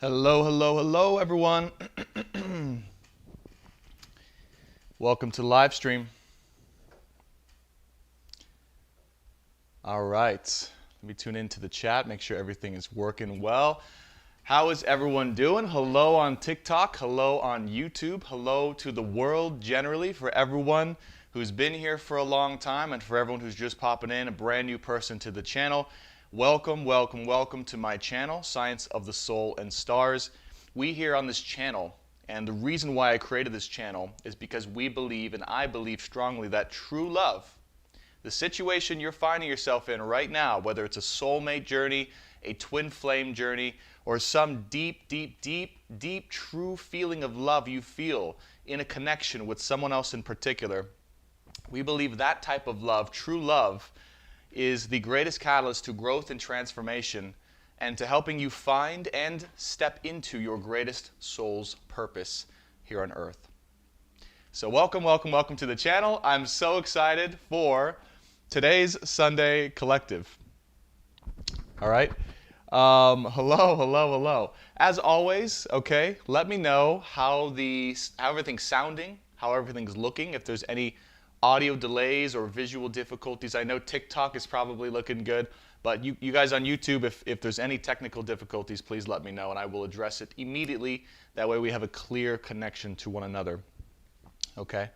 Hello, hello, hello, everyone. Welcome to the live stream. All right, let me tune into the chat, make sure everything is working well. How is everyone doing? Hello on TikTok, hello on YouTube, hello to the world generally, for everyone who's been here for a long time and for everyone who's just popping in, a brand new person to the channel. Welcome, welcome, welcome to my channel, Science of the Soul and Stars. We here on this channel, and the reason why I created this channel is because we believe, and I believe strongly, that true love, the situation you're finding yourself in right now, whether it's a soulmate journey, a twin flame journey, or some deep, deep, deep, deep, true feeling of love you feel in a connection with someone else in particular, we believe that type of love, true love, is the greatest catalyst to growth and transformation and to helping you find and step into your greatest soul's purpose here on earth. So welcome, welcome, welcome to the channel. I'm so excited for today's Sunday Collective. All right. Hello, hello, hello. As always, okay, let me know how everything's sounding, how everything's looking, if there's any audio delays or visual difficulties. I know TikTok is probably looking good, but you guys on YouTube, if there's any technical difficulties, please let me know and I will address it immediately. That way we have a clear connection to one another. Okay.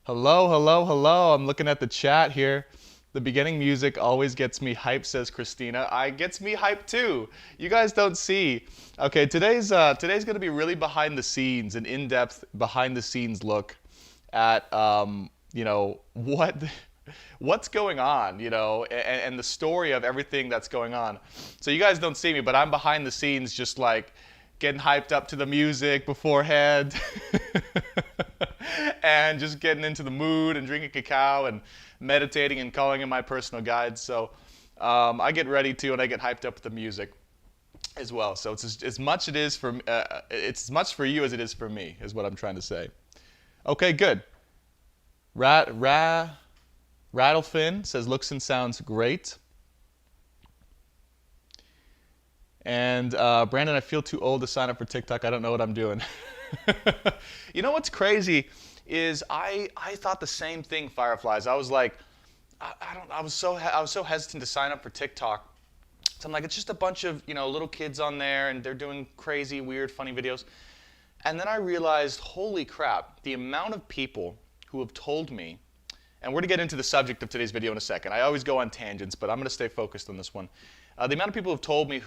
Hello, hello, hello. I'm looking at the chat here. The beginning music always gets me hyped, says Christina. It gets me hyped too. You guys don't see. Okay, today's going to be really behind the scenes, an in-depth behind the scenes look at you know, what's going on, you know, and the story of everything that's going on. So you guys don't see me, but I'm behind the scenes just like getting hyped up to the music beforehand and just getting into the mood and drinking cacao and meditating and calling in my personal guides. So I get ready too, and I get hyped up with the music as well. So it's as much it's as much for you as it is for me, is what I'm trying to say. Okay, good. Rattlefin says looks and sounds great. And Brandon, I feel too old to sign up for TikTok. I don't know what I'm doing. You know what's crazy is I thought the same thing, Fireflies. I was like, I was so hesitant to sign up for TikTok. So I'm like, it's just a bunch of, you know, little kids on there and they're doing crazy, weird, funny videos. And then I realized, holy crap, the amount of people who have told me, and we're going to get into the subject of today's video in a second. I always go on tangents, but I'm going to stay focused on this one. The amount of people who have told me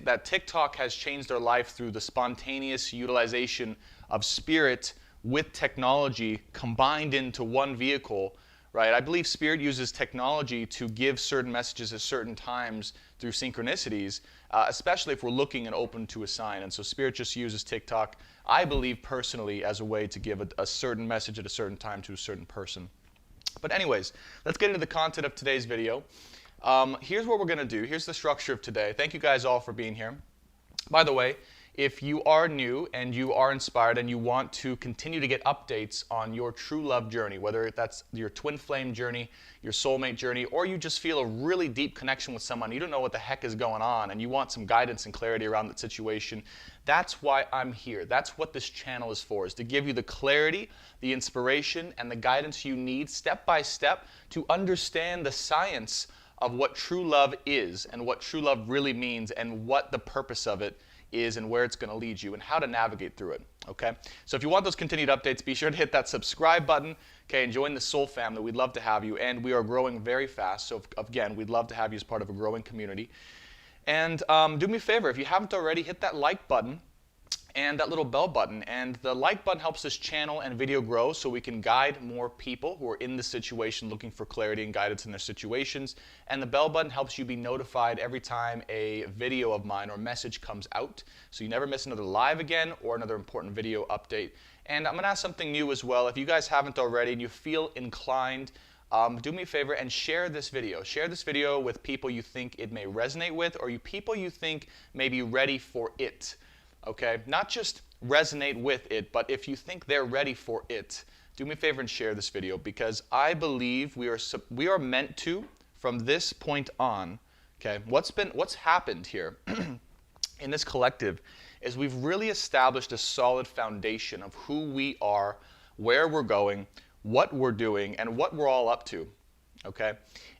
that TikTok has changed their life through the spontaneous utilization of spirit with technology combined into one vehicle, right? I believe spirit uses technology to give certain messages at certain times through synchronicities, especially if we're looking and open to a sign. And so spirit just uses TikTok, I believe personally, as a way to give a certain message at a certain time to a certain person. But anyways, let's get into the content of today's video. Here's what we're going to do. Here's the structure of today. Thank you guys all for being here. By the way, if you are new and you are inspired and you want to continue to get updates on your true love journey, whether that's your twin flame journey, your soulmate journey, or you just feel a really deep connection with someone, you don't know what the heck is going on, and you want some guidance and clarity around that situation, that's why I'm here. That's what this channel is for, is to give you the clarity, the inspiration, and the guidance you need step by step to understand the science of what true love is and what true love really means and what the purpose of it is and where it's going to lead you and how to navigate through it, okay? So if you want those continued updates, be sure to hit that subscribe button, okay, and join the Soul family. We'd love to have you, and we are growing very fast, so again, we'd love to have you as part of a growing community. And do me a favor, if you haven't already, hit that like button and that little bell button. And the like button helps this channel and video grow so we can guide more people who are in this situation looking for clarity and guidance in their situations. And the bell button helps you be notified every time a video of mine or message comes out, so you never miss another live again or another important video update. And I'm going to ask something new as well. If you guys haven't already and you feel inclined, do me a favor and share this video. Share this video with people you think it may resonate with, or people you think may be ready for it. Okay, not just resonate with it, but if you think they're ready for it, do me a favor and share this video, because I believe we are meant to, from this point on, okay, what's happened here in this collective is we've really established a solid foundation of who we are, where we're going, what we're doing, and what we're all up to, okay?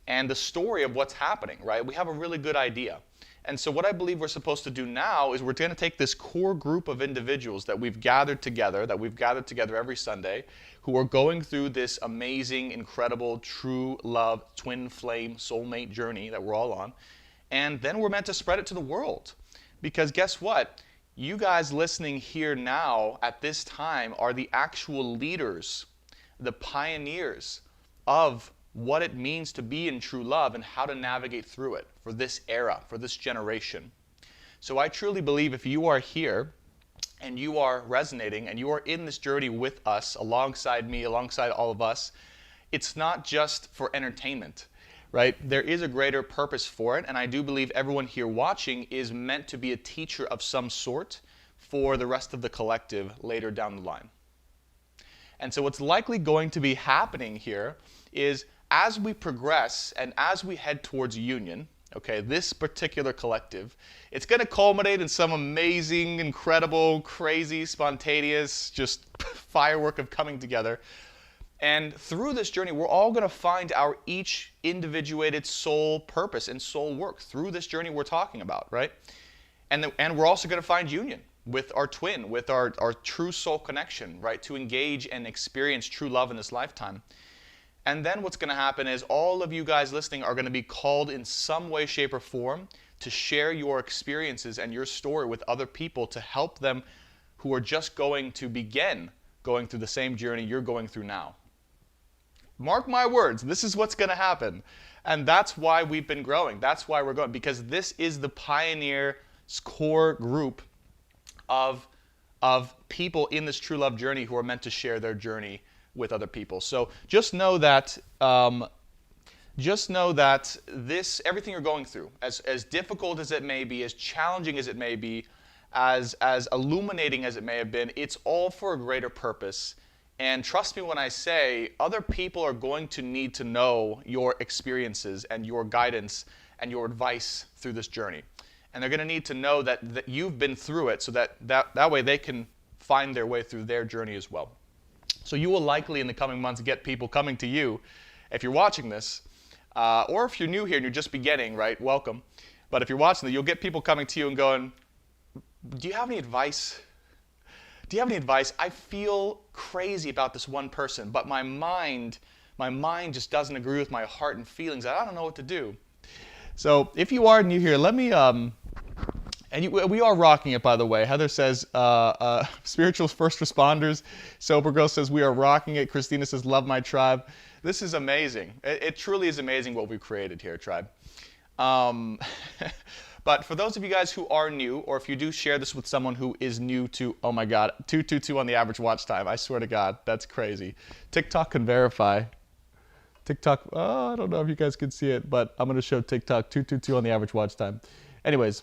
And the story of what's happening, right? We have a really good idea. And so what I believe we're supposed to do now is we're going to take this core group of individuals that we've gathered together every Sunday, who are going through this amazing, incredible, true love, twin flame, soulmate journey that we're all on. And then we're meant to spread it to the world. Because guess what? You guys listening here now at this time are the actual leaders, the pioneers of what it means to be in true love and how to navigate through it for this era, for this generation. So I truly believe if you are here and you are resonating and you are in this journey with us, alongside me, alongside all of us, it's not just for entertainment, right? There is a greater purpose for it, and I do believe everyone here watching is meant to be a teacher of some sort for the rest of the collective later down the line. And so what's likely going to be happening here is as we progress and as we head towards union, okay, this particular collective, it's going to culminate in some amazing, incredible, crazy, spontaneous, just firework of coming together. And through this journey, we're all going to find our each individuated soul purpose and soul work through this journey we're talking about, right? And we're also going to find union with our twin, with our true soul connection, right? To engage and experience true love in this lifetime. And then what's going to happen is all of you guys listening are going to be called in some way, shape, or form to share your experiences and your story with other people to help them who are just going to begin going through the same journey you're going through now. Mark my words, this is what's going to happen. And that's why we've been growing. That's why we're going, because this is the pioneer core group of people in this true love journey who are meant to share their journey with other people. So just know that this, everything you're going through, as difficult as it may be, as challenging as it may be, as illuminating as it may have been, it's all for a greater purpose. And trust me when I say, other people are going to need to know your experiences and your guidance and your advice through this journey. And they're going to need to know that you've been through it so that way they can find their way through their journey as well. So you will likely in the coming months get people coming to you, if you're watching this, or if you're new here and you're just beginning, right, welcome. But if you're watching it, you'll get people coming to you and going, do you have any advice? Do you have any advice? I feel crazy about this one person, but my mind just doesn't agree with my heart and feelings. I don't know what to do. So if you are new here, let me, we are rocking it, by the way. Heather says, spiritual first responders. Sober Girl says, we are rocking it. Christina says, love my tribe. This is amazing. It truly is amazing what we've created here, tribe. But for those of you guys who are new, or if you do share this with someone who is new to, oh my God, 222 on the average watch time. I swear to God, that's crazy. TikTok can verify. TikTok, I don't know if you guys can see it, but I'm going to show TikTok 222 on the average watch time. Anyways,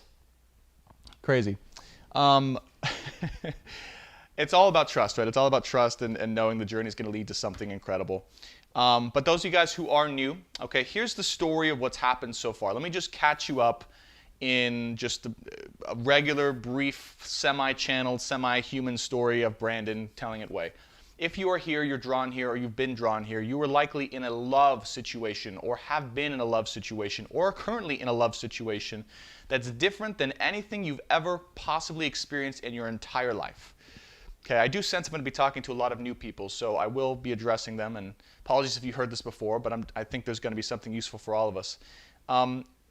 crazy. It's all about trust, right? It's all about trust and knowing the journey is going to lead to something incredible. But those of you guys who are new, okay, here's the story of what's happened so far. Let me just catch you up in just a regular, brief, semi-channeled, semi-human story of Brandon telling it way. If you are here, you're drawn here, or you've been drawn here, you are likely in a love situation, or have been in a love situation, or are currently in a love situation that's different than anything you've ever possibly experienced in your entire life. Okay, I do sense I'm going to be talking to a lot of new people, so I will be addressing them, and apologies if you heard this before, but I think there's going to be something useful for all of us.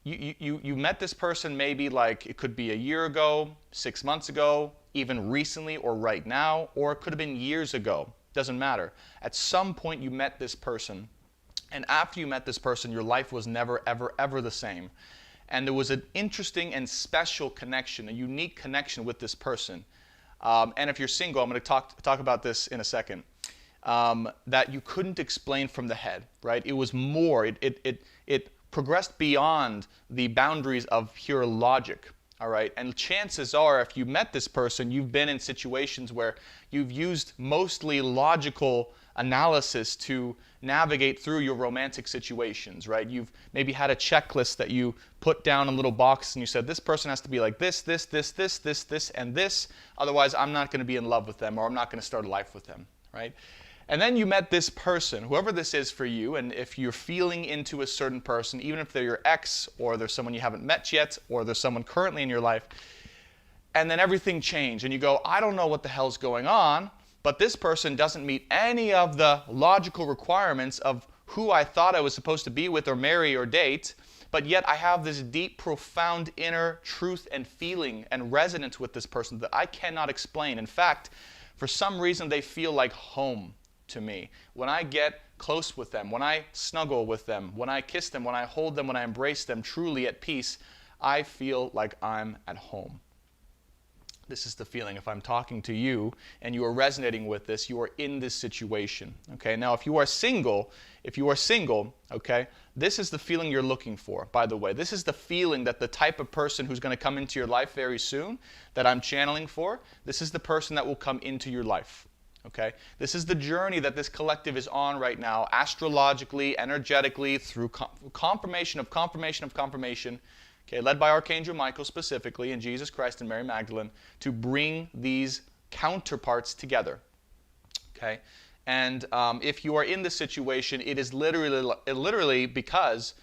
You met this person maybe like it could be a year ago, 6 months ago, even recently or right now, or it could have been years ago. Doesn't matter. At some point you met this person, and after you met this person, your life was never, ever, ever the same. And there was an interesting and special connection, a unique connection with this person. And if you're single, I'm going to talk about this in a second, that you couldn't explain from the head, right? It was more, it progressed beyond the boundaries of pure logic, all right? And chances are, if you met this person, you've been in situations where you've used mostly logical analysis to navigate through your romantic situations, right? You've maybe had a checklist that you put down in a little box and you said, this person has to be like this, and this. Otherwise, I'm not going to be in love with them, or I'm not going to start a life with them, right? And then you met this person, whoever this is for you, and if you're feeling into a certain person, even if they're your ex, or there's someone you haven't met yet, or there's someone currently in your life, and then everything changed, and you go, I don't know what the hell's going on, but this person doesn't meet any of the logical requirements of who I thought I was supposed to be with or marry or date, but yet I have this deep, profound inner truth and feeling and resonance with this person that I cannot explain. In fact, for some reason, they feel like home to me. When I get close with them, when I snuggle with them, when I kiss them, when I hold them, when I embrace them, truly at peace, I feel like I'm at home. This is the feeling. If I'm talking to you and you are resonating with this, you are in this situation. Okay. Now, if you are single, okay, this is the feeling you're looking for. By the way, this is the feeling that the type of person who's going to come into your life very soon, that I'm channeling for, this is the person that will come into your life. Okay. This is the journey that this collective is on right now, astrologically, energetically, through confirmation of confirmation of confirmation. Okay, led by Archangel Michael specifically, and Jesus Christ and Mary Magdalene, to bring these counterparts together. Okay, and if you are in this situation, it is literally because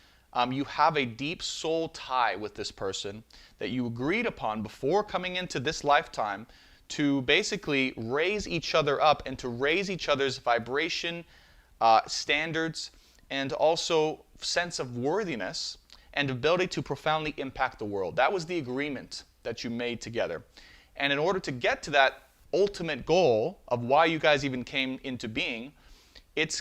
you have a deep soul tie with this person that you agreed upon before coming into this lifetime to basically raise each other up and to raise each other's vibration standards and also sense of worthiness and ability to profoundly impact the world. That was the agreement that you made together. And in order to get to that ultimate goal of why you guys even came into being, it's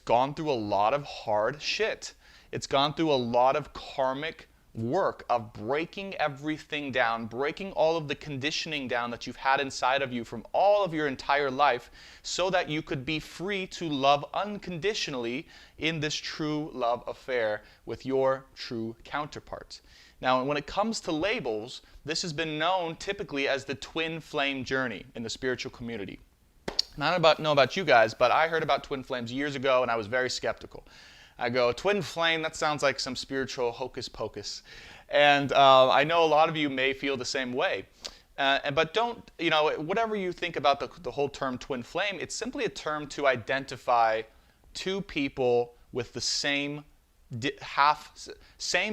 gone through a lot of hard shit. It's gone through a lot of karmic work of breaking everything down, breaking all of the conditioning down that you've had inside of you from all of your entire life, so that you could be free to love unconditionally in this true love affair with your true counterpart. Now, when it comes to labels, this has been known typically as the twin flame journey in the spiritual community. I don't know about you guys, but I heard about twin flames years ago and I was very skeptical. I go, twin flame, that sounds like some spiritual hocus pocus. And I know a lot of you may feel the same way. But don't, whatever you think about the whole term twin flame, it's simply a term to identify two people with the same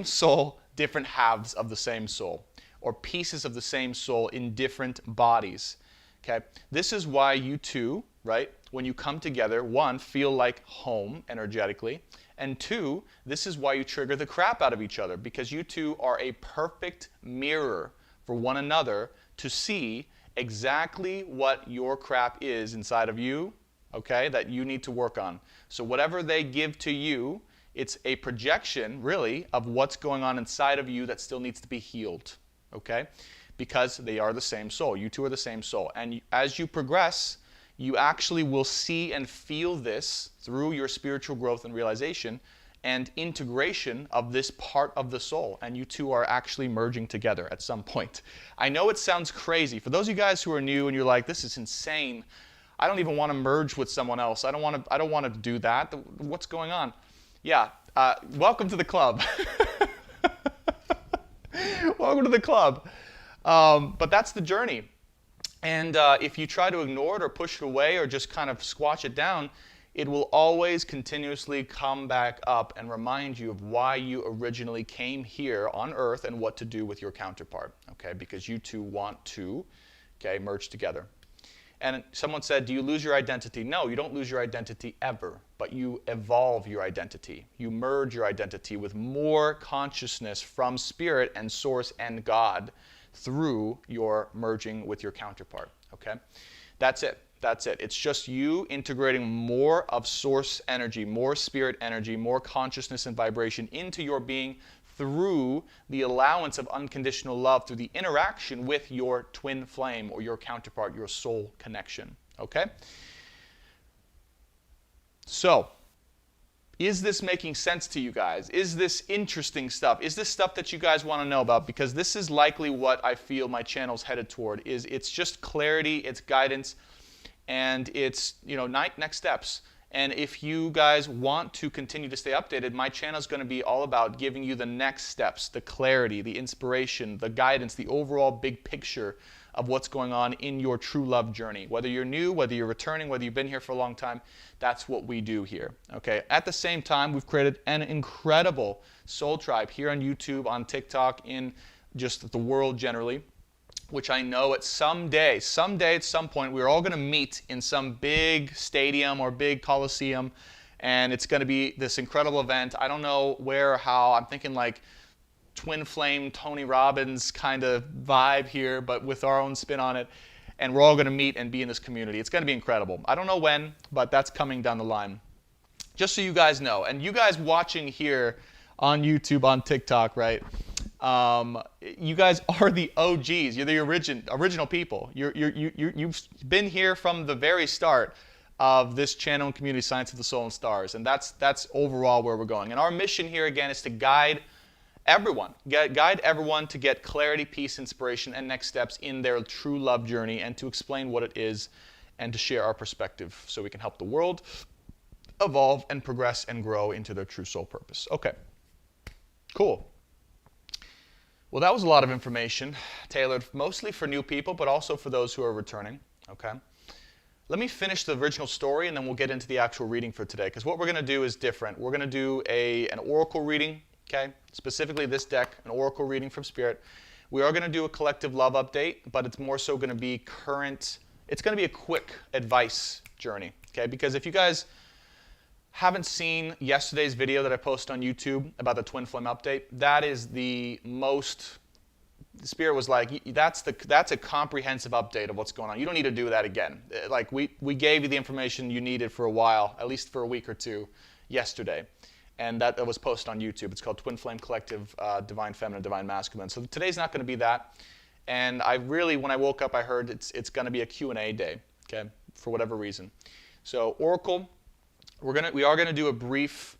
soul, different halves of the same soul, or pieces of the same soul in different bodies. Okay? This is why you two, right, when you come together, one, feel like home energetically, and two, this is why you trigger the crap out of each other, because you two are a perfect mirror for one another to see exactly what your crap is inside of you, okay, that you need to work on. So whatever they give to you, it's a projection, really, of what's going on inside of you that still needs to be healed, okay? Because they are the same soul. You two are the same soul. And as you progress, you actually will see and feel this through your spiritual growth and realization and integration of this part of the soul. And you two are actually merging together at some point. I know it sounds crazy. For those of you guys who are new and you're like, this is insane. I don't even want to merge with someone else. I don't want to do that. What's going on? Yeah, welcome to the club. Welcome to the club. But that's the journey. And if you try to ignore it or push it away or just kind of squash it down, it will always continuously come back up and remind you of why you originally came here on Earth and what to do with your counterpart, okay? Because you two want to, okay, merge together. And someone said, do you lose your identity? No, you don't lose your identity ever, but you evolve your identity. You merge your identity with more consciousness from Spirit and Source and God through your merging with your counterpart, okay? That's it. That's it. It's just you integrating more of source energy, more spirit energy, more consciousness and vibration into your being through the allowance of unconditional love, through the interaction with your twin flame or your counterpart, your soul connection, okay? So, is this making sense to you guys? Is this interesting stuff? Is this stuff that you guys want to know about? Because this is likely what I feel my channel's headed toward. It's just clarity, it's guidance, and it's next steps. And if you guys want to continue to stay updated, my channel is going to be all about giving you the next steps, the clarity, the inspiration, the guidance, the overall big picture of what's going on in your true love journey. Whether you're new, whether you're returning, whether you've been here for a long time, that's what we do here. Okay. At the same time, we've created an incredible soul tribe here on YouTube, on TikTok, in just the world generally, which I know at someday, at some point, we're all going to meet in some big stadium or big coliseum, and it's going to be this incredible event. I don't know where or how. I'm thinking like twin flame Tony Robbins kind of vibe here, but with our own spin on it, and we're all going to meet and be in this community. It's going to be incredible. I don't know when, but that's coming down the line. Just so you guys know, and you guys watching here on YouTube, on TikTok, right? You guys are the OGs. You're the original people. You've been here from the very start of this channel and community, Science of the Soul and Stars, and that's overall where we're going. And our mission here again is to guide everyone to get clarity, peace, inspiration, and next steps in their true love journey, and to explain what it is, and to share our perspective so we can help the world evolve and progress and grow into their true soul purpose. Okay, cool. Well, that was a lot of information, tailored mostly for new people, but also for those who are returning, okay? Let me finish the original story, and then we'll get into the actual reading for today, because what we're going to do is different. We're going to do an oracle reading, okay? Specifically this deck, an oracle reading from Spirit. We are going to do a collective love update, but it's more so going to be current. It's going to be a quick advice journey, okay? Because if you guys haven't seen yesterday's video that I posted on YouTube about the twin flame update, that is the most, the Spirit was like, that's a comprehensive update of what's going on. You don't need to do that again. Like we gave you the information you needed for a while, at least for a week or two, yesterday. And that was posted on YouTube. It's called Twin Flame Collective, Divine Feminine, Divine Masculine. So today's not going to be that. And I really, when I woke up, I heard it's going to be a Q&A day, okay, for whatever reason. So Oracle, we are gonna do a brief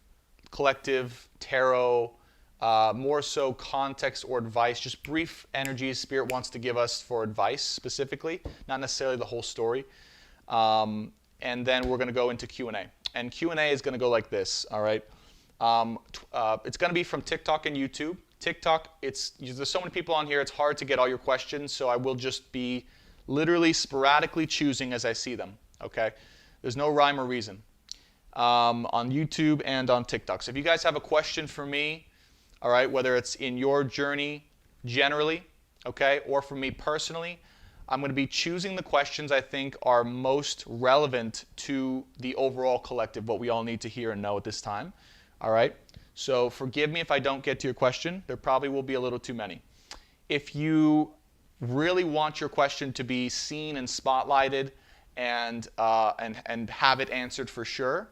collective tarot, more so context or advice, just brief energies Spirit wants to give us for advice specifically, not necessarily the whole story. And then we're gonna go into Q&A. And Q&A is gonna go like this, all right? It's gonna be from TikTok and YouTube. TikTok, there's so many people on here, it's hard to get all your questions, so I will just be literally sporadically choosing as I see them, okay? There's no rhyme or reason. On YouTube and on TikTok. So if you guys have a question for me, all right, whether it's in your journey generally, okay, or for me personally, I'm going to be choosing the questions I think are most relevant to the overall collective, what we all need to hear and know at this time, all right? So forgive me if I don't get to your question. There probably will be a little too many. If you really want your question to be seen and spotlighted and have it answered for sure,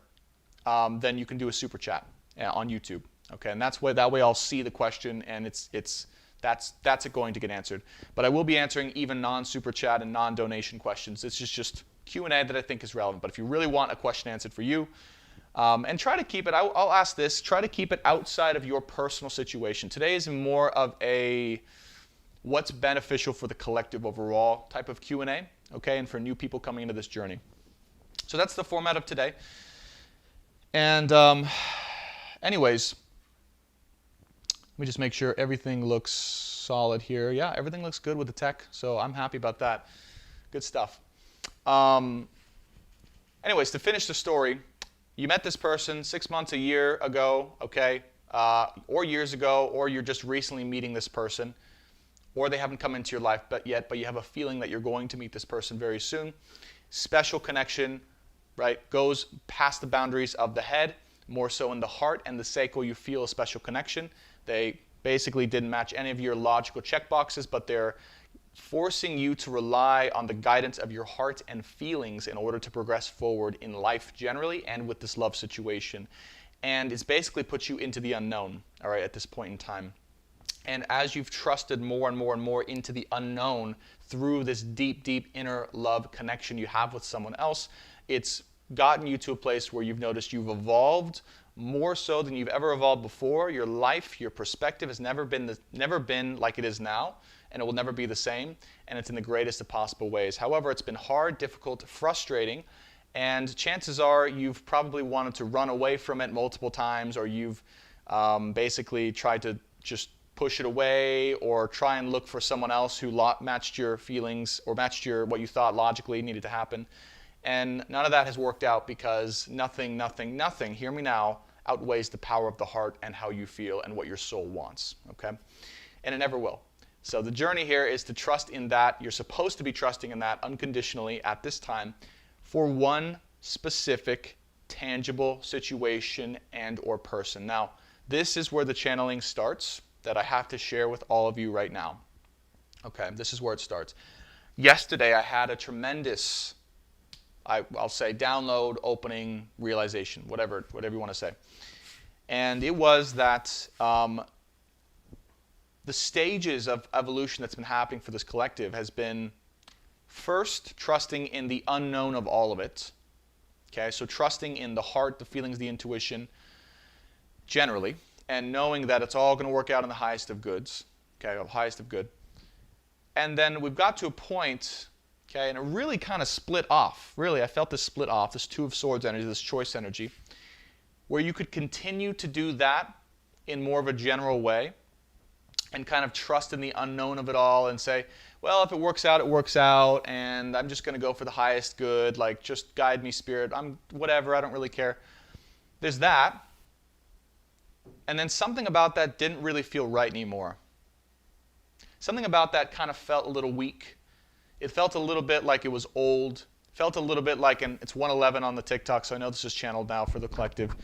then you can do a super chat on YouTube, okay? And that way I'll see the question, and that's going to get answered. But I will be answering even non-super chat and non-donation questions. This is just Q&A that I think is relevant. But if you really want a question answered for you, and try to keep it, I'll ask this, try to keep it outside of your personal situation. Today is more of a what's beneficial for the collective overall type of Q&A, okay, and for new people coming into this journey. So that's the format of today. And anyways, let me just make sure everything looks solid here. Yeah, everything looks good with the tech, so I'm happy about that. Good stuff. Anyways, to finish the story, you met this person 6 months, a year ago, okay, or years ago, or you're just recently meeting this person, or they haven't come into your life yet, but you have a feeling that you're going to meet this person very soon. Special connection, right, goes past the boundaries of the head, more so in the heart and the sacral. You feel a special connection. They basically didn't match any of your logical checkboxes, but they're forcing you to rely on the guidance of your heart and feelings in order to progress forward in life generally and with this love situation. And it's basically put you into the unknown, all right, at this point in time. And as you've trusted more and more and more into the unknown through this deep, deep inner love connection you have with someone else, it's gotten you to a place where you've noticed you've evolved more so than you've ever evolved before. Your life, your perspective has never been like it is now, and it will never be the same, and it's in the greatest of possible ways. However, it's been hard, difficult, frustrating, And chances are you've probably wanted to run away from it multiple times, or you've basically tried to just push it away, or try and look for someone else who matched your feelings or matched what you thought logically needed to happen. And none of that has worked out, because nothing, hear me now, outweighs the power of the heart and how you feel and what your soul wants, okay? And it never will. So the journey here is to trust in that. You're supposed to be trusting in that unconditionally at this time for one specific, tangible situation and or person. Now, this is where the channeling starts that I have to share with all of you right now. Okay, this is where it starts. Yesterday, I had a tremendous, I'll say, download, opening, realization, whatever you want to say. And it was that the stages of evolution that's been happening for this collective has been first trusting in the unknown of all of it. Okay, so trusting in the heart, the feelings, the intuition, generally, and knowing that it's all going to work out in the highest of goods, okay, of highest of good. And then we've got to a point, okay, and it really kind of split off. Really, I felt this split off, this Two of Swords energy, this choice energy, where you could continue to do that in more of a general way and kind of trust in the unknown of it all and say, well, if it works out, it works out, and I'm just going to go for the highest good, like, just guide me, Spirit, I'm whatever, I don't really care. There's that. And then something about that didn't really feel right anymore. Something about that kind of felt a little weak. It felt a little bit like it was old. Felt a little bit like, and it's 1:11 on the TikTok, so I know this is channeled now for the collective.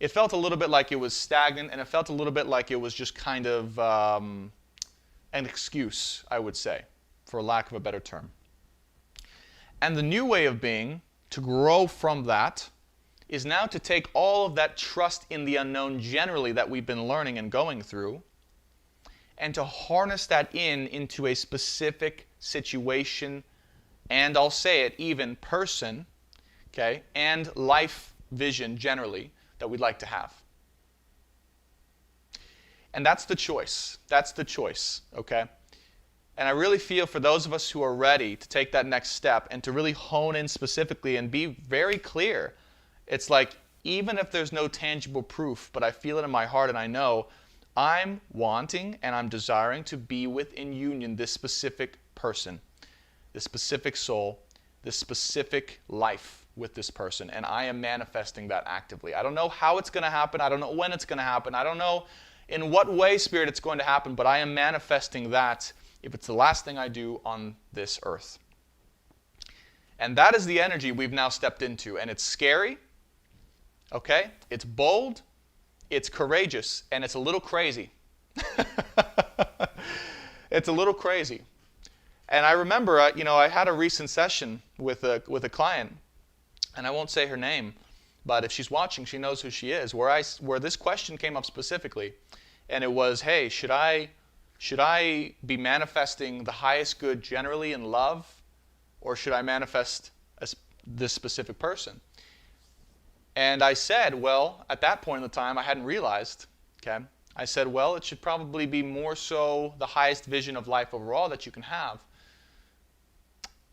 It felt a little bit like it was stagnant, and it felt a little bit like it was just kind of an excuse, I would say, for lack of a better term. And the new way of being, to grow from that, is now to take all of that trust in the unknown generally that we've been learning and going through, and to harness that into a specific situation, and I'll say it, even person, okay, and life vision generally that we'd like to have. And that's the choice. That's the choice, okay? And I really feel for those of us who are ready to take that next step and to really hone in specifically and be very clear, it's like, even if there's no tangible proof, but I feel it in my heart and I know, I'm wanting and I'm desiring to be with in union this specific person, this specific soul, this specific life with this person. And I am manifesting that actively. I don't know how it's going to happen. I don't know when it's going to happen. I don't know in what way, Spirit, it's going to happen, but I am manifesting that if it's the last thing I do on this earth. And that is the energy we've now stepped into. And it's scary. Okay? It's bold, it's courageous, and it's a little crazy. It's a little crazy. And I remember, I had a recent session with a client, and I won't say her name, but if she's watching, she knows who she is, where this question came up specifically, and it was, hey, should I be manifesting the highest good generally in love, or should I manifest this specific person? And I said, well, at that point in the time, I hadn't realized, okay? I said, well, it should probably be more so the highest vision of life overall that you can have.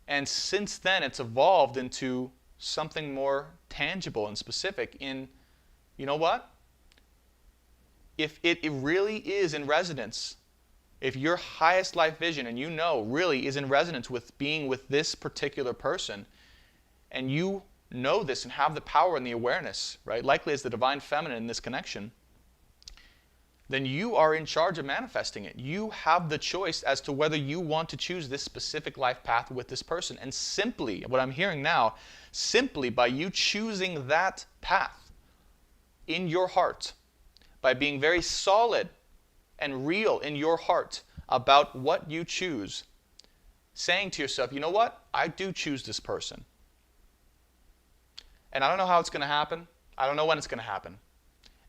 And since then, it's evolved into something more tangible and specific in, you know what? If it really is in resonance, if your highest life vision, and you know, really is in resonance with being with this particular person, and you know this and have the power and the awareness, right? Likely as the divine feminine in this connection, then you are in charge of manifesting it. You have the choice as to whether you want to choose this specific life path with this person. And simply, what I'm hearing now, simply by you choosing that path in your heart, by being very solid and real in your heart about what you choose, saying to yourself, you know what? I do choose this person. And I don't know how it's going to happen. I don't know when it's going to happen.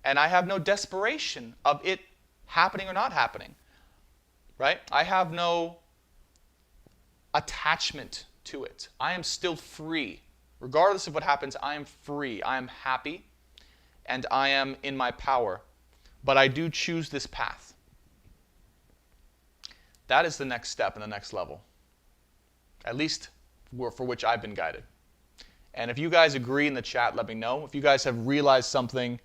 And I have no desperation of it happening or not happening. Right? I have no attachment to it. I am still free. Regardless of what happens, I am free. I am happy. And I am in my power. But I do choose this path. That is the next step and the next level. At least for which I've been guided. And if you guys agree in the chat, let me know. If you guys have realized something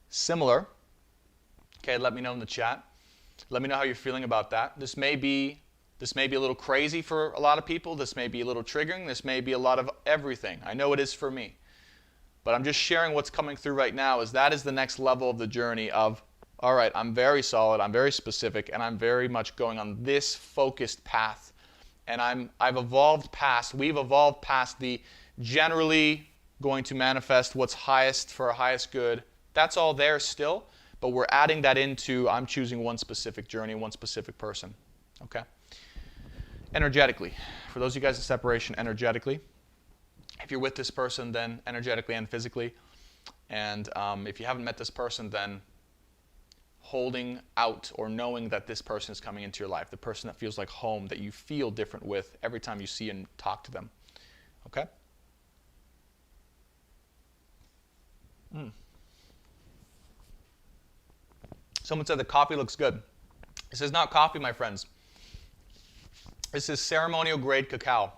similar, okay, let me know in the chat. Let me know how you're feeling about that. This may be a little crazy for a lot of people. This may be a little triggering. This may be a lot of everything. I know it is for me. But I'm just sharing what's coming through right now, is that is the next level of the journey of, all right, I'm very solid, I'm very specific, and I'm very much going on this focused path. And we've evolved past the generally going to manifest what's highest for our highest good. That's all there still, but we're adding that into I'm choosing one specific journey, one specific person. Okay? Energetically. For those of you guys in separation, energetically. If you're with this person, then energetically and physically. And if you haven't met this person, then holding out or knowing that this person is coming into your life, the person that feels like home, that you feel different with every time you see and talk to them. Okay? Someone said the coffee looks good. This is not coffee, my friends. This is ceremonial grade cacao.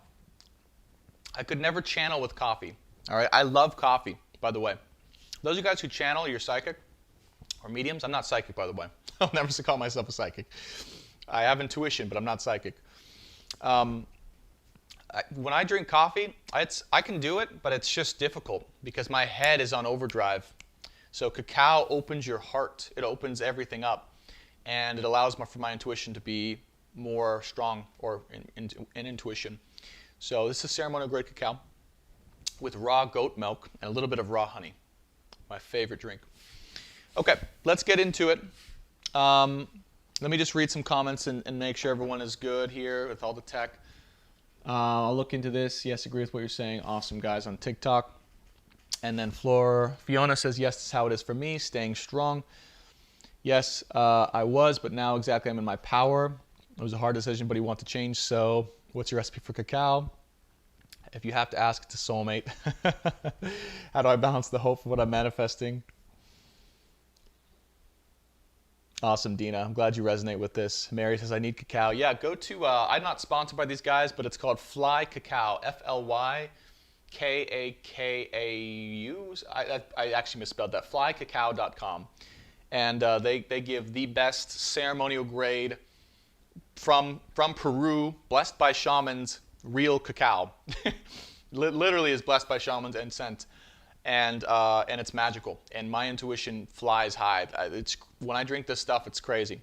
I could never channel with coffee. All right, I love coffee, by the way. Those of you guys who channel, you're psychic or mediums. I'm not psychic, by the way. I'll never call myself a psychic. I have intuition, but I'm not psychic. When I drink coffee, I can do it, but it's just difficult because my head is on overdrive. So cacao opens your heart. It opens everything up, and it allows for my intuition to be more strong or in intuition. So this is ceremonial grade cacao with raw goat milk and a little bit of raw honey. My favorite drink. Okay, let's get into it. Let me just read some comments and make sure everyone is good here with all the tech. I'll look into this. Yes, agree with what you're saying. Awesome, guys, on TikTok. And then Fiona says, yes, this is how it is for me, staying strong. Yes, I was, but now exactly I'm in my power. It was a hard decision, but you want to change. So what's your recipe for cacao? If you have to ask, it's a soulmate. How do I balance the hope of what I'm manifesting? Awesome, Dina. I'm glad you resonate with this. Mary says, I need cacao. Yeah, go to, I'm not sponsored by these guys, but it's called Fly Cacao, Flykaakau. I actually misspelled that, flycacao.com. And they give the best ceremonial grade from Peru, blessed by shamans, real cacao. Literally is blessed by shamans and sent. And it's magical. And my intuition flies high. When I drink this stuff, it's crazy.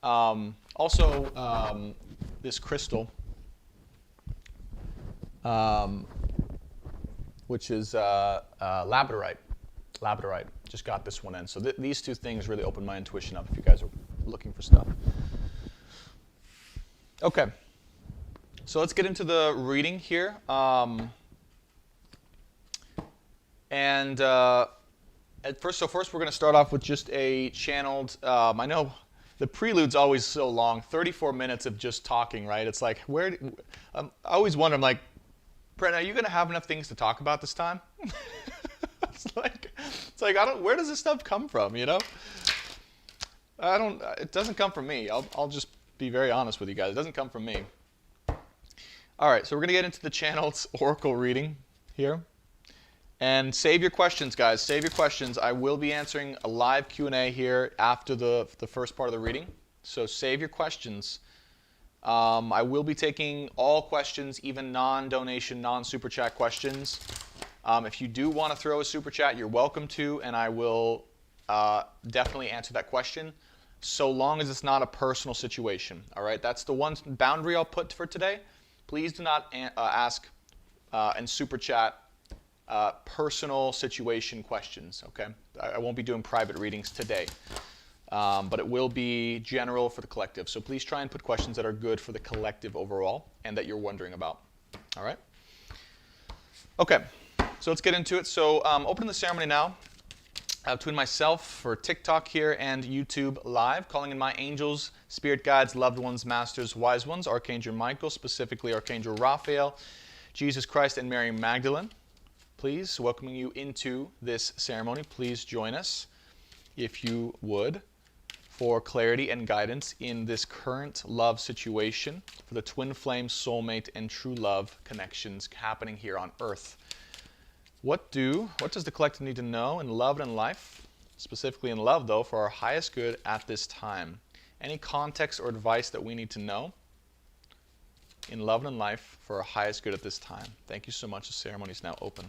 Also, this crystal, which is labradorite. Labradorite. Just got this one in. So these two things really open my intuition up if you guys are looking for stuff. Okay. So let's get into the reading here. First we're going to start off with just a channeled, I know the prelude's always so long, 34 minutes of just talking, right? It's like, I always wonder, I'm like, Brent, are you going to have enough things to talk about this time? It's like, where does this stuff come from, you know? It doesn't come from me. I'll just be very honest with you guys. It doesn't come from me. All right, so we're going to get into the channeled oracle reading here. And save your questions, guys. Save your questions. I will be answering a live Q&A here after the first part of the reading. So save your questions. I will be taking all questions, even non-donation, non-super chat questions. If you do want to throw a super chat, you're welcome to, and I will definitely answer that question, so long as it's not a personal situation. All right, that's the one boundary I'll put for today. Please do not ask and super chat personal situation questions, okay? I won't be doing private readings today, but it will be general for the collective. So please try and put questions that are good for the collective overall and that you're wondering about, all right? Okay, so let's get into it. So opening the ceremony now between myself for TikTok here and YouTube Live, calling in my angels, spirit guides, loved ones, masters, wise ones, Archangel Michael, specifically Archangel Raphael, Jesus Christ, and Mary Magdalene. Please, welcoming you into this ceremony. Please join us, if you would, for clarity and guidance in this current love situation for the twin flame, soulmate, and true love connections happening here on Earth. What does the collective need to know in love and in life? Specifically in love, though, for our highest good at this time. Any context or advice that we need to know in love and in life for our highest good at this time. Thank you so much. The ceremony is now open.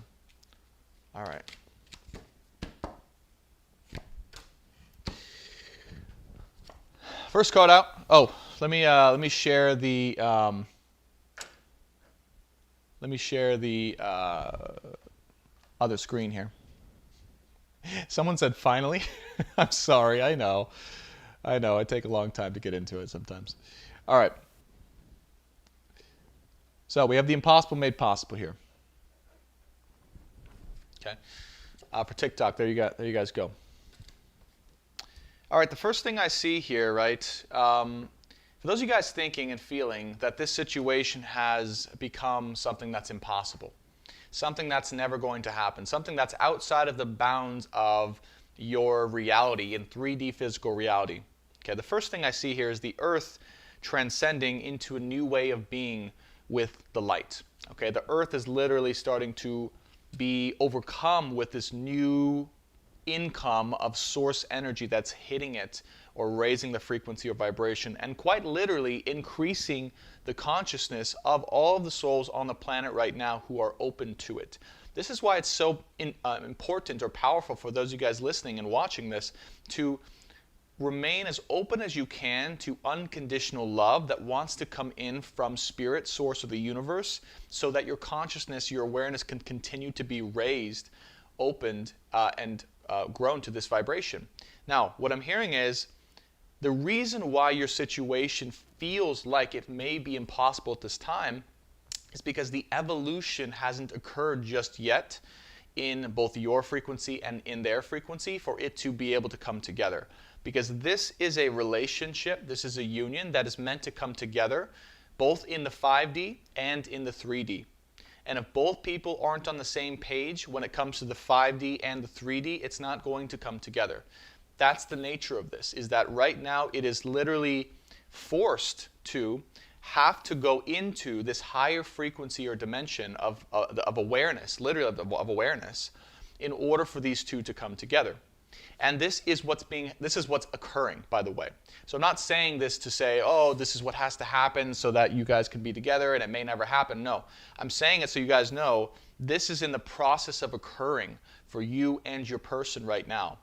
All right. First card out. Oh, let me share the other screen here. Someone said finally. I'm sorry. I know. I take a long time to get into it sometimes. All right. So we have the impossible made possible here. Okay. For TikTok, there you guys go. All right. The first thing I see here, right? For those of you guys thinking and feeling that this situation has become something that's impossible, something that's never going to happen, something that's outside of the bounds of your reality in 3D physical reality. Okay. The first thing I see here is the Earth transcending into a new way of being with the light. Okay, the Earth is literally starting to be overcome with this new income of source energy that's hitting it or raising the frequency or vibration and quite literally increasing the consciousness of all of the souls on the planet right now who are open to it. This is why it's so important or powerful for those of you guys listening and watching this to remain as open as you can to unconditional love that wants to come in from spirit, source of the universe, so that your consciousness, your awareness can continue to be raised, opened, and grown to this vibration. Now, what I'm hearing is the reason why your situation feels like it may be impossible at this time is because the evolution hasn't occurred just yet in both your frequency and in their frequency for it to be able to come together. Because this is a relationship, this is a union that is meant to come together both in the 5D and in the 3D. And if both people aren't on the same page when it comes to the 5D and the 3D, it's not going to come together. That's the nature of this, is that right now it is literally forced to have to go into this higher frequency or dimension of awareness, literally of awareness, in order for these two to come together. And this is what's occurring, by the way. So I'm not saying this to say, oh, this is what has to happen so that you guys can be together and it may never happen. No, I'm saying it so you guys know this is in the process of occurring for you and your person right now.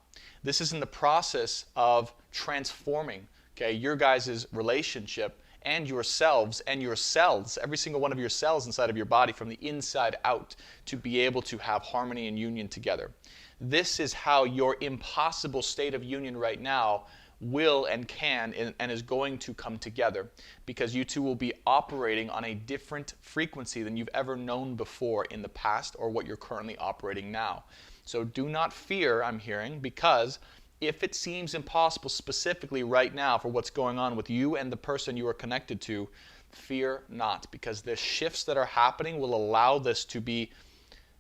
This is in the process of transforming, okay, your guys' relationship and yourselves and your cells, every single one of your cells inside of your body from the inside out to be able to have harmony and union together. This is how your impossible state of union right now will and can and is going to come together, because you two will be operating on a different frequency than you've ever known before in the past or what you're currently operating now. So do not fear, I'm hearing, because if it seems impossible specifically right now for what's going on with you and the person you are connected to, fear not, because the shifts that are happening will allow this to be,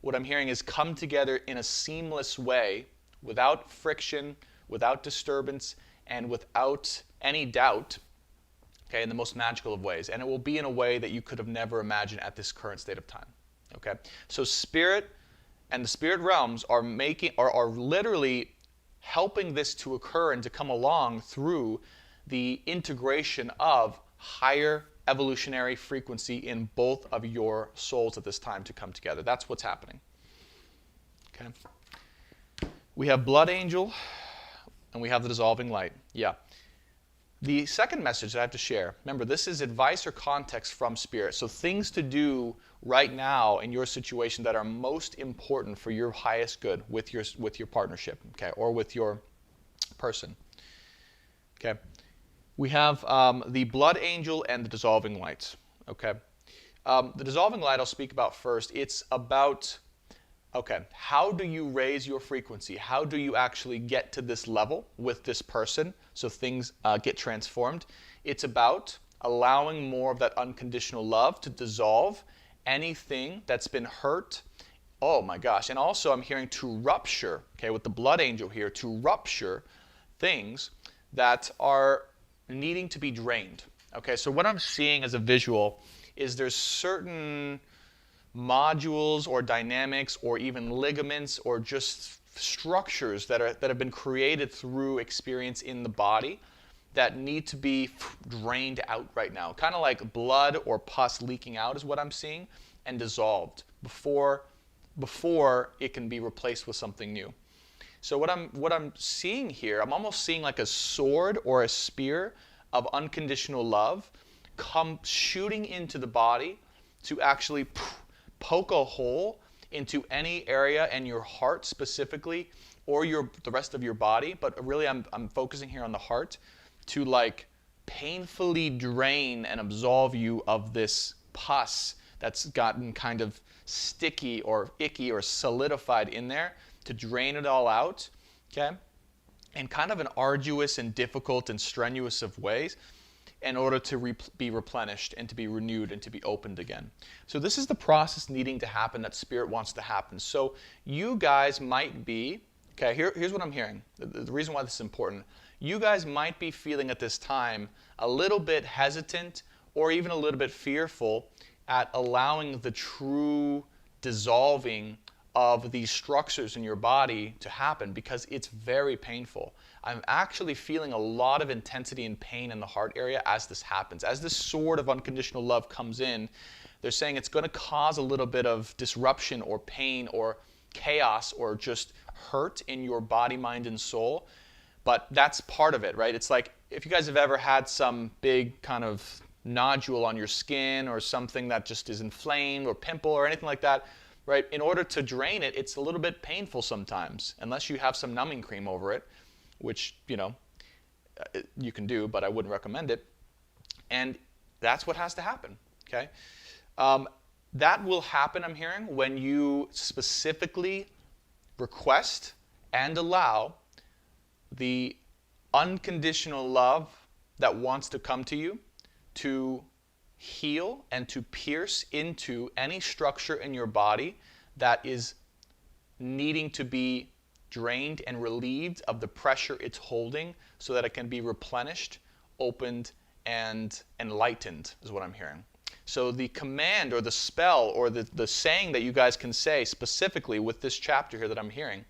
what I'm hearing is come together in a seamless way, without friction, without disturbance, and without any doubt, okay, in the most magical of ways. And it will be in a way that you could have never imagined at this current state of time, okay? So spirit and the spirit realms are literally helping this to occur and to come along through the integration of higher evolutionary frequency in both of your souls at this time to come together. That's what's happening. Okay. We have blood angel and we have the dissolving light. Yeah. The second message that I have to share, remember, this is advice or context from spirit. So things to do right now in your situation that are most important for your highest good with your partnership, okay, or with your person. Okay. We have the blood angel and the dissolving light. Okay. The dissolving light I'll speak about first. It's about, okay, how do you raise your frequency? How do you actually get to this level with this person so things get transformed? It's about allowing more of that unconditional love to dissolve anything that's been hurt. Oh my gosh. And also I'm hearing to rupture, okay, with the blood angel here, to rupture things that are needing to be drained. Okay, so what I'm seeing as a visual is there's certain modules or dynamics or even ligaments or just structures that have been created through experience in the body that need to be drained out right now. Kind of like blood or pus leaking out is what I'm seeing, and dissolved before it can be replaced with something new. So what I'm seeing here, I'm almost seeing like a sword or a spear of unconditional love come shooting into the body to actually poke a hole into any area in your heart specifically, or the rest of your body. But really, I'm focusing here on the heart, to like painfully drain and absolve you of this pus that's gotten kind of sticky or icky or solidified in there, to drain it all out, okay? In kind of an arduous and difficult and strenuous of ways, in order to be replenished and to be renewed and to be opened again. So this is the process needing to happen that Spirit wants to happen. So you guys might be, okay, here's what I'm hearing. The reason why this is important. You guys might be feeling at this time a little bit hesitant or even a little bit fearful at allowing the true dissolving of these structures in your body to happen, because it's very painful. I'm actually feeling a lot of intensity and pain in the heart area as this happens. As this sword of unconditional love comes in, they're saying it's going to cause a little bit of disruption or pain or chaos or just hurt in your body, mind, and soul. But that's part of it, right? It's like if you guys have ever had some big kind of nodule on your skin or something that just is inflamed or pimple or anything like that, right? In order to drain it, it's a little bit painful sometimes, unless you have some numbing cream over it, which, you know, you can do, but I wouldn't recommend it. And that's what has to happen, okay? That will happen, I'm hearing, when you specifically request and allow the unconditional love that wants to come to you to heal and to pierce into any structure in your body that is needing to be drained and relieved of the pressure it's holding, so that it can be replenished, opened, and enlightened, is what I'm hearing. So the command or the spell or the saying that you guys can say specifically with this chapter here that I'm hearing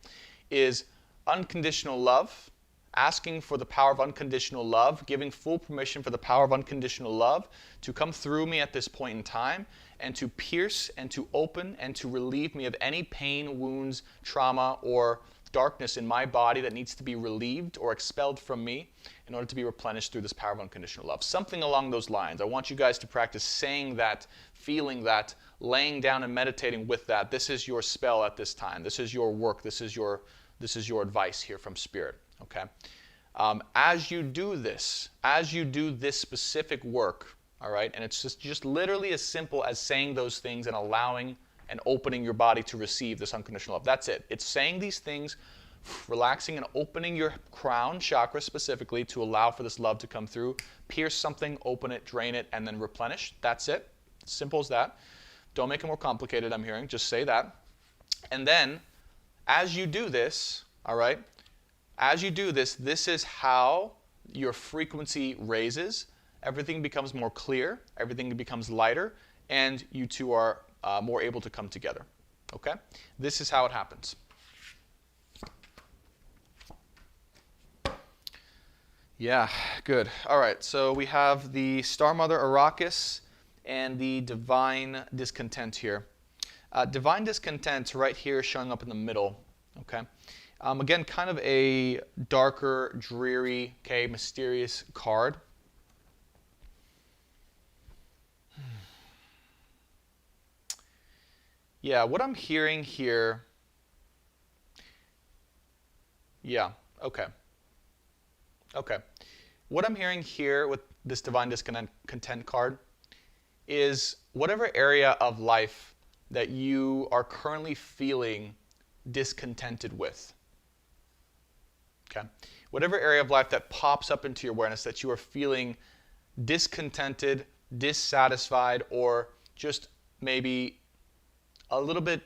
is unconditional love, asking for the power of unconditional love, giving full permission for the power of unconditional love to come through me at this point in time and to pierce and to open and to relieve me of any pain, wounds, trauma, or darkness in my body that needs to be relieved or expelled from me in order to be replenished through this power of unconditional love. Something along those lines. I want you guys to practice saying that, feeling that, laying down and meditating with that. This is your spell at this time. This is your work. This is your advice here from Spirit. Okay. As you do this specific work, all right, and it's just literally as simple as saying those things and allowing and opening your body to receive this unconditional love. That's it. It's saying these things, relaxing and opening your crown chakra specifically to allow for this love to come through, pierce something, open it, drain it, and then replenish. That's it. Simple as that. Don't make it more complicated, I'm hearing. Just say that. And then, as you do this, all right, as you do this, this is how your frequency raises. Everything becomes more clear, everything becomes lighter, and you two are more able to come together. Okay? This is how it happens. Yeah, good. All right, so we have the Star Mother Arrakis and the Divine Discontent here. Divine Discontent right here showing up in the middle. Okay? Again, kind of a darker, dreary, okay, mysterious card. Yeah, what I'm hearing here, yeah, okay. Okay. What I'm hearing here with this Divine Discontent card is whatever area of life that you are currently feeling discontented with. Okay. Whatever area of life that pops up into your awareness that you are feeling discontented, dissatisfied, or just maybe a little bit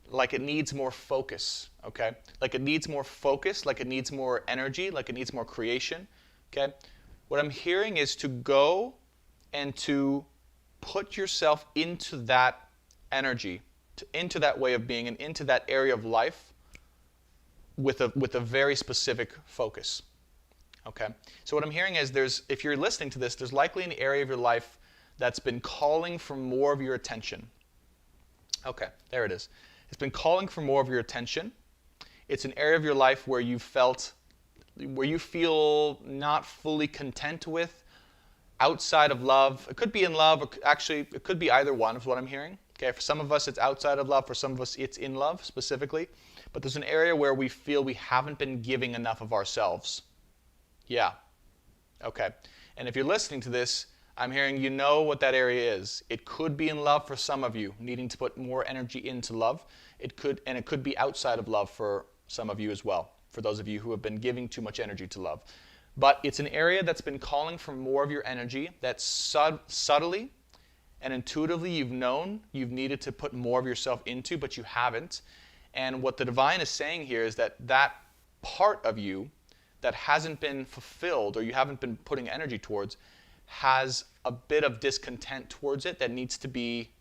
like it needs more focus, okay? Like it needs more focus, like it needs more energy, like it needs more creation, okay? What I'm hearing is to go and to put yourself into that energy into that way of being and into that area of life with a very specific focus. Okay? So what I'm hearing is if you're listening to this, there's likely an area of your life that's been calling for more of your attention. Okay, there it is. It's been calling for more of your attention. It's an area of your life where you feel not fully content with, outside of love. It could be in love, or actually it could be either one is what I'm hearing. Okay, for some of us it's outside of love, for some of us it's in love specifically. But there's an area where we feel we haven't been giving enough of ourselves. Yeah. Okay. And if you're listening to this, I'm hearing you know what that area is. It could be in love for some of you, needing to put more energy into love. It could be outside of love for some of you as well, for those of you who have been giving too much energy to love. But it's an area that's been calling for more of your energy, that subtly and intuitively you've known you've needed to put more of yourself into, but you haven't. And what the divine is saying here is that that part of you that hasn't been fulfilled, or you haven't been putting energy towards, has a bit of discontent towards it that needs to be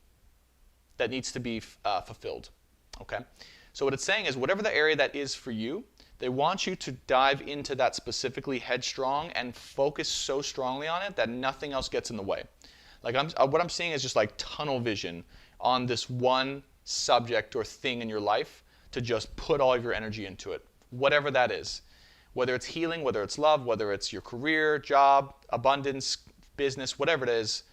fulfilled. Okay? So what it's saying is, whatever the area that is for you, they want you to dive into that specifically headstrong and focus so strongly on it that nothing else gets in the way. Like what I'm seeing is just like tunnel vision on this one subject or thing in your life, to just put all of your energy into it, whatever that is. Whether it's healing, whether it's love, whether it's your career, job, abundance, business, whatever it is,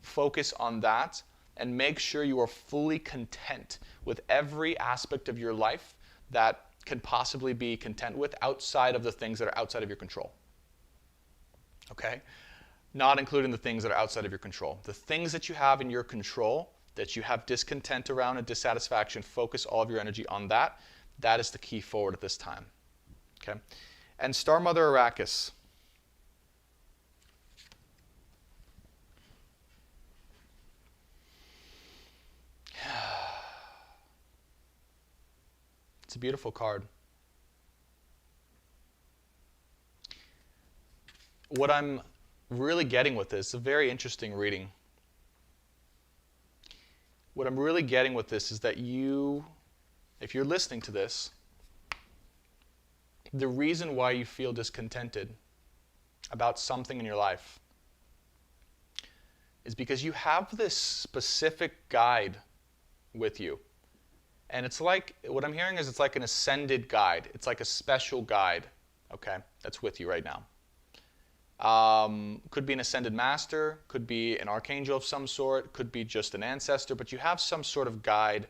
focus on that and make sure you are fully content with every aspect of your life that can possibly be content with, outside of the things that are outside of your control. Okay? Not including the things that are outside of your control. The things that you have in your control, that you have discontent around and dissatisfaction, focus all of your energy on that. That is the key forward at this time. Okay? And Star Mother Arrakis. It's a beautiful card. What I'm really getting with this, it's a very interesting reading. What I'm really getting with this is that if you're listening to this, the reason why you feel discontented about something in your life is because you have this specific guide with you. And it's like, what I'm hearing is it's like an ascended guide. It's like a special guide, okay, that's with you right now. Could be an ascended master, could be an archangel of some sort, could be just an ancestor, but you have some sort of guide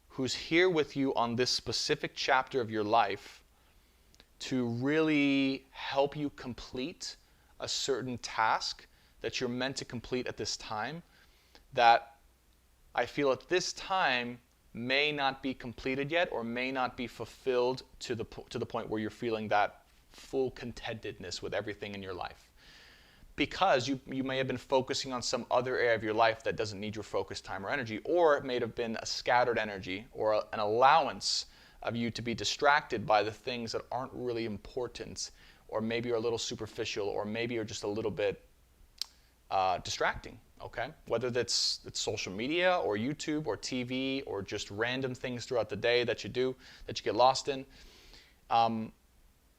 who's here with you on this specific chapter of your life to really help you complete a certain task that you're meant to complete at this time, that I feel at this time may not be completed yet, or may not be fulfilled to the point where you're feeling that full contentedness with everything in your life. Because you may have been focusing on some other area of your life that doesn't need your focus, time, or energy, or it may have been a scattered energy or an allowance of you to be distracted by the things that aren't really important, or maybe are a little superficial, or maybe are just a little bit distracting. Okay, whether that's social media or YouTube or TV or just random things throughout the day that you do that you get lost in.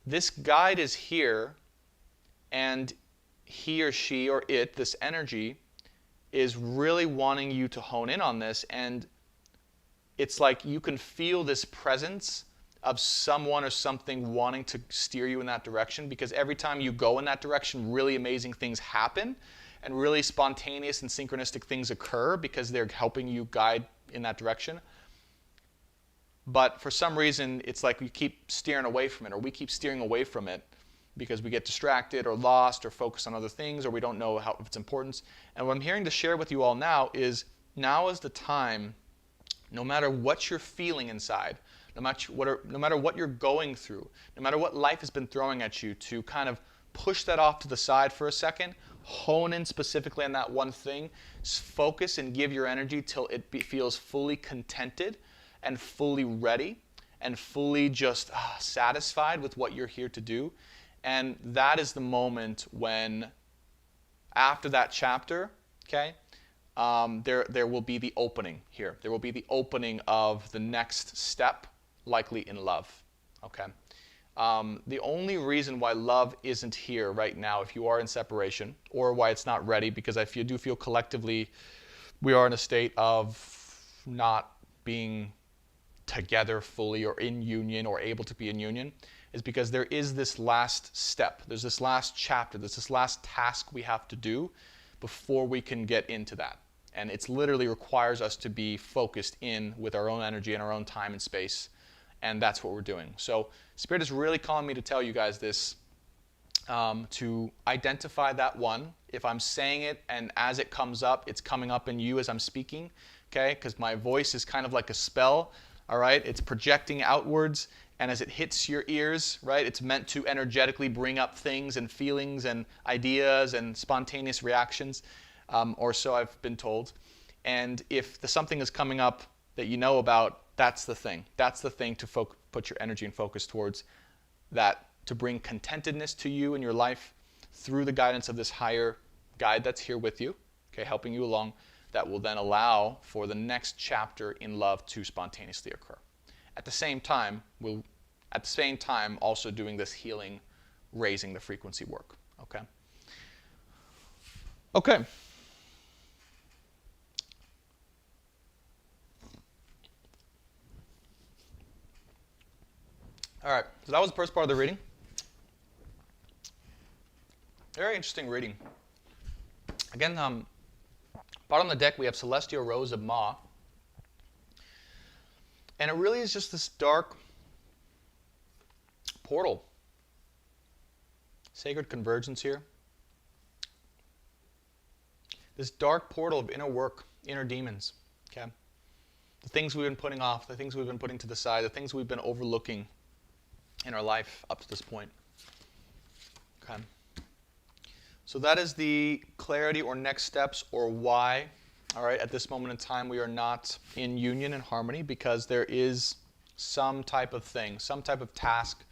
This guide is here, and he or she or it, this energy, is really wanting you to hone in on this. And it's like you can feel this presence of someone or something wanting to steer you in that direction, because every time you go in that direction, really amazing things happen, and really spontaneous and synchronistic things occur because they're helping you guide in that direction. But for some reason, it's like we keep steering away from it, or we keep steering away from it because we get distracted or lost or focused on other things, or we don't know if it's important. And what I'm hearing to share with you all now is the time, no matter what you're feeling inside, no matter what you're going through, no matter what life has been throwing at you, to kind of push that off to the side for a second, hone in specifically on that one thing, focus and give your energy till it feels fully contented and fully ready and fully just satisfied with what you're here to do. And that is the moment when, after that chapter, okay, there will be the opening here. There will be the opening of the next step, likely in love. Okay. The only reason why love isn't here right now, if you are in separation, or why it's not ready, because I do feel collectively we are in a state of not being together fully or in union or able to be in union, is because there is this last step. There's this last chapter. There's this last task we have to do before we can get into that. And it literally requires us to be focused in with our own energy and our own time and space. And that's what we're doing. So Spirit is really calling me to tell you guys this, to identify that one. If I'm saying it and as it comes up, it's coming up in you as I'm speaking, okay? Because my voice is kind of like a spell, all right? It's projecting outwards, and as it hits your ears, right, it's meant to energetically bring up things and feelings and ideas and spontaneous reactions, or so I've been told. And if something is coming up that you know about, that's the thing. That's the thing to put your energy and focus towards, that to bring contentedness to you in your life through the guidance of this higher guide that's here with you, okay, helping you along, that will then allow for the next chapter in love to spontaneously occur. At the same time, also doing this healing, raising the frequency work, okay? Okay. All right, so that was the first part of the reading. Very interesting reading. Again, bottom of the deck we have Celestial Rose of Ma. And it really is just this dark portal. Sacred convergence here. This dark portal of inner work, inner demons, okay? The things we've been putting off, the things we've been putting to the side, the things we've been overlooking in our life up to this point. Okay. So that is the clarity or next steps, or why, all right, at this moment in time we are not in union and harmony, because there is some type of thing, some type of task,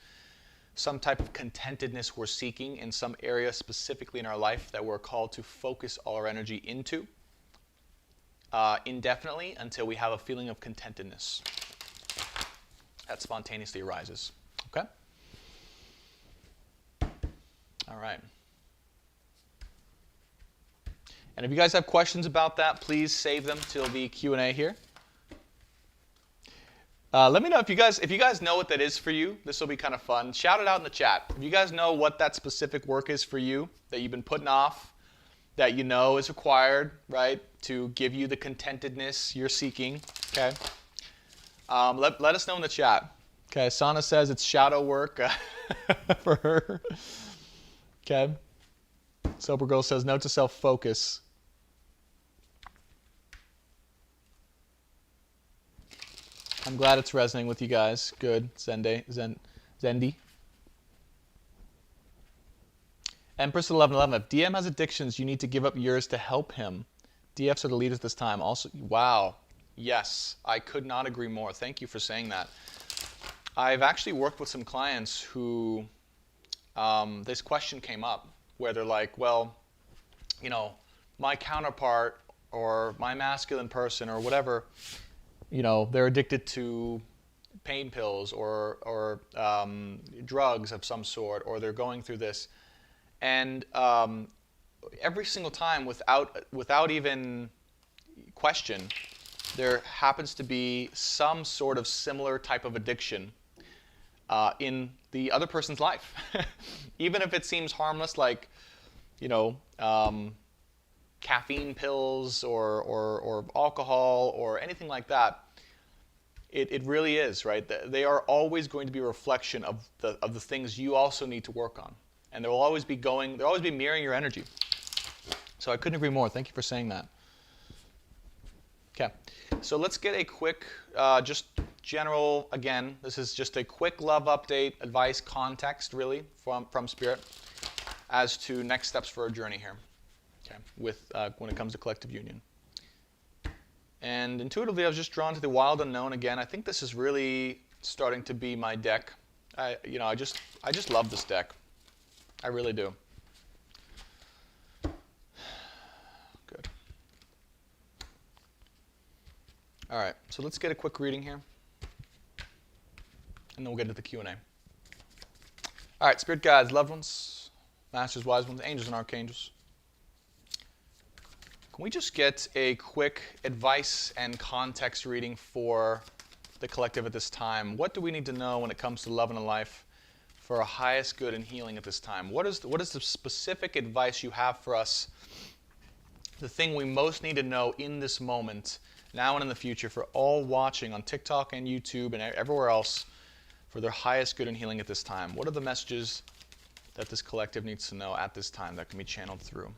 some type of contentedness we're seeking in some area specifically in our life that we're called to focus all our energy into indefinitely until we have a feeling of contentedness that spontaneously arises. Okay? All right. And if you guys have questions about that, please save them till the Q&A here. Let me know if you guys know what that is for you. This will be kind of fun. Shout it out in the chat. If you guys know what that specific work is for you, that you've been putting off, that you know is required, right, to give you the contentedness you're seeking, okay? Let us know in the chat. Okay, Sana says it's shadow work for her. Okay. Sober Girl says note to self, focus. I'm glad it's resonating with you guys. Good. Zendi. Empress 1111. If DM has addictions, you need to give up yours to help him. DFs are the leaders this time. Also, wow. Yes, I could not agree more. Thank you for saying that. I've actually worked with some clients who this question came up where they're like, well, you know, my counterpart or my masculine person or whatever, you know, they're addicted to pain pills or drugs of some sort, or they're going through this. And every single time, without even question, there happens to be some sort of similar type of addiction in the other person's life. Even if it seems harmless, like, you know, caffeine pills or alcohol or anything like that, it really is, right? They are always going to be a reflection of the things you also need to work on. And they'll always be mirroring your energy. So I couldn't agree more. Thank you for saying that. Okay, so let's get a quick, just general, again, this is just a quick love update, advice, context, really, from Spirit as to next steps for our journey here, okay, with when it comes to collective union. And intuitively, I was just drawn to the Wild Unknown again. I think this is really starting to be my deck. I just love this deck. I really do. Good. All right, so let's get a quick reading here, and then we'll get into the Q&A. All right, spirit guides, loved ones, masters, wise ones, angels, and archangels. Can we just get a quick advice and context reading for the collective at this time? What do we need to know when it comes to love and life for our highest good and healing at this time? What is the specific advice you have for us, the thing we most need to know in this moment, now and in the future, for all watching on TikTok and YouTube and everywhere else, for their highest good and healing at this time? What are the messages that this collective needs to know at this time that can be channeled through?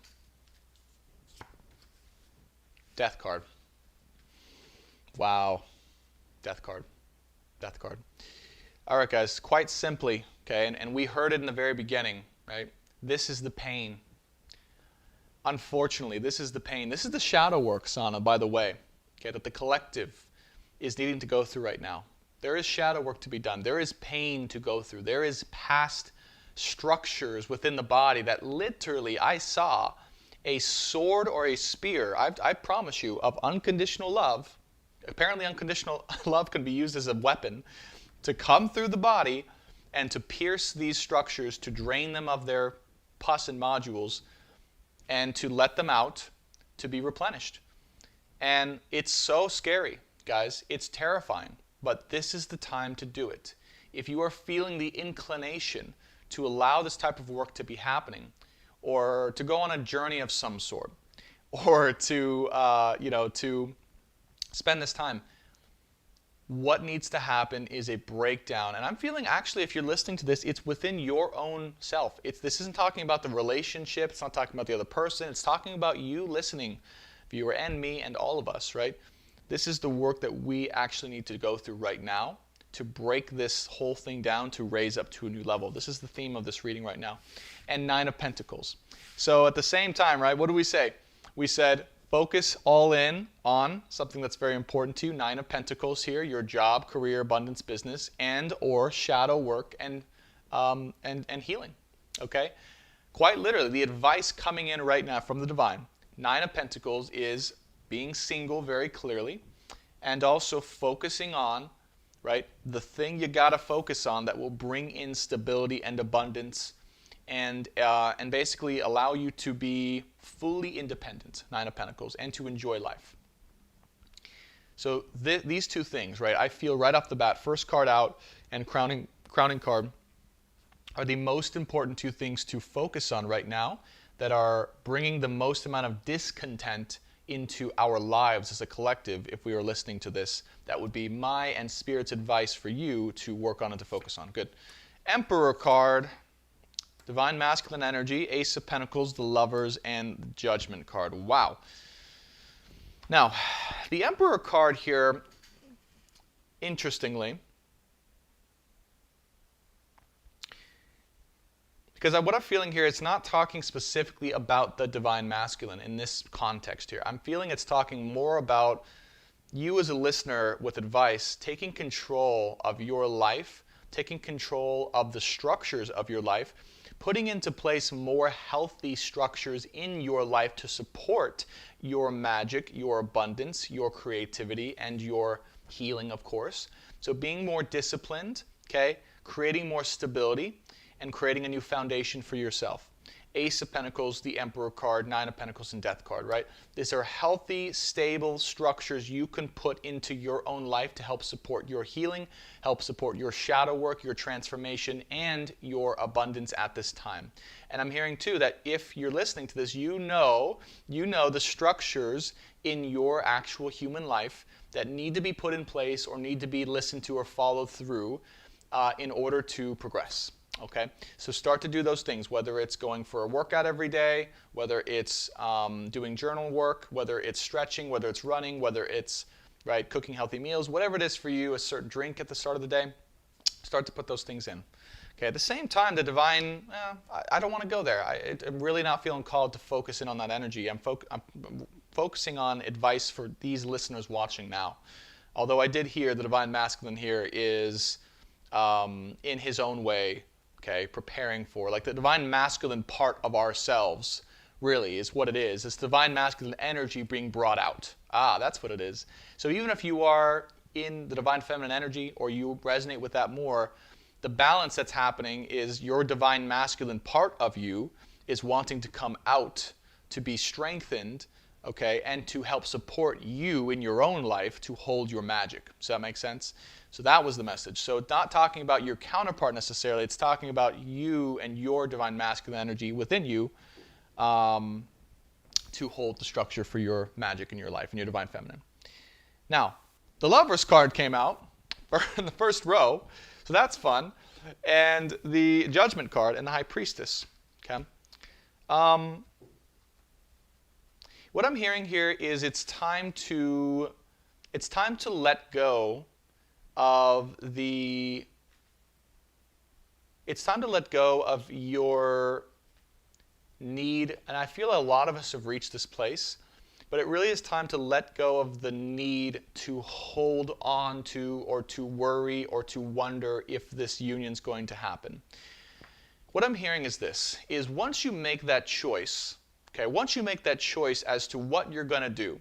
Death card. Wow. Death card. Death card. All right, guys, quite simply, okay, and we heard it in the very beginning, right? This is the pain. Unfortunately, this is the pain. This is the shadow work, Sana, by the way, okay, that the collective is needing to go through right now. There is shadow work to be done. There is pain to go through. There is past structures within the body that literally I saw a sword or a spear, I promise you, of unconditional love. Apparently unconditional love can be used as a weapon to come through the body and to pierce these structures, to drain them of their pus and nodules, and to let them out to be replenished. And it's so scary, guys. It's terrifying. But this is the time to do it. If you are feeling the inclination to allow this type of work to be happening, or to go on a journey of some sort, or to to spend this time, what needs to happen is a breakdown. And I'm feeling, actually, if you're listening to this, it's within your own self. This isn't talking about the relationship. It's not talking about the other person. It's talking about you listening, viewer, and me, and all of us, right? This is the work that we actually need to go through right now to break this whole thing down, to raise up to a new level. This is the theme of this reading right now. And Nine of Pentacles. So at the same time, right, what do we say? We said focus all in on something that's very important to you. Nine of Pentacles here, your job, career, abundance, business, and or shadow work and healing, okay? Quite literally, the advice coming in right now from the divine, Nine of Pentacles, is being single very clearly, and also focusing on, right, the thing you got to focus on that will bring in stability and abundance, and basically allow you to be fully independent, Nine of Pentacles, and to enjoy life. So these two things, right, I feel right off the bat, first card out and crowning card, are the most important two things to focus on right now that are bringing the most amount of discontent into our lives as a collective. If we are listening to this, that would be my and Spirit's advice for you to work on and to focus on. Good. Emperor card, Divine Masculine Energy, Ace of Pentacles, the Lovers, and the Judgment card. Wow. Now, the Emperor card here, interestingly, because what I'm feeling here, it's not talking specifically about the Divine Masculine in this context here. I'm feeling it's talking more about you as a listener with advice, taking control of your life, taking control of the structures of your life, putting into place more healthy structures in your life to support your magic, your abundance, your creativity, and your healing, of course. So being more disciplined, okay, creating more stability, and creating a new foundation for yourself. Ace of Pentacles, the Emperor card, Nine of Pentacles, and Death card, right? These are healthy, stable structures you can put into your own life to help support your healing, help support your shadow work, your transformation, and your abundance at this time. And I'm hearing too that if you're listening to this, you know the structures in your actual human life that need to be put in place or need to be listened to or followed through in order to progress. Okay, so start to do those things, whether it's going for a workout every day, whether it's doing journal work, whether it's stretching, whether it's running, whether it's cooking healthy meals, whatever it is for you, a certain drink at the start of the day, start to put those things in. Okay, at the same time, the divine, I don't want to go there. I'm really not feeling called to focus in on that energy. I'm focusing on advice for these listeners watching now. Although I did hear the Divine Masculine here is in his own way, okay, preparing for, like the Divine Masculine part of ourselves, really, is what it is. It's divine masculine energy being brought out. Ah, that's what it is. So even if you are in the divine feminine energy or you resonate with that more, the balance that's happening is your divine masculine part of you is wanting to come out, to be strengthened, okay, and to help support you in your own life to hold your magic. Does that make sense? So that was the message. So it's not talking about your counterpart necessarily. It's talking about you and your divine masculine energy within you to hold the structure for your magic in your life and your divine feminine. Now, the Lovers card came out in the first row, so that's fun, and the Judgment card and the High Priestess. Okay. What I'm hearing here is it's time to let go of the. It's time to let go of your need, and I feel a lot of us have reached this place, but it really is time to let go of the need to hold on to or to worry or to wonder if this union's going to happen. What I'm hearing is this, is once you make that choice, okay, once you make that choice as to what you're going to do,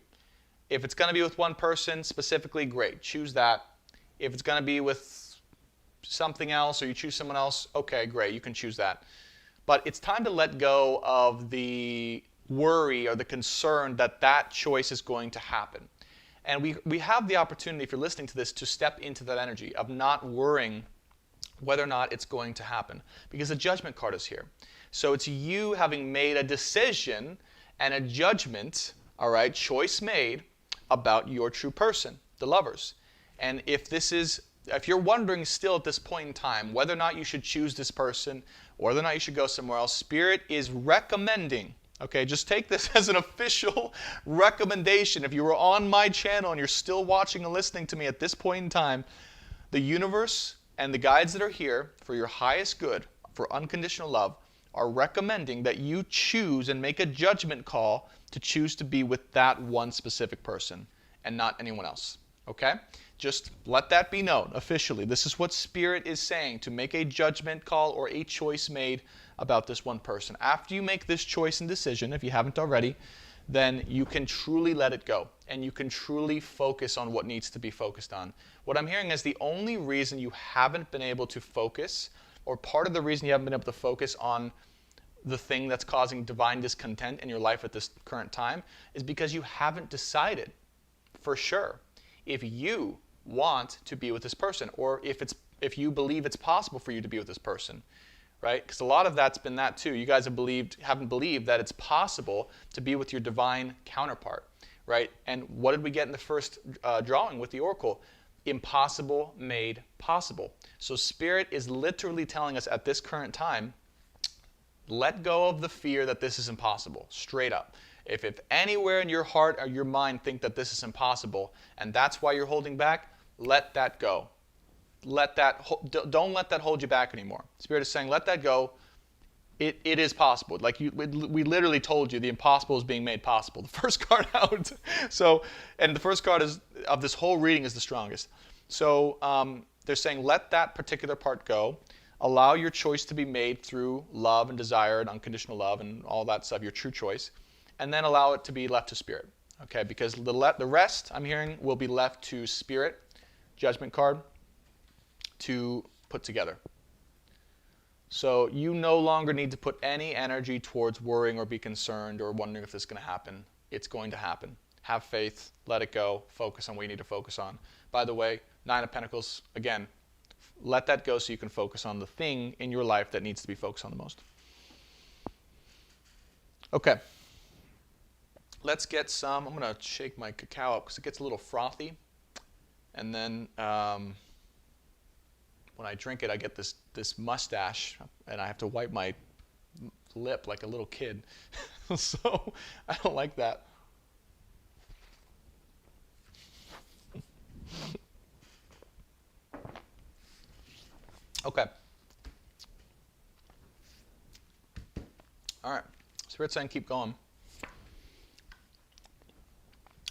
if it's going to be with one person specifically, great, choose that. If it's going to be with something else or you choose someone else, okay, great, you can choose that. But it's time to let go of the worry or the concern that that choice is going to happen. And we have the opportunity, if you're listening to this, to step into that energy of not worrying whether or not it's going to happen. Because the Judgment card is here. So it's you having made a decision and a judgment, all right, choice made about your true person, the Lovers. And if you're wondering still at this point in time whether or not you should choose this person, or whether or not you should go somewhere else, Spirit is recommending, okay, just take this as an official recommendation. If you were on my channel and you're still watching and listening to me at this point in time, the universe and the guides that are here for your highest good, for unconditional love, are recommending that you choose and make a judgment call to choose to be with that one specific person and not anyone else. Okay? Just let that be known officially. This is what Spirit is saying, to make a judgment call or a choice made about this one person. After you make this choice and decision, if you haven't already, then you can truly let it go and you can truly focus on what needs to be focused on. What I'm hearing is the only reason you haven't been able to focus, or part of the reason you haven't been able to focus on the thing that's causing divine discontent in your life at this current time, is because you haven't decided for sure if you want to be with this person, or if you believe it's possible for you to be with this person, right? Because a lot of that's been that too. You guys haven't believed that it's possible to be with your divine counterpart, right? And what did we get in the first drawing with the Oracle? Impossible made possible. So Spirit is literally telling us at this current time, let go of the fear that this is impossible, straight up. If anywhere in your heart or your mind think that this is impossible, and that's why you're holding back, let that go. Don't let that hold you back anymore. Spirit is saying, let that go. It is possible. Like we literally told you, the impossible is being made possible. The first card out. So, and the first card of this whole reading is the strongest. So they're saying, let that particular part go. Allow your choice to be made through love and desire and unconditional love and all that stuff, your true choice. And then allow it to be left to Spirit. Okay, because the rest, I'm hearing, will be left to Spirit, Judgment card, to put together. So you no longer need to put any energy towards worrying or be concerned or wondering if this is going to happen. It's going to happen. Have faith, let it go, focus on what you need to focus on. By the way, Nine of Pentacles, again, let that go so you can focus on the thing in your life that needs to be focused on the most. Okay. Let's get some, I'm going to shake my cacao up because it gets a little frothy. And then when I drink it, I get this mustache, and I have to wipe my lip like a little kid. So I don't like that. Okay. All right. Spirit saying keep going.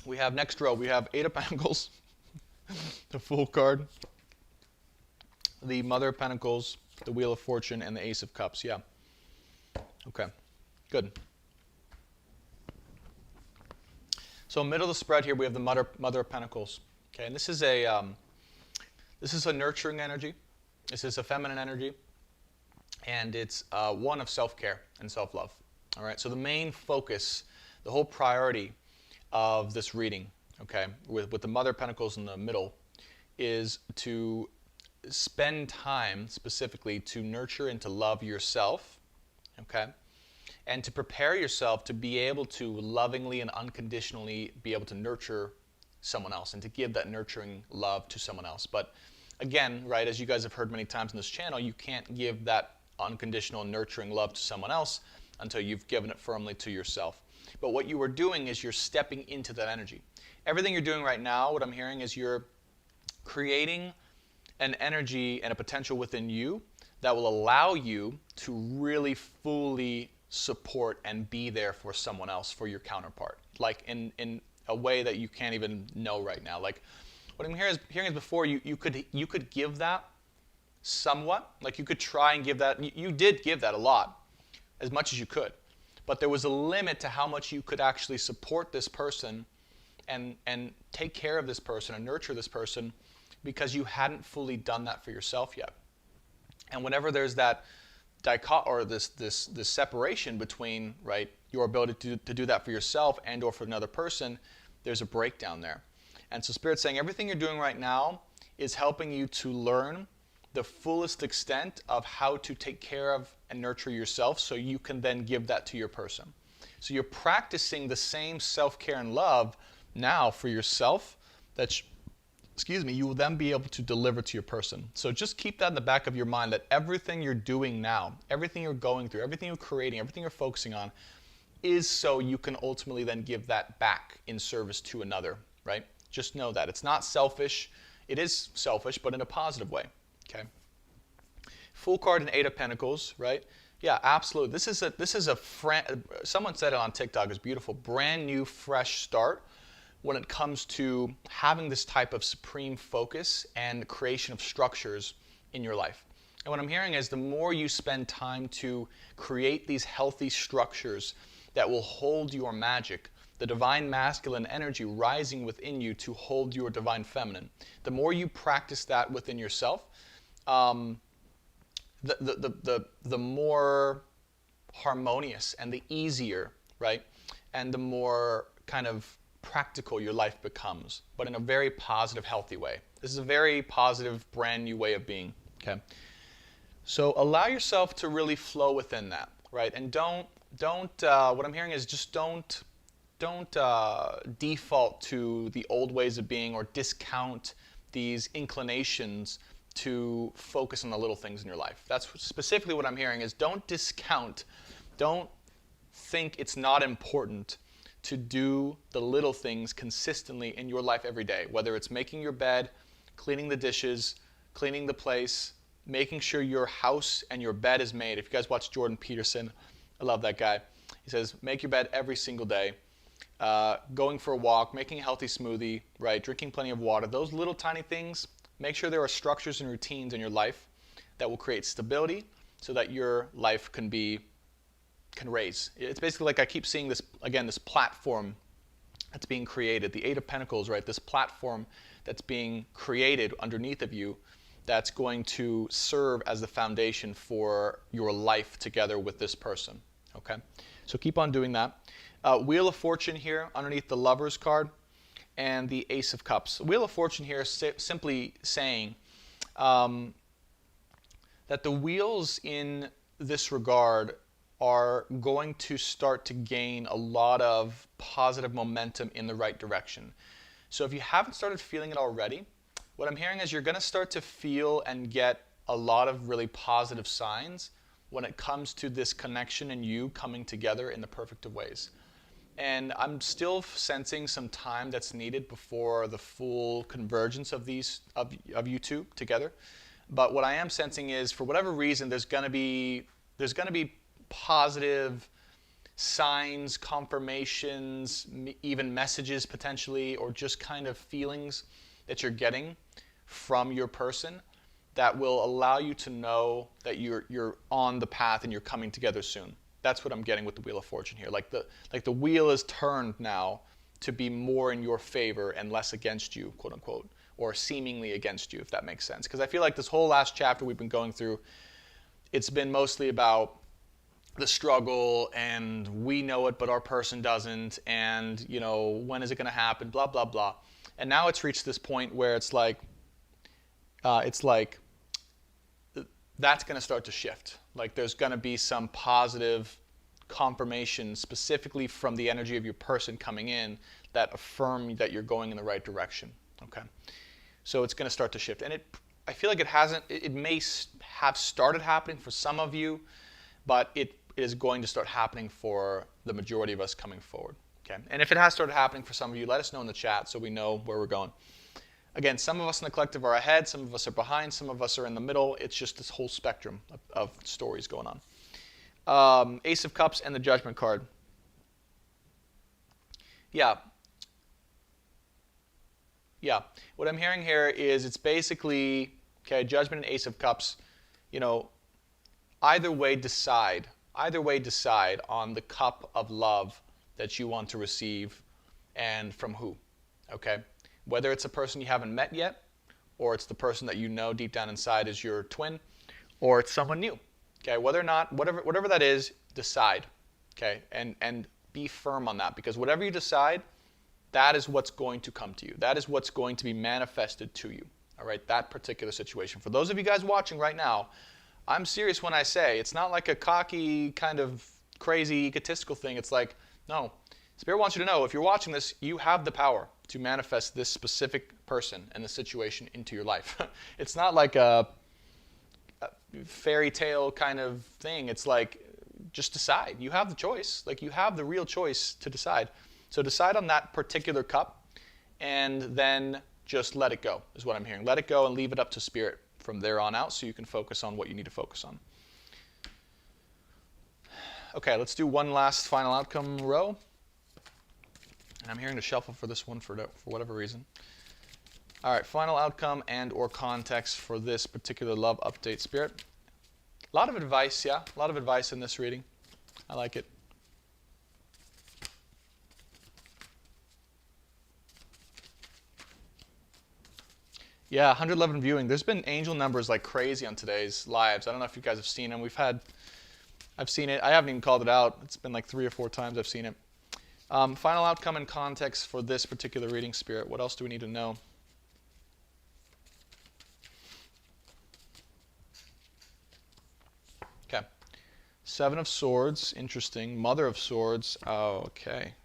We have next row. We have Eight of Pentacles, the Fool card, the Mother of Pentacles, the Wheel of Fortune, and the Ace of Cups. Yeah. Okay. Good. So middle of the spread here, we have the Mother of Pentacles. Okay, and this is a nurturing energy. This is a feminine energy, and it's one of self-care and self-love. All right, so the main focus, the whole priority of this reading, okay, with the Mother of Pentacles in the middle, is to spend time specifically to nurture and to love yourself, okay, and to prepare yourself to be able to lovingly and unconditionally be able to nurture someone else and to give that nurturing love to someone else. But again, right, as you guys have heard many times on this channel, you can't give that unconditional nurturing love to someone else until you've given it firmly to yourself. But what you are doing is you're stepping into that energy. Everything you're doing right now, what I'm hearing is you're creating an energy and a potential within you that will allow you to really fully support and be there for someone else, for your counterpart, like in a way that you can't even know right now. Like what I'm hearing is before you could give that somewhat, like you could try and give that. You did give that a lot, as much as you could, but there was a limit to how much you could actually support this person and take care of this person and nurture this person, because you hadn't fully done that for yourself yet. And whenever there's that this separation between, right, your ability to do that for yourself and or for another person, there's a breakdown there. And so Spirit's saying everything you're doing right now is helping you to learn the fullest extent of how to take care of and nurture yourself, so you can then give that to your person. So you're practicing the same self-care and love now for yourself that you will then be able to deliver to your person. So just keep that in the back of your mind, that everything you're doing now, everything you're going through, everything you're creating, everything you're focusing on, is so you can ultimately then give that back in service to another, right? Just know that. It's not selfish. It is selfish, but in a positive way, okay? Full card and Eight of Pentacles, right? Yeah, absolutely. This is someone said it on TikTok, it's beautiful, brand new, fresh start when it comes to having this type of supreme focus and creation of structures in your life. And what I'm hearing is the more you spend time to create these healthy structures that will hold your magic, the divine masculine energy rising within you to hold your divine feminine, the more you practice that within yourself, the more harmonious and the easier, right, and the more kind of practical your life becomes, but in a very positive, healthy way. This is a very positive, brand new way of being, okay? So allow yourself to really flow within that, right? And don't what I'm hearing is just don't default to the old ways of being or discount these inclinations to focus on the little things in your life. That's specifically what I'm hearing is don't discount, don't think it's not important to do the little things consistently in your life every day, whether it's making your bed, cleaning the dishes, cleaning the place, making sure your house and your bed is made. If you guys watch Jordan Peterson, I love that guy. He says, make your bed every single day, going for a walk, making a healthy smoothie, right, drinking plenty of water. Those little tiny things, make sure there are structures and routines in your life that will create stability so that your life can raise. It's basically like I keep seeing this, again, this platform that's being created, the Eight of Pentacles, right? This platform that's being created underneath of you that's going to serve as the foundation for your life together with this person, okay? So keep on doing that. Wheel of Fortune here underneath the Lover's card and the Ace of Cups. Wheel of Fortune here is simply saying that the wheels in this regard are going to start to gain a lot of positive momentum in the right direction. So if you haven't started feeling it already, what I'm hearing is you're going to start to feel and get a lot of really positive signs when it comes to this connection and you coming together in the perfect of ways. And I'm still sensing some time that's needed before the full convergence of these of you two together. But what I am sensing is, for whatever reason, there's going to be positive signs, confirmations, even messages potentially, or just kind of feelings that you're getting from your person that will allow you to know that you're on the path and you're coming together soon. That's what I'm getting with the Wheel of Fortune here. Like the wheel is turned now to be more in your favor and less against you, quote unquote, or seemingly against you, if that makes sense. Because I feel like this whole last chapter we've been going through, it's been mostly about the struggle, and we know it, but our person doesn't, and when is it going to happen, blah, blah, blah. And now it's reached this point where it's like that's going to start to shift. Like there's going to be some positive confirmation specifically from the energy of your person coming in that affirm that you're going in the right direction. Okay, so it's going to start to shift, and I feel like it may have started happening for some of you, but it is going to start happening for the majority of us coming forward. Okay, and if it has started happening for some of you, let us know in the chat so we know where we're going. Again, some of us in the collective are ahead, some of us are behind, some of us are in the middle. It's just this whole spectrum of stories going on. Ace of Cups and the Judgment card. Yeah. What I'm hearing here is it's basically, okay, Judgment and Ace of Cups, either way decide on the cup of love that you want to receive and from who, okay? Whether it's a person you haven't met yet, or it's the person that you know deep down inside is your twin, or it's someone new. Okay, whether or not, whatever that is, decide. Okay, and be firm on that, because whatever you decide, that is what's going to come to you. That is what's going to be manifested to you. All right, that particular situation. For those of you guys watching right now, I'm serious when I say it's not like a cocky kind of crazy egotistical thing. It's like, no, Spirit wants you to know, if you're watching this, you have the power to manifest this specific person and the situation into your life. It's not like a fairy tale kind of thing. It's like, just decide. You have the choice. Like, you have the real choice to decide. So decide on that particular cup, and then just let it go, is what I'm hearing. Let it go and leave it up to Spirit from there on out so you can focus on what you need to focus on. Okay, let's do one last final outcome row. And I'm hearing to shuffle for this one for whatever reason. All right, final outcome and or context for this particular love update, Spirit. A lot of advice, yeah? A lot of advice in this reading. I like it. Yeah, 111 viewing. There's been angel numbers like crazy on today's lives. I don't know if you guys have seen them. I've seen it. I haven't even called it out. It's been like 3 or 4 times I've seen it. Final outcome and context for this particular reading, Spirit. What else do we need to know? Okay. 7 of Swords. Interesting. Mother of Swords. Oh, okay.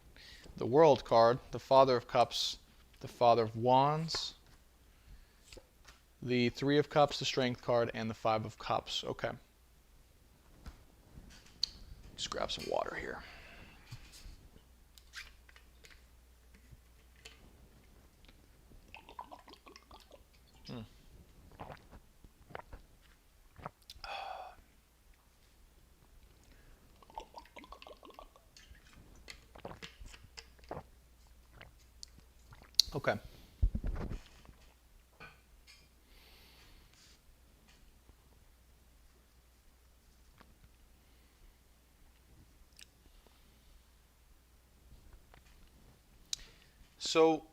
The World card. The Father of Cups. The Father of Wands. The 3 of Cups, the Strength card, and the 5 of Cups. Okay. Just grab some water here. Okay. So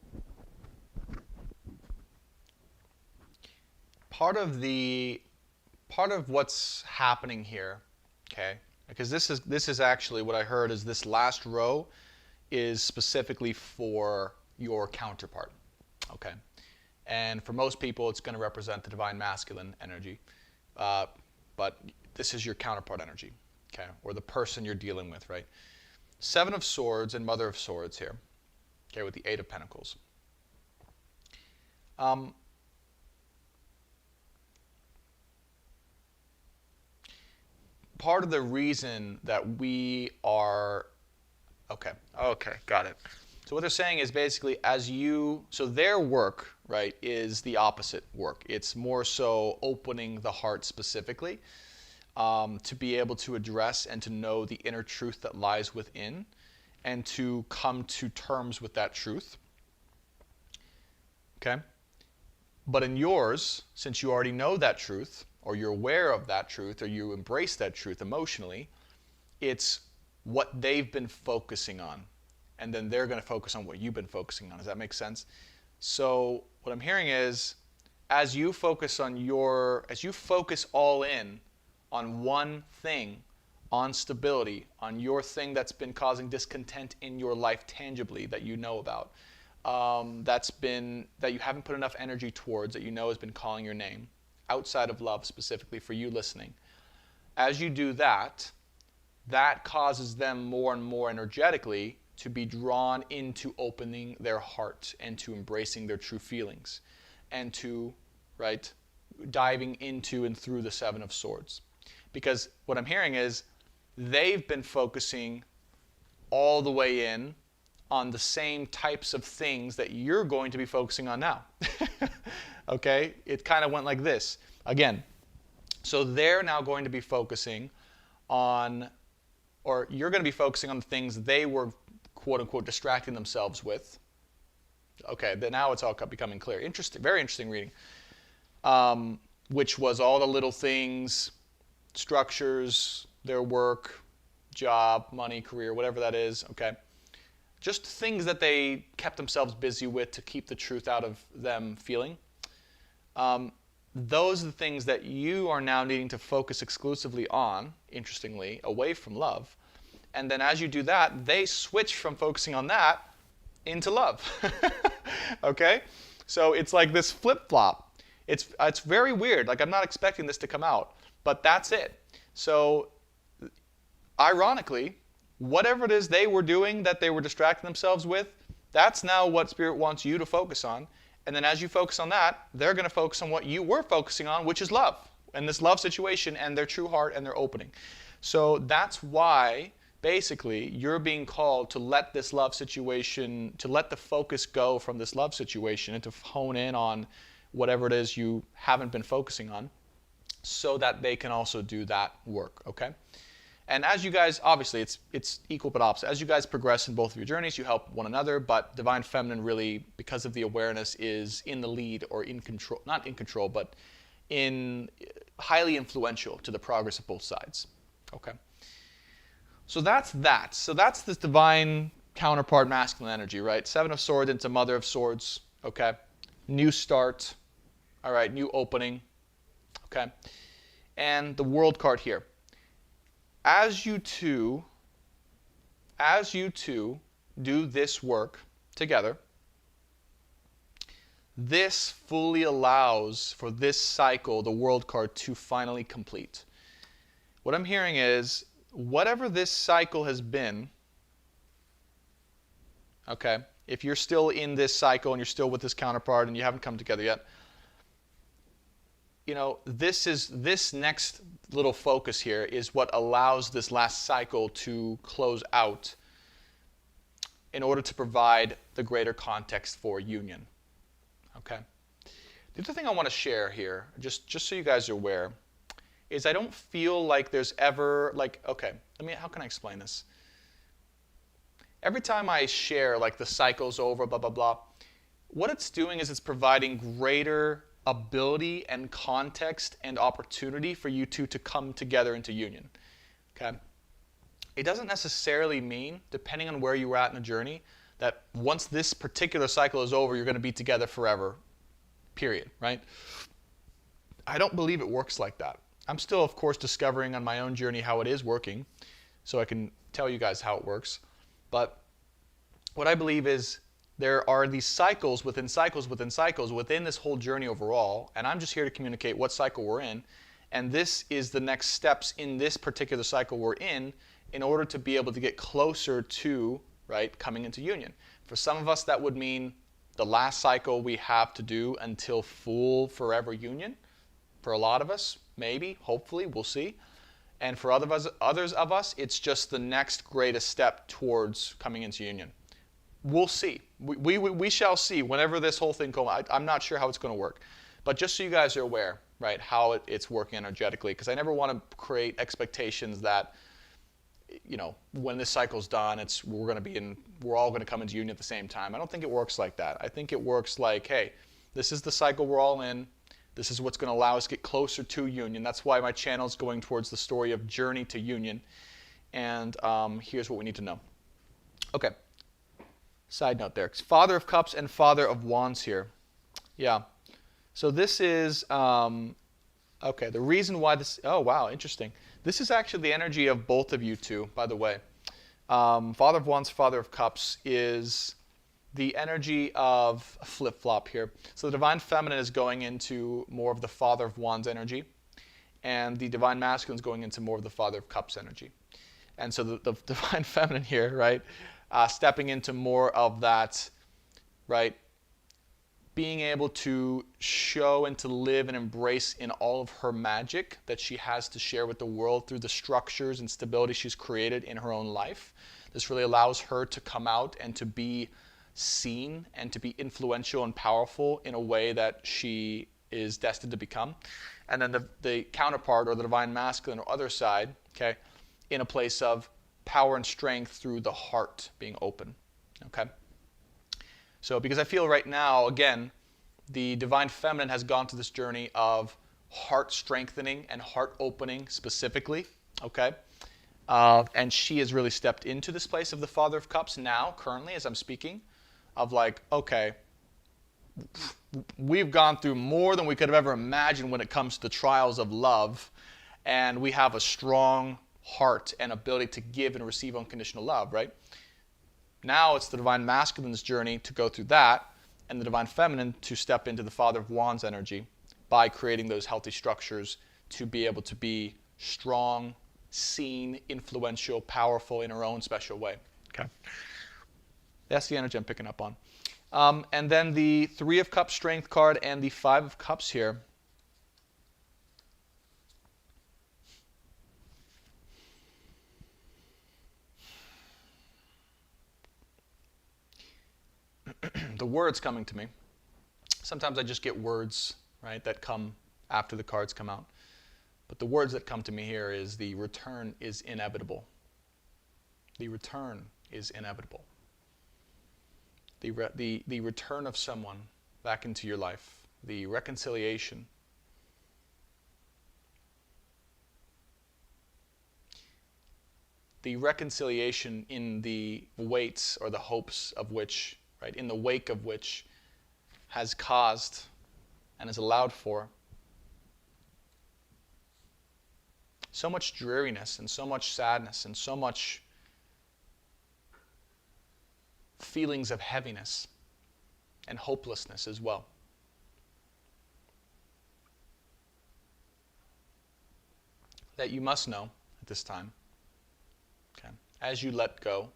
part of what's happening here, okay, because this is actually what I heard is this last row is specifically for your counterpart, okay, and for most people it's going to represent the divine masculine energy, but this is your counterpart energy, okay, or the person you're dealing with, right? 7 of Swords and Mother of Swords here. Okay, with the 8 of Pentacles. Part of the reason that we are... Okay, got it. So what they're saying is basically so their work, right, is the opposite work. It's more so opening the heart specifically to be able to address and to know the inner truth that lies within, and to come to terms with that truth, okay? But in yours, since you already know that truth, or you're aware of that truth, or you embrace that truth emotionally, it's what they've been focusing on. and then they're going to focus on what you've been focusing on. Does that make sense? So what I'm hearing is, as you focus all in on one thing, on stability, on your thing that's been causing discontent in your life tangibly that you know about, that you haven't put enough energy towards, that you know has been calling your name, outside of love specifically for you listening. As you do that, that causes them more and more energetically to be drawn into opening their heart and to embracing their true feelings and to, right, diving into and through the Seven of Swords. Because what I'm hearing is they've been focusing all the way in on the same types of things that you're going to be focusing on now. Okay? It kind of went like this. Again, so they're now going to be focusing on, or you're going to be focusing on the things they were, quote unquote, distracting themselves with. Okay, but now it's all becoming clear. Interesting, very interesting reading. Which was all the little things, structures, their work, job, money, career, whatever that is, okay? Just things that they kept themselves busy with to keep the truth out of them feeling. Those are the things that you are now needing to focus exclusively on, interestingly, away from love. And then as you do that, they switch from focusing on that into love. Okay? So it's like this flip-flop. It's very weird. Like, I'm not expecting this to come out, but that's it. So ironically, whatever it is they were doing that they were distracting themselves with, that's now what Spirit wants you to focus on. And then as you focus on that, they're going to focus on what you were focusing on, which is love, and this love situation and their true heart and their opening. So that's why, basically, you're being called to let this love situation, to let the focus go from this love situation and to hone in on whatever it is you haven't been focusing on, so that they can also do that work, okay? And as you guys, obviously, it's equal but opposite. As you guys progress in both of your journeys, you help one another, but Divine Feminine really, because of the awareness, is in the lead or in control, not in control, but in highly influential to the progress of both sides, okay? So that's that. So that's this divine counterpart masculine energy, right? Seven of Swords into Mother of Swords, okay? New start, all right, new opening, okay? And the World card here. As you two do this work together, this fully allows for this cycle, the World card, to finally complete. What I'm hearing is, whatever this cycle has been, okay, if you're still in this cycle and you're still with this counterpart and you haven't come together yet, you know, this next little focus here is what allows this last cycle to close out in order to provide the greater context for union. Okay? The other thing I want to share here, just so you guys are aware, is I don't feel like there's ever, like, okay, how can I explain this? Every time I share, like, the cycle's over, blah, blah, blah, what it's doing is it's providing greater ability and context and opportunity for you two to come together into union. Okay? It doesn't necessarily mean, depending on where you were at in the journey, that once this particular cycle is over, you're going to be together forever, period, right? I don't believe it works like that. I'm still, of course, discovering on my own journey how it is working, so I can tell you guys how it works. But what I believe is there are these cycles within cycles within cycles within this whole journey overall, and I'm just here to communicate what cycle we're in, and this is the next steps in this particular cycle we're in order to be able to get closer to, right, coming into union. For some of us, that would mean the last cycle we have to do until full forever union. For a lot of us, maybe, hopefully, we'll see. And for others of us, it's just the next greatest step towards coming into union. We'll see. We shall see whenever this whole thing comes. I'm not sure how it's going to work. But just so you guys are aware, right, how it's working energetically, because I never want to create expectations that, you know, when this cycle's done, we're all going to come into union at the same time. I don't think it works like that. I think it works like, hey, this is the cycle we're all in. This is what's going to allow us to get closer to union. That's why my channel is going towards the story of journey to union. And here's what we need to know. Okay. Side note there. Father of Cups and Father of Wands here. Yeah. So this is, okay, the reason why this, oh wow, interesting. This is actually the energy of both of you two, by the way. Father of Wands, Father of Cups is the energy of flip-flop here. So the Divine Feminine is going into more of the Father of Wands energy, and the Divine Masculine is going into more of the Father of Cups energy. And so the Divine Feminine here, right, stepping into more of that, right, being able to show and to live and embrace in all of her magic that she has to share with the world through the structures and stability she's created in her own life. This really allows her to come out and to be seen and to be influential and powerful in a way that she is destined to become. And then the counterpart, or the Divine Masculine or other side, okay, in a place of power and strength through the heart being open, okay? So because I feel right now, again, the Divine Feminine has gone through this journey of heart strengthening and heart opening specifically, okay? And she has really stepped into this place of the Father of Cups now, currently, as I'm speaking, of like, okay, we've gone through more than we could have ever imagined when it comes to the trials of love, and we have a strong heart and ability to give and receive unconditional love, right? Now it's the Divine Masculine's journey to go through that, and the Divine Feminine to step into the Father of Wands energy by creating those healthy structures to be able to be strong, seen, influential, powerful in her own special way. Okay, that's the energy I'm picking up on. And then the Three of Cups Strength card and the Five of Cups here. The words coming to me. Sometimes I just get words, right, that come after the cards come out. But the words that come to me here is the return is inevitable. The return is inevitable. The return of someone back into your life. The reconciliation. The reconciliation in the weights or the hopes of which, right, in the wake of which has caused and has allowed for so much dreariness and so much sadness and so much feelings of heaviness and hopelessness as well. That you must know at this time, okay, as you let go,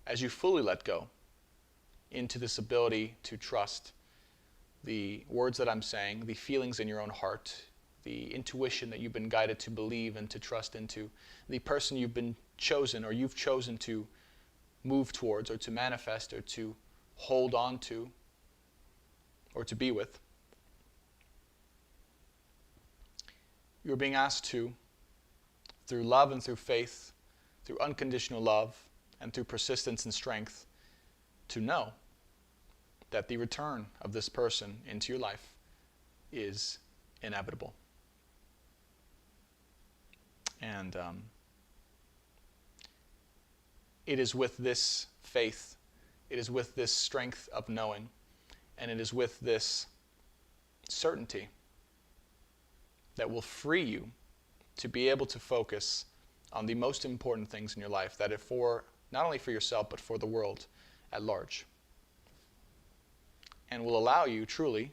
as you fully let go into this ability to trust the words that I'm saying, the feelings in your own heart, the intuition that you've been guided to believe and to trust into, the person you've been chosen or you've chosen to move towards or to manifest or to hold on to or to be with. You're being asked to, through love and through faith, through unconditional love and through persistence and strength, to know that the return of this person into your life is inevitable. And it is with this faith, it is with this strength of knowing, and it is with this certainty that will free you to be able to focus on the most important things in your life, that are for, not only for yourself, but for the world at large. And will allow you truly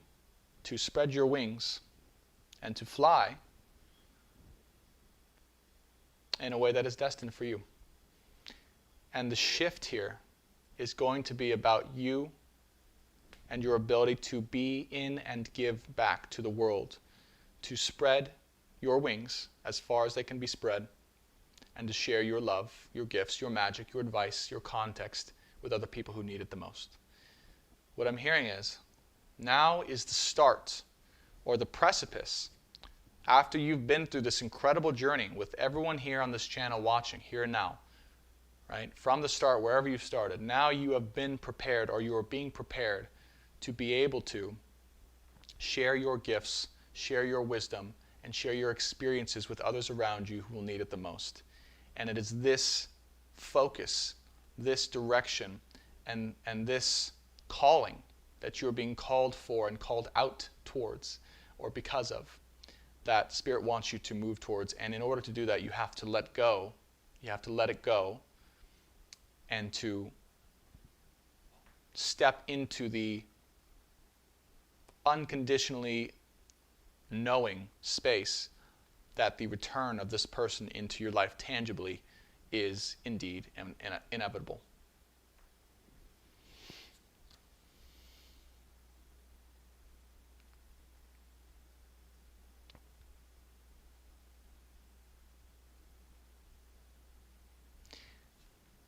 to spread your wings and to fly in a way that is destined for you. And the shift here is going to be about you and your ability to be in and give back to the world, to spread your wings as far as they can be spread, and to share your love, your gifts, your magic, your advice, your context with other people who need it the most. What I'm hearing is, now is the start or the precipice after you've been through this incredible journey with everyone here on this channel watching, here and now, right? From the start, wherever you started, now you have been prepared or you are being prepared to be able to share your gifts, share your wisdom, and share your experiences with others around you who will need it the most. And it is this focus, this direction, and this calling that you're being called for and called out towards, or because of, that Spirit wants you to move towards. And in order to do that, you have to let go. You have to let it go and to step into the unconditionally knowing space that the return of this person into your life tangibly is indeed inevitable.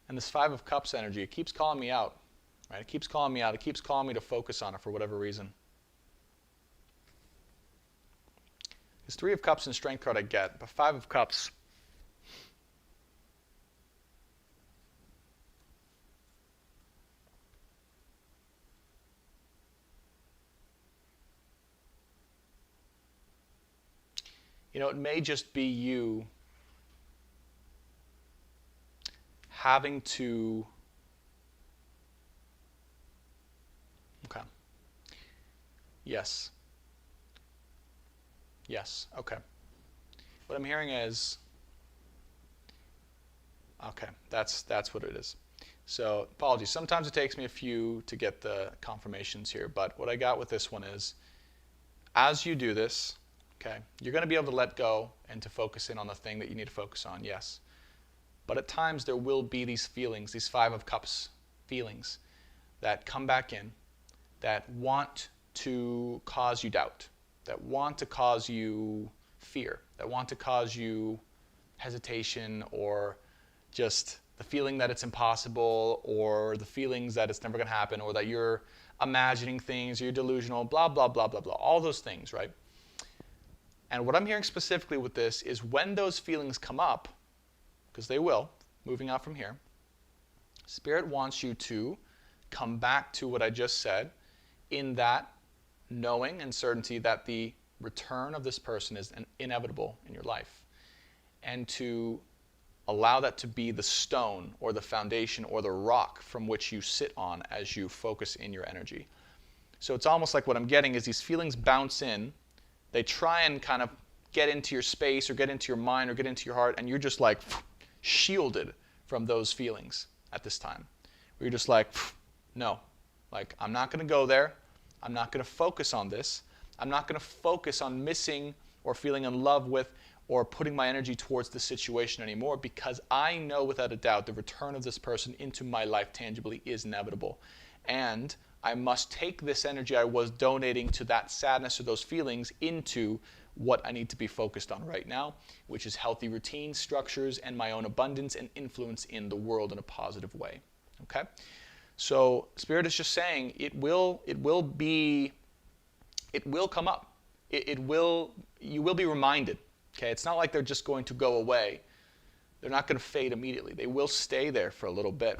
And this Five of Cups energy, it keeps calling me out, right? It keeps calling me out. It keeps calling me to focus on it for whatever reason. This Three of Cups and Strength card I get, but Five of Cups, you know, it may just be you having to, okay, yes, okay. What I'm hearing is, okay, that's what it is. So apologies, sometimes it takes me a few to get the confirmations here, but what I got with this one is, as you do this, okay, you're going to be able to let go and to focus in on the thing that you need to focus on, yes. But at times there will be these feelings, these Five of Cups feelings that come back in, that want to cause you doubt, that want to cause you fear, that want to cause you hesitation, or just the feeling that it's impossible, or the feelings that it's never going to happen, or that you're imagining things, or you're delusional, blah, blah, blah, blah, blah, all those things, right? And what I'm hearing specifically with this is when those feelings come up, because they will, moving out from here, Spirit wants you to come back to what I just said, in that knowing and certainty that the return of this person is inevitable in your life, and to allow that to be the stone or the foundation or the rock from which you sit on as you focus in your energy. So it's almost like what I'm getting is these feelings bounce in, they try and kind of get into your space or get into your mind or get into your heart, and you're just like shielded from those feelings at this time. Where you're just like, no, like I'm not going to go there. I'm not going to focus on this. I'm not going to focus on missing or feeling in love with or putting my energy towards the situation anymore, because I know without a doubt the return of this person into my life tangibly is inevitable. And I must take this energy I was donating to that sadness or those feelings into what I need to be focused on right now, which is healthy routines, structures, and my own abundance and influence in the world in a positive way. Okay? So Spirit is just saying it will come up. You will be reminded. Okay? It's not like they're just going to go away. They're not going to fade immediately. They will stay there for a little bit.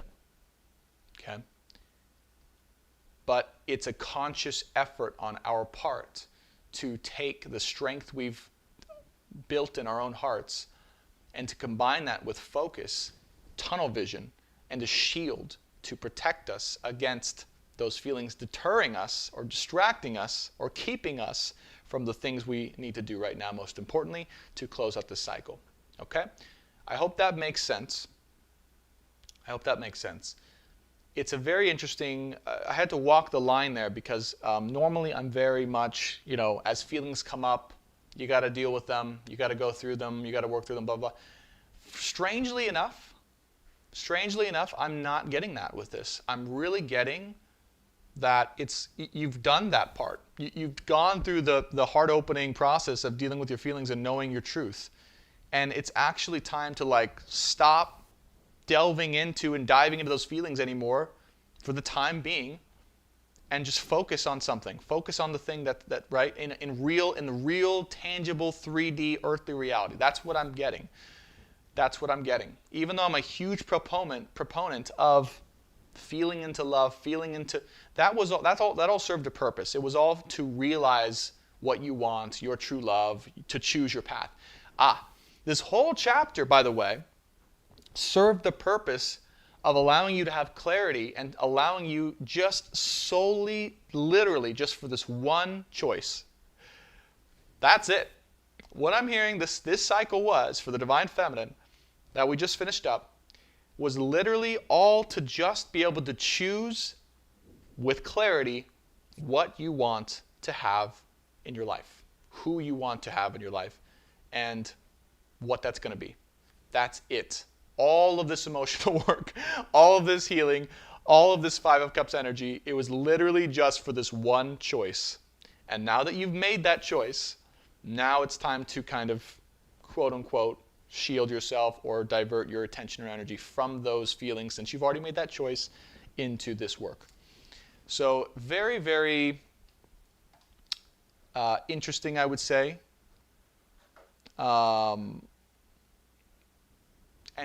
Okay? But it's a conscious effort on our part to take the strength we've built in our own hearts and to combine that with focus, tunnel vision, and a shield to protect us against those feelings deterring us or distracting us or keeping us from the things we need to do right now, most importantly, to close out this cycle. Okay? I hope that makes sense. I hope that makes sense. It's a very interesting, I had to walk the line there because normally I'm very much, as feelings come up, you got to deal with them, you got to go through them, you got to work through them, blah, blah. Strangely enough, I'm not getting that with this. I'm really getting that you've done that part. You've gone through the heart-opening process of dealing with your feelings and knowing your truth. And it's actually time to stop delving into and diving into those feelings anymore for the time being, and just focus on something. Focus on the thing that right in the real tangible 3D earthly reality. That's what I'm getting. That's what I'm getting. Even though I'm a huge proponent of feeling into love, feeling into that all served a purpose. It was all to realize what you want, your true love, to choose your path. This whole chapter, by the way, served the purpose of allowing you to have clarity and allowing you just solely, literally, just for this one choice. That's it. What I'm hearing this cycle was, for the Divine Feminine, that we just finished up, was literally all to just be able to choose with clarity what you want to have in your life, who you want to have in your life, and what that's going to be. That's it. All of this emotional work, all of this healing, all of this Five of Cups energy, it was literally just for this one choice. And now that you've made that choice, now it's time to kind of, quote unquote, shield yourself or divert your attention or energy from those feelings, since you've already made that choice, into this work. So very, very interesting, I would say. And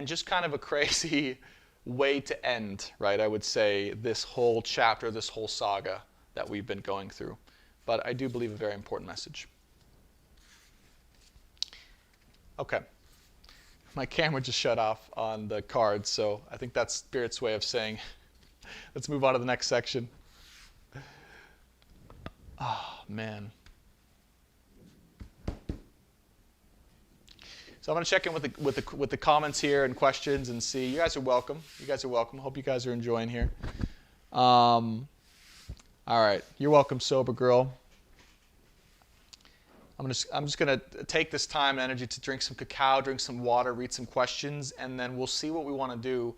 just kind of a crazy way to end, right? I would say this whole chapter, this whole saga that we've been going through. But I do believe a very important message. Okay. My camera just shut off on the cards, so I think that's Spirit's way of saying, let's move on to the next section. Oh, man. So I'm going to check in with the comments here and questions and see. You guys are welcome. You guys are welcome. Hope you guys are enjoying here. All right. You're welcome, Sober Girl. I'm just going to take this time and energy to drink some cacao, drink some water, read some questions, and then we'll see what we want to do.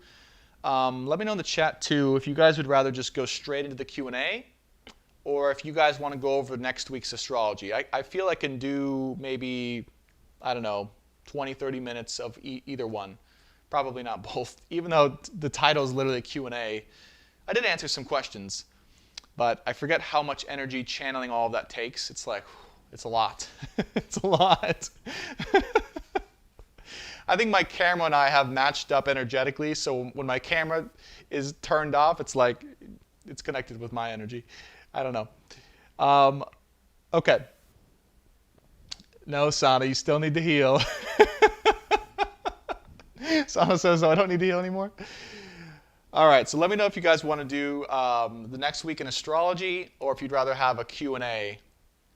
Let me know in the chat, too, if you guys would rather just go straight into the Q&A, or if you guys want to go over next week's astrology. I feel I can do maybe, I don't know, 20, 30 minutes of either one. Probably not both. Even though the title is literally Q&A, I did answer some questions, but I forget how much energy channeling all of that takes. It's like, it's a lot. It's a lot. I think my camera and I have matched up energetically, so when my camera is turned off, it's like it's connected with my energy. I don't know. Okay. No, Sana, you still need to heal. Sana says, oh, I don't need to heal anymore. All right, so let me know if you guys want to do the next week in astrology, or if you'd rather have a Q&A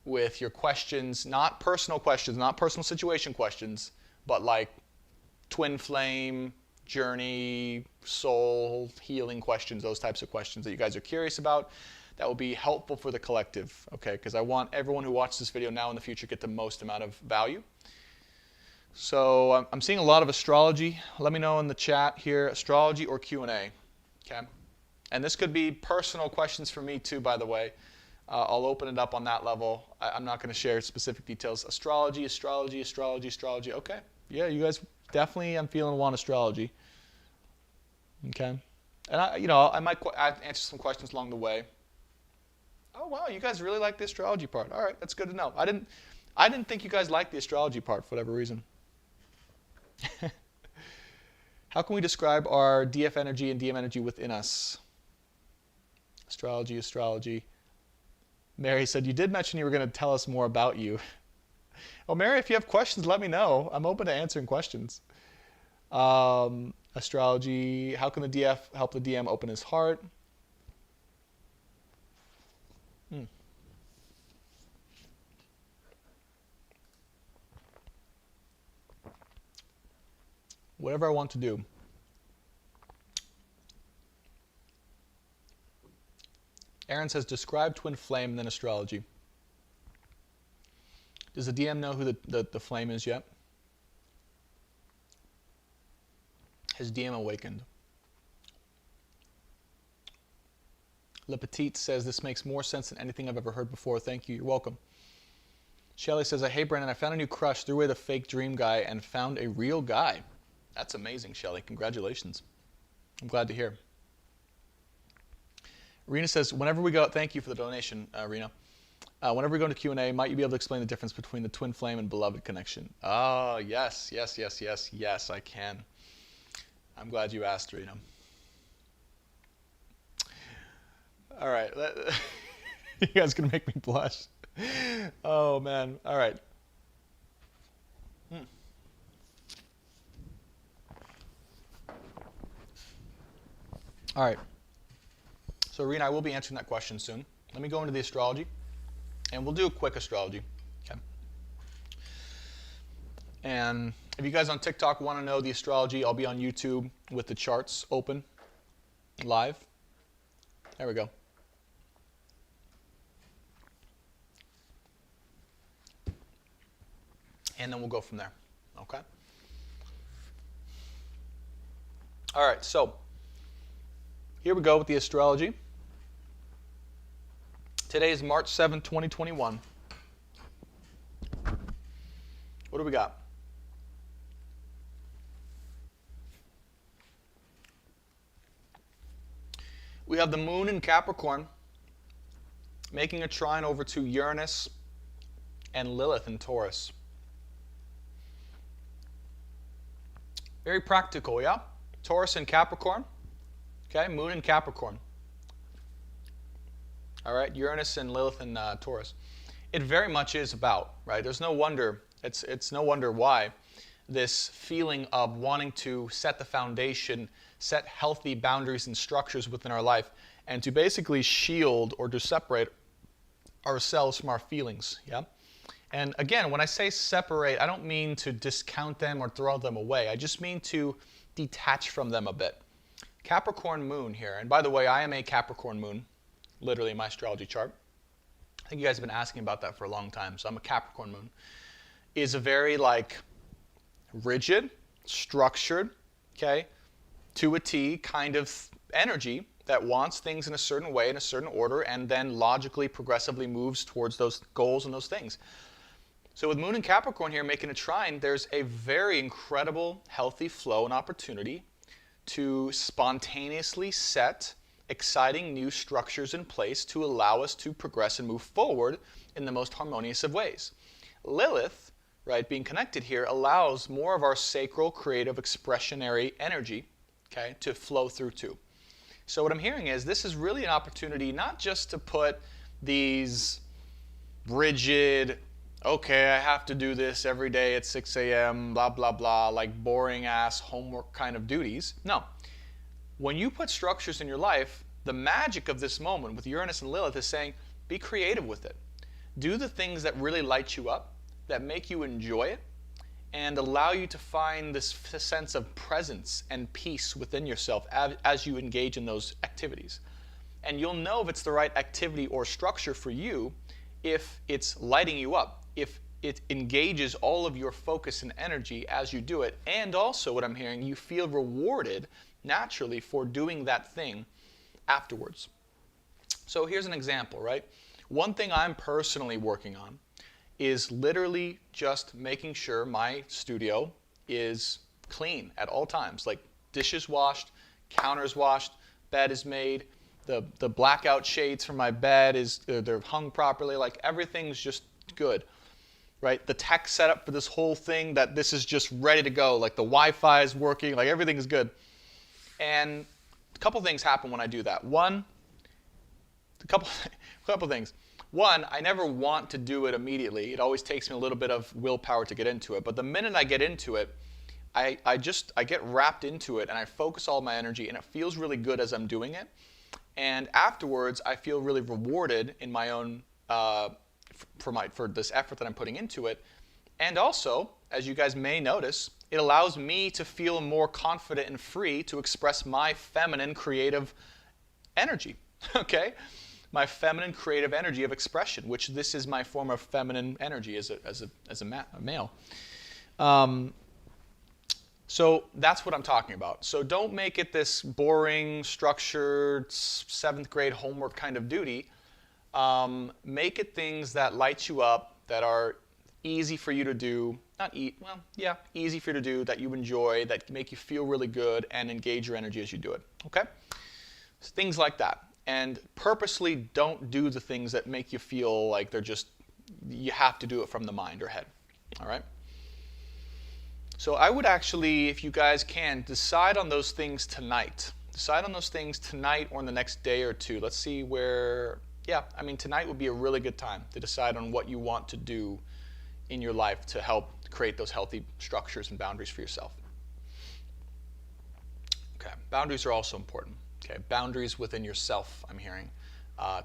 with your questions, not personal questions, not personal situation questions, but like twin flame, journey, soul, healing questions, those types of questions that you guys are curious about. That will be helpful for the collective, okay? Because I want everyone who watches this video now and in the future get the most amount of value. So I'm seeing a lot of astrology. Let me know in the chat here, astrology or Q&A, okay? And this could be personal questions for me too, by the way. I'll open it up on that level. I'm not going to share specific details. Astrology, astrology, astrology, astrology. Okay. Yeah, you guys definitely, I'm feeling want astrology. Okay. And I might answer some questions along the way. Oh wow, you guys really like the astrology part. All right, that's good to know. I didn't think you guys liked the astrology part for whatever reason. How can we describe our DF energy and DM energy within us? Astrology, astrology. Mary said, you did mention you were going to tell us more about you. Well, Mary, if you have questions, let me know. I'm open to answering questions. Astrology, how can the DF help the DM open his heart? Whatever I want to do. Aaron says, describe twin flame and then astrology. Does the DM know who the flame is yet? Has DM awakened? Le Petite says, this makes more sense than anything I've ever heard before. Thank you. You're welcome. Shelly says, hey, Brandon, I found a new crush, threw away the fake dream guy, and found a real guy. That's amazing, Shelly. Congratulations. I'm glad to hear. Rena says, whenever we go, thank you for the donation, Rena. Whenever we go into Q&A, might you be able to explain the difference between the twin flame and beloved connection? Oh, yes, I can. I'm glad you asked, Rena. All right. You guys are going to make me blush. Oh, man. All right. All right. So, Rena, I will be answering that question soon. Let me go into the astrology, and we'll do a quick astrology. Okay. And if you guys on TikTok want to know the astrology, I'll be on YouTube with the charts open, live. There we go. And then we'll go from there. Okay? All right, so here we go with the astrology. Today is March 7th, 2021. What do we got? We have the moon in Capricorn making a trine over to Uranus and Lilith in Taurus. Very practical, yeah? Taurus and Capricorn. Okay, moon in Capricorn. All right, Uranus and Lilith in Taurus. It very much is about, right? There's no wonder, it's no wonder why this feeling of wanting to set the foundation, set healthy boundaries and structures within our life, and to basically shield or to separate ourselves from our feelings, yeah? And again, when I say separate, I don't mean to discount them or throw them away. I just mean to detach from them a bit. Capricorn moon here, and by the way, I am a Capricorn moon, literally in my astrology chart. I think you guys have been asking about that for a long time, so I'm a Capricorn moon. Is a very rigid, structured, okay, to a T kind of energy that wants things in a certain way, in a certain order, and then logically, progressively moves towards those goals and those things. So with Moon and Capricorn here making a trine, there's a very incredible, healthy flow and opportunity to spontaneously set exciting new structures in place to allow us to progress and move forward in the most harmonious of ways. Lilith, right, being connected here, allows more of our sacral, creative, expressionary energy, okay, to flow through too. So what I'm hearing is this is really an opportunity not just to put these rigid, okay, I have to do this every day at 6 a.m., blah, blah, blah, like boring ass homework kind of duties. No. When you put structures in your life, the magic of this moment with Uranus and Lilith is saying, be creative with it. Do the things that really light you up, that make you enjoy it, and allow you to find this sense of presence and peace within yourself as you engage in those activities. And you'll know if it's the right activity or structure for you if it's lighting you up, if it engages all of your focus and energy as you do it, and also what I'm hearing, you feel rewarded naturally for doing that thing afterwards. So here's an example, right? One thing I'm personally working on is literally just making sure my studio is clean at all times, like dishes washed, counters washed, bed is made, the blackout shades from my bed they're hung properly, like everything's just good, right? The tech setup for this whole thing, that this is just ready to go, like the Wi-Fi is working, like everything is good. And a couple things happen when I do that. A couple things. One, I never want to do it immediately. It always takes me a little bit of willpower to get into it. But the minute I get into it, I get wrapped into it and I focus all my energy and it feels really good as I'm doing it. And afterwards, I feel really rewarded in my own for this effort that I'm putting into it. And also, as you guys may notice, it allows me to feel more confident and free to express my feminine creative energy. Okay? My feminine creative energy of expression, which this is my form of feminine energy as a male. So that's what I'm talking about. So don't make it this boring, structured, 7th grade homework kind of duty. Make it things that light you up, that are easy for you to do. Easy for you to do, that you enjoy, that make you feel really good and engage your energy as you do it. Okay? So things like that. And purposely don't do the things that make you feel like you have to do it from the mind or head. All right? So I would actually, if you guys can, decide on those things tonight. Decide on those things tonight or in the next day or two. Let's see tonight would be a really good time to decide on what you want to do in your life to help create those healthy structures and boundaries for yourself. Okay, boundaries are also important. Okay, boundaries within yourself, I'm hearing,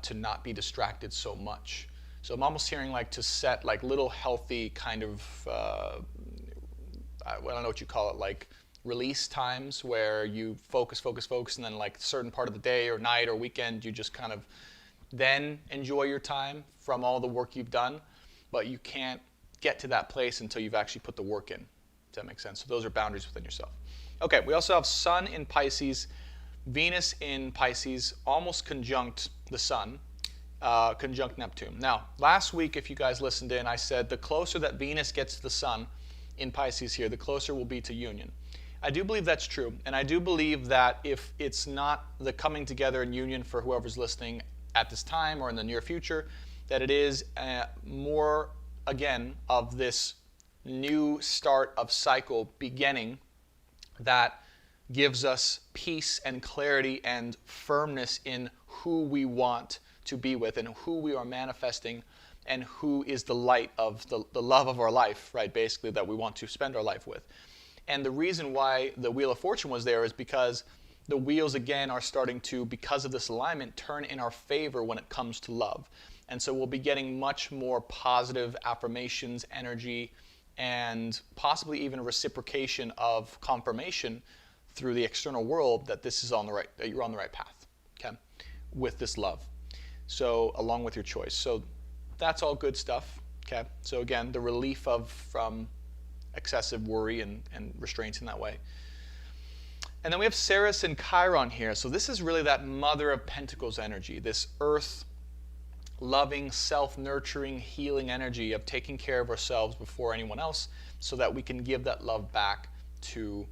to not be distracted so much. So I'm almost hearing like to set like little healthy kind of, I don't know what you call it, like release times where you focus, focus, focus, and then like certain part of the day or night or weekend, you just kind of then enjoy your time from all the work you've done, but you can't get to that place until you've actually put the work in. Does that make sense? So those are boundaries within yourself. Okay, we also have Sun in Pisces, Venus in Pisces, almost conjunct the Sun, conjunct Neptune. Now, last week, if you guys listened in, I said the closer that Venus gets to the Sun in Pisces here, the closer we'll be to union. I do believe that's true, and I do believe that if it's not the coming together and union for whoever's listening at this time or in the near future, that it is more, again, of this new start of cycle beginning that gives us peace and clarity and firmness in who we want to be with and who we are manifesting and who is the light of the love of our life, right, basically, that we want to spend our life with. And the reason why the Wheel of Fortune was there is because the wheels, again, are starting to, because of this alignment, turn in our favor when it comes to love. And so we'll be getting much more positive affirmations, energy, and possibly even reciprocation of confirmation through the external world that this is on the right, that you're on the right path, okay, with this love. So along with your choice. So that's all good stuff, okay? So again, the relief from excessive worry and restraints in that way. And then we have Ceres and Chiron here. So this is really that Mother of Pentacles energy, this earth loving, self-nurturing, healing energy of taking care of ourselves before anyone else so that we can give that love back to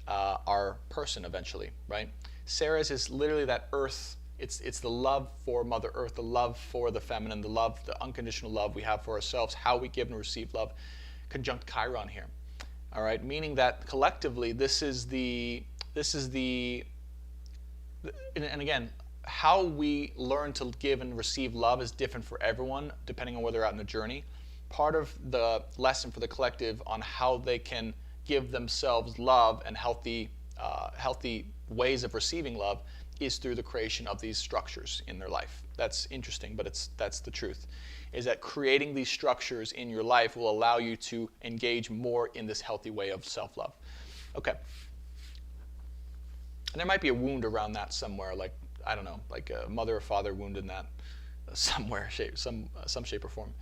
our person eventually, right? Ceres is literally that earth. It's the love for Mother Earth, the love for the feminine, the love, the unconditional love we have for ourselves, how we give and receive love, conjunct Chiron here. All right, meaning that collectively this is the and again, how we learn to give and receive love is different for everyone depending on where they're at in the journey. Part of the lesson for the collective on how they can give themselves love and healthy ways of receiving love is through the creation of these structures in their life. That's interesting, but that's the truth, is that creating these structures in your life will allow you to engage more in this healthy way of self-love. Okay. And there might be a wound around that somewhere, like, I don't know, like a mother or father wound in that somewhere, some shape or form.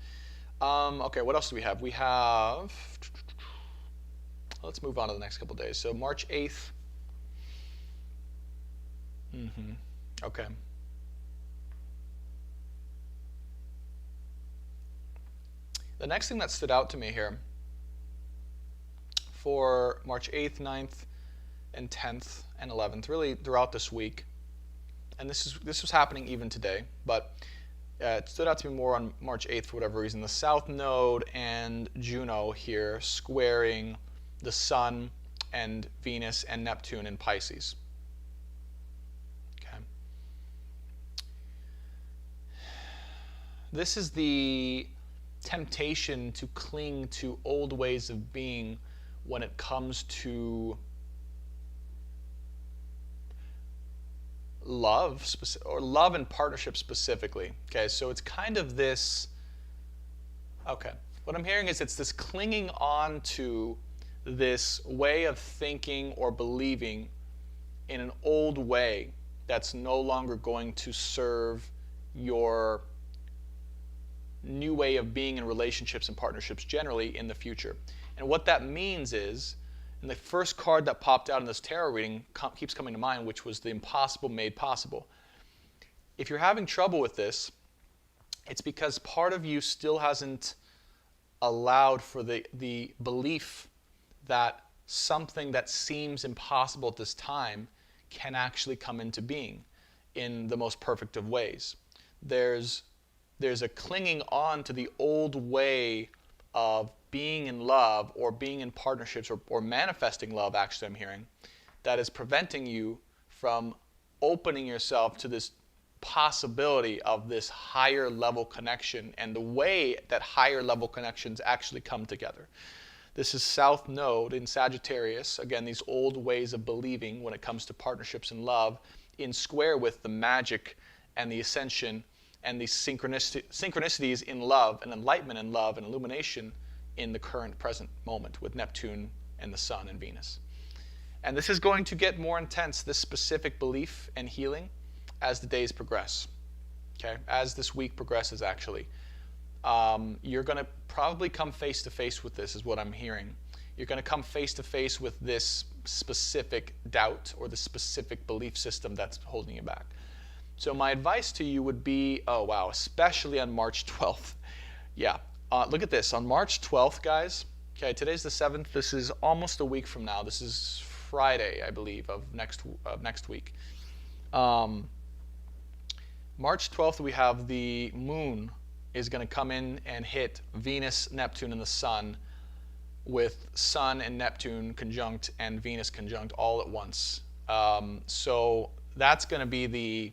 Okay, what else do we have? We have, let's move on to the next couple of days. So March 8th. Okay. The next thing that stood out to me here for March 8th, 9th, and 10th and 11th, really throughout this week, and this was happening even today, but it stood out to me more on March 8th for whatever reason. The South Node and Juno here squaring the Sun and Venus and Neptune in Pisces. Okay. This is the temptation to cling to old ways of being when it comes to love, or love and partnership specifically. Okay, so it's kind of this, okay, what I'm hearing is it's this clinging on to this way of thinking or believing in an old way that's no longer going to serve your new way of being in relationships and partnerships generally in the future. And what that means is, and the first card that popped out in this tarot reading keeps coming to mind, which was the impossible made possible. If you're having trouble with this, it's because part of you still hasn't allowed for the belief that something that seems impossible at this time can actually come into being in the most perfect of ways. There's a clinging on to the old way of being in love or being in partnerships or manifesting love, actually, I'm hearing, that is preventing you from opening yourself to this possibility of this higher level connection and the way that higher level connections actually come together. This is South Node in Sagittarius. Again, these old ways of believing when it comes to partnerships and love in square with the magic and the ascension and the synchronicities in love and enlightenment in love and illumination in the current present moment with Neptune and the Sun and Venus. And this is going to get more intense, this specific belief and healing, as the days progress. Okay, as this week progresses, actually. You're going to probably come face to face with this, is what I'm hearing. You're going to come face to face with this specific doubt or the specific belief system that's holding you back. So my advice to you would be, oh wow, especially on March 12th. Yeah, look at this. On March 12th, guys, okay, today's the 7th. This is almost a week from now. This is Friday, I believe, of next week. March 12th, we have the moon is going to come in and hit Venus, Neptune, and the Sun, with Sun and Neptune conjunct and Venus conjunct all at once. So that's going to be the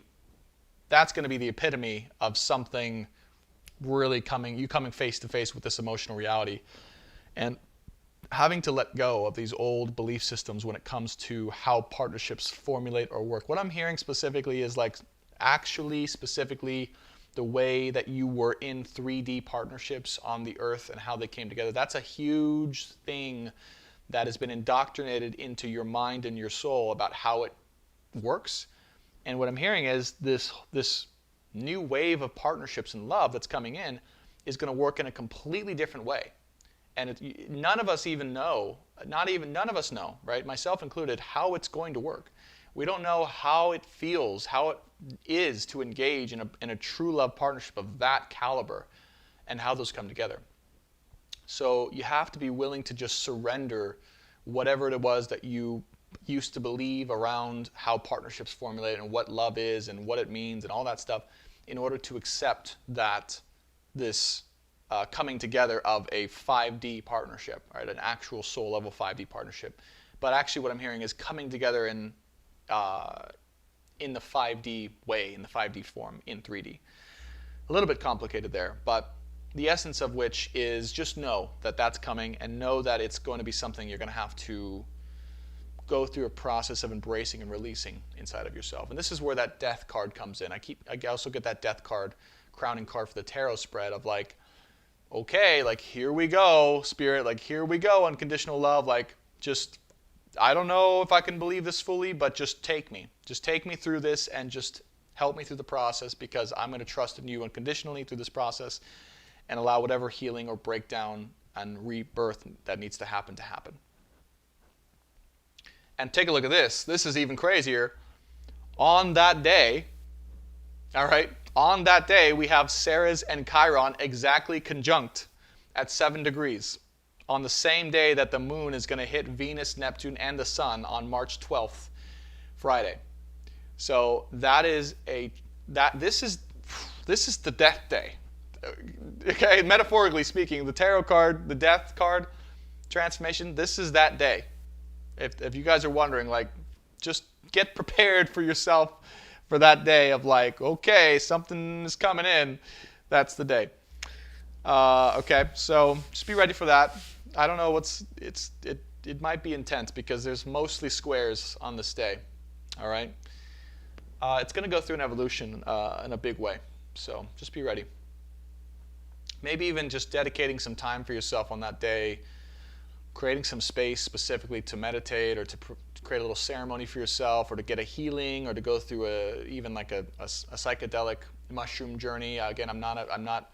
epitome of something really coming face to face with this emotional reality, and having to let go of these old belief systems when it comes to how partnerships formulate or work. What I'm hearing specifically is like actually specifically the way that you were in 3D partnerships on the earth and how they came together. That's a huge thing that has been indoctrinated into your mind and your soul about how it works. And what I'm hearing is this new wave of partnerships and love that's coming in is going to work in a completely different way. And none of us even know, none of us know, right, myself included, how it's going to work. We don't know how it feels, how it is to engage in a true love partnership of that caliber and how those come together. So you have to be willing to just surrender whatever it was that you used to believe around how partnerships formulate and what love is and what it means and all that stuff in order to accept that this coming together of a 5D partnership, right? An actual soul level 5D partnership. But actually what I'm hearing is coming together in the 5D way, in the 5D form, in 3D. A little bit complicated there, but the essence of which is just know that that's coming and know that it's going to be something you're going to have to go through a process of embracing and releasing inside of yourself. And this is where that death card comes in. I also get that death card, crowning card for the tarot spread of like, okay, like here we go, spirit, like here we go, unconditional love, like just, I don't know if I can believe this fully, but just take me. Just take me through this and just help me through the process because I'm going to trust in you unconditionally through this process and allow whatever healing or breakdown and rebirth that needs to happen to happen. And take a look at this. This is even crazier. On that day, all right, on that day, we have Ceres and Chiron exactly conjunct at 7 degrees on the same day that the moon is going to hit Venus, Neptune, and the Sun on March 12th, Friday. So this is the death day. Okay, metaphorically speaking, the tarot card, the death card, transformation, this is that day. If you guys are wondering, like, just get prepared for yourself for that day of like, okay, something is coming in. That's the day. Okay, so just be ready for that. I don't know it might be intense because there's mostly squares on this day. All right, it's going to go through an evolution in a big way. So just be ready. Maybe even just dedicating some time for yourself on that day. Creating some space specifically to meditate or to create a little ceremony for yourself or to get a healing or to go through even like a psychedelic mushroom journey. Again, I'm not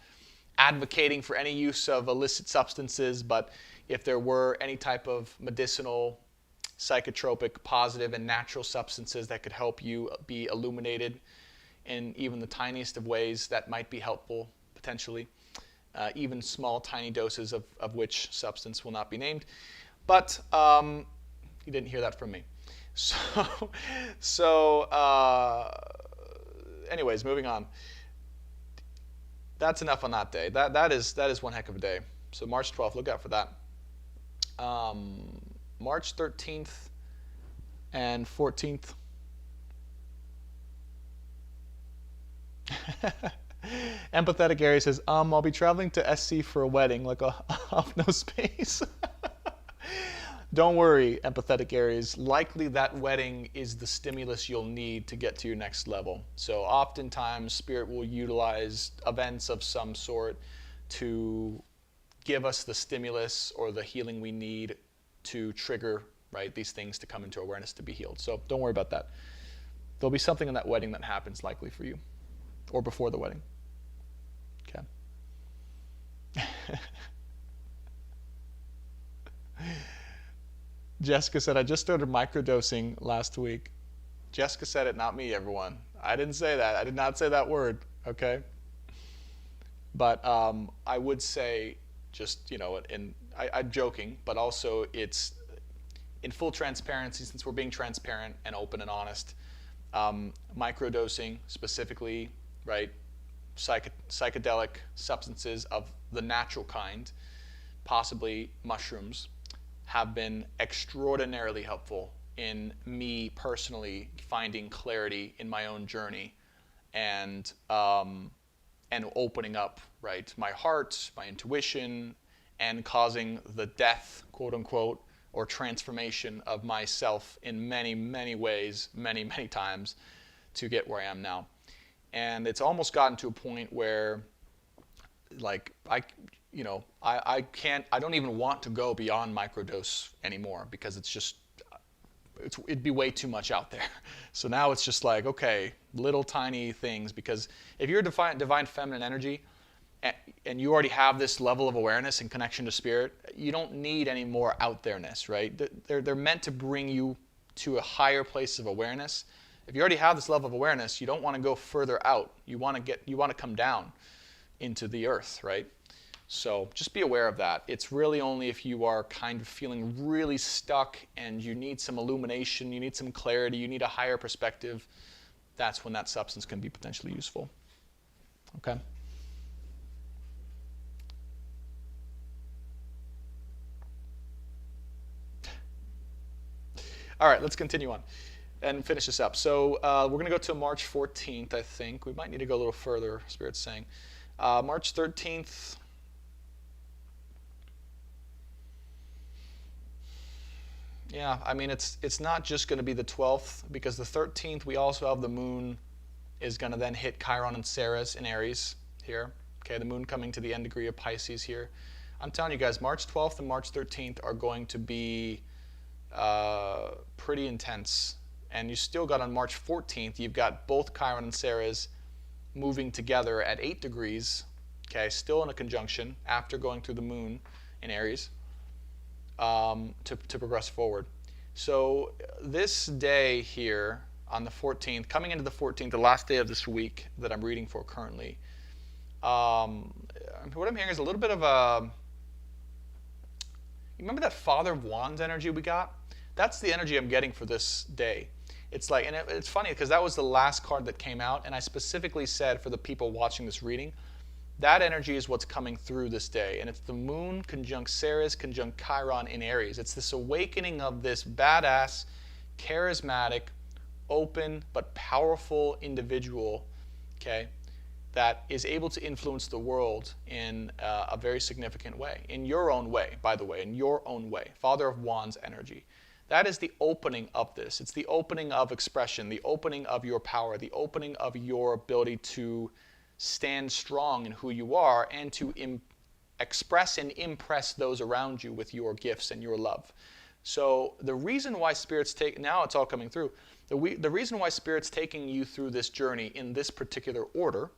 advocating for any use of illicit substances, but if there were any type of medicinal, psychotropic, positive, and natural substances that could help you be illuminated in even the tiniest of ways, that might be helpful potentially. Even small, tiny doses of which substance will not be named. But you didn't hear that from me. Anyways, moving on. That's enough on that day. That is one heck of a day. So March 12th, look out for that. March 13th and 14th. Empathetic Gary says, I'll be traveling to SC for a wedding, like off no space. Don't worry, empathetic Aries. Likely that wedding is the stimulus you'll need to get to your next level. So oftentimes, Spirit will utilize events of some sort to give us the stimulus or the healing we need to trigger, right, these things to come into awareness to be healed. So don't worry about that. There'll be something in that wedding that happens likely for you, or before the wedding. Okay. Jessica said, I just started microdosing last week. Jessica said it, not me, everyone. I didn't say that. I did not say that word, okay? But I would say, just, I'm joking, but also it's in full transparency, since we're being transparent and open and honest. Microdosing specifically, right? Psychedelic substances of the natural kind, possibly mushrooms, have been extraordinarily helpful in me personally finding clarity in my own journey and opening up, right, my heart, my intuition, and causing the death, quote unquote, or transformation of myself in many, many ways, many, many times to get where I am now. And it's almost gotten to a point where, like, I don't even want to go beyond microdose anymore, because it'd be way too much out there. So now it's just like, okay, little tiny things, because if you're divine feminine energy and you already have this level of awareness and connection to Spirit, you don't need any more out there-ness, right? They're meant to bring you to a higher place of awareness. If you already have this level of awareness, you don't want to go further out. You want to come down into the earth, right? So just be aware of that. It's really only if you are kind of feeling really stuck and you need some illumination, you need some clarity, you need a higher perspective, that's when that substance can be potentially useful. Okay? All right, let's continue on and finish this up. So we're going to go to March 14th, I think. We might need to go a little further, Spirit's saying. March 13th. Yeah, I mean, it's not just going to be the 12th, because the 13th we also have the moon is going to then hit Chiron and Ceres in Aries here. Okay, the moon coming to the end degree of Pisces here. I'm telling you guys, March 12th and March 13th are going to be pretty intense. And you still got on March 14th, you've got both Chiron and Ceres moving together at 8 degrees, okay, still in a conjunction after going through the moon in Aries. To progress forward. So this day here on the 14th, coming into the 14th, the last day of this week that I'm reading for currently, what I'm hearing is a little bit of a, you remember that Father of Wands energy we got? That's the energy I'm getting for this day. It's like, and it's funny because that was the last card that came out, and I specifically said for the people watching this reading, that energy is what's coming through this day. And it's the moon conjunct Ceres, conjunct Chiron in Aries. It's this awakening of this badass, charismatic, open, but powerful individual, okay, that is able to influence the world in a very significant way. In your own way, by the way, in your own way. Father of Wands energy. That is the opening of this. It's the opening of expression, the opening of your power, the opening of your ability to stand strong in who you are and to express and impress those around you with your gifts and your love. So the reason why Spirit's now it's all coming through, the reason why Spirit's taking you through this journey in this particular order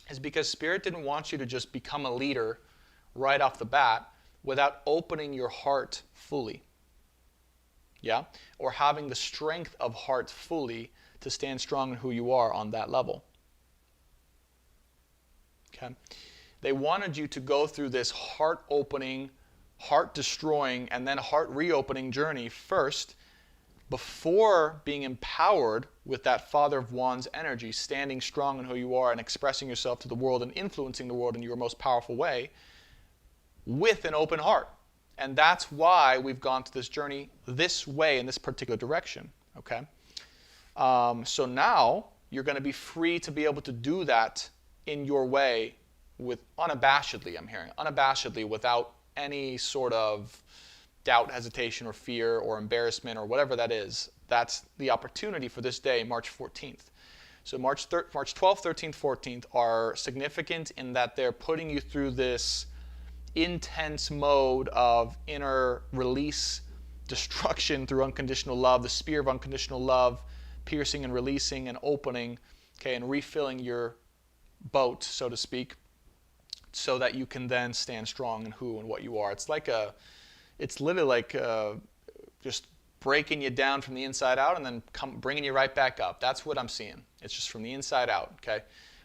is because Spirit didn't want you to just become a leader right off the bat without opening your heart fully. Yeah? Or having the strength of heart fully to stand strong in who you are on that level. Okay? They wanted you to go through this heart-opening, heart-destroying, and then heart-reopening journey first before being empowered with that Father of Wands energy, standing strong in who you are and expressing yourself to the world and influencing the world in your most powerful way with an open heart. And that's why we've gone through this journey this way in this particular direction. Okay? So now you're going to be free to be able to do that in your way with unabashedly, I'm hearing, unabashedly, without any sort of doubt, hesitation, or fear, or embarrassment, or whatever that is, that's the opportunity for this day, March 14th. So March 12th, 13th, 14th are significant in that they're putting you through this intense mode of inner release, destruction through unconditional love, the spear of unconditional love, piercing and releasing and opening, okay, and refilling your boat, so to speak, so that you can then stand strong in who and what you are. It's literally like just breaking you down from the inside out and then bringing you right back up. That's what I'm seeing. It's just from the inside out, okay?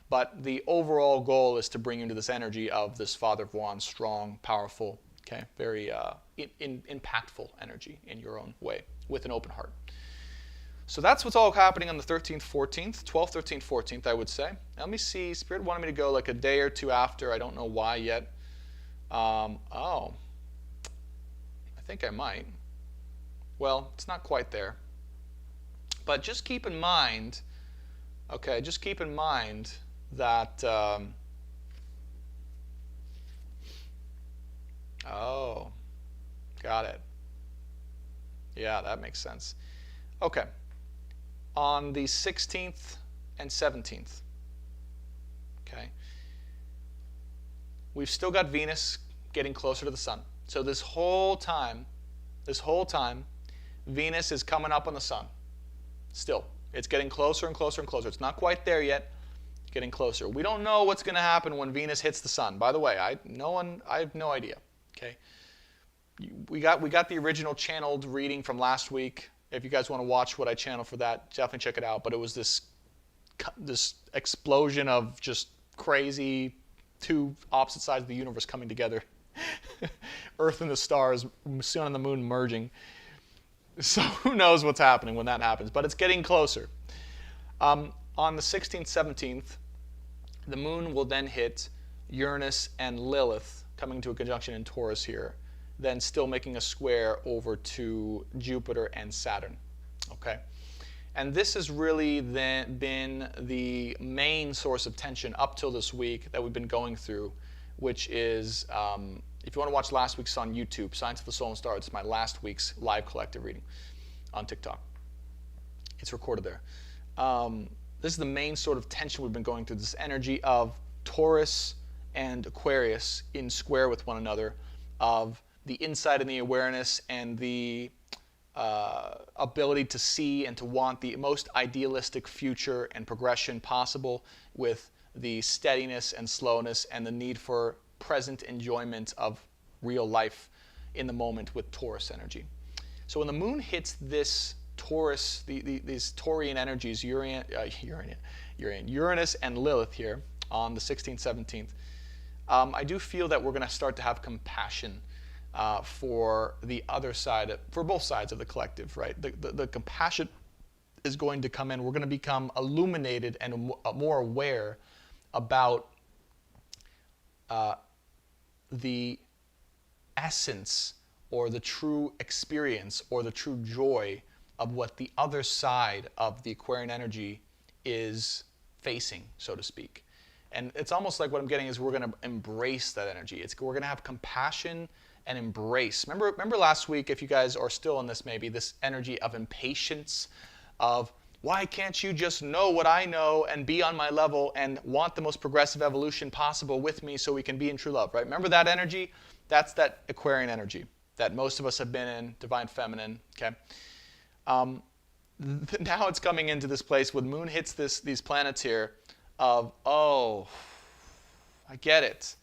But the overall goal is to bring you into this energy of this Father of Wands, strong, powerful, okay, very impactful energy in your own way with an open heart. So that's what's all happening on the 13th, 14th, 12th, 13th, 14th, I would say. Now, let me see. Spirit wanted me to go like a day or two after. I don't know why yet. I think I might. Well, it's not quite there. But just keep in mind, okay, just keep in mind that, oh, got it. Yeah, that makes sense. Okay. On the 16th and 17th, okay, we've still got Venus getting closer to the sun. So this whole time, Venus is coming up on the sun. Still, it's getting closer and closer and closer. It's not quite there yet. It's getting closer. We don't know what's going to happen when Venus hits the sun. By the way, I have no idea. Okay, we got the original channeled reading from last week. If you guys want to watch what I channeled for that, definitely check it out. But it was this explosion of just crazy two opposite sides of the universe coming together. Earth and the stars, sun and the moon merging. So who knows what's happening when that happens, but it's getting closer. On the 16th, 17th, the moon will then hit Uranus and Lilith, coming to a conjunction in Taurus here, then still making a square over to Jupiter and Saturn. Okay? And this has really then been the main source of tension up till this week that we've been going through, which is, if you want to watch last week's on YouTube, Science of the Soul and Stars, it's my last week's live collective reading on TikTok. It's recorded there. This is the main sort of tension we've been going through, this energy of Taurus and Aquarius in square with one another, of the insight and the awareness and the ability to see and to want the most idealistic future and progression possible, with the steadiness and slowness and the need for present enjoyment of real life in the moment with Taurus energy. So when the moon hits this Taurus, these Taurian energies, Uranus and Lilith here on the 16th, 17th, I do feel that we're going to start to have compassion for the other side, for both sides of the collective, right? The compassion is going to come in. We're going to become illuminated and more aware about the essence or the true experience or the true joy of what the other side of the Aquarian energy is facing, so to speak. And it's almost like what I'm getting is we're going to embrace that energy. We're going to have compassion and embrace. Remember last week, if you guys are still in this maybe, this energy of impatience, of why can't you just know what I know and be on my level and want the most progressive evolution possible with me so we can be in true love, right? Remember that energy? That's that Aquarian energy that most of us have been in, divine feminine, okay? Now it's coming into this place when moon hits these planets here of, oh, I get it.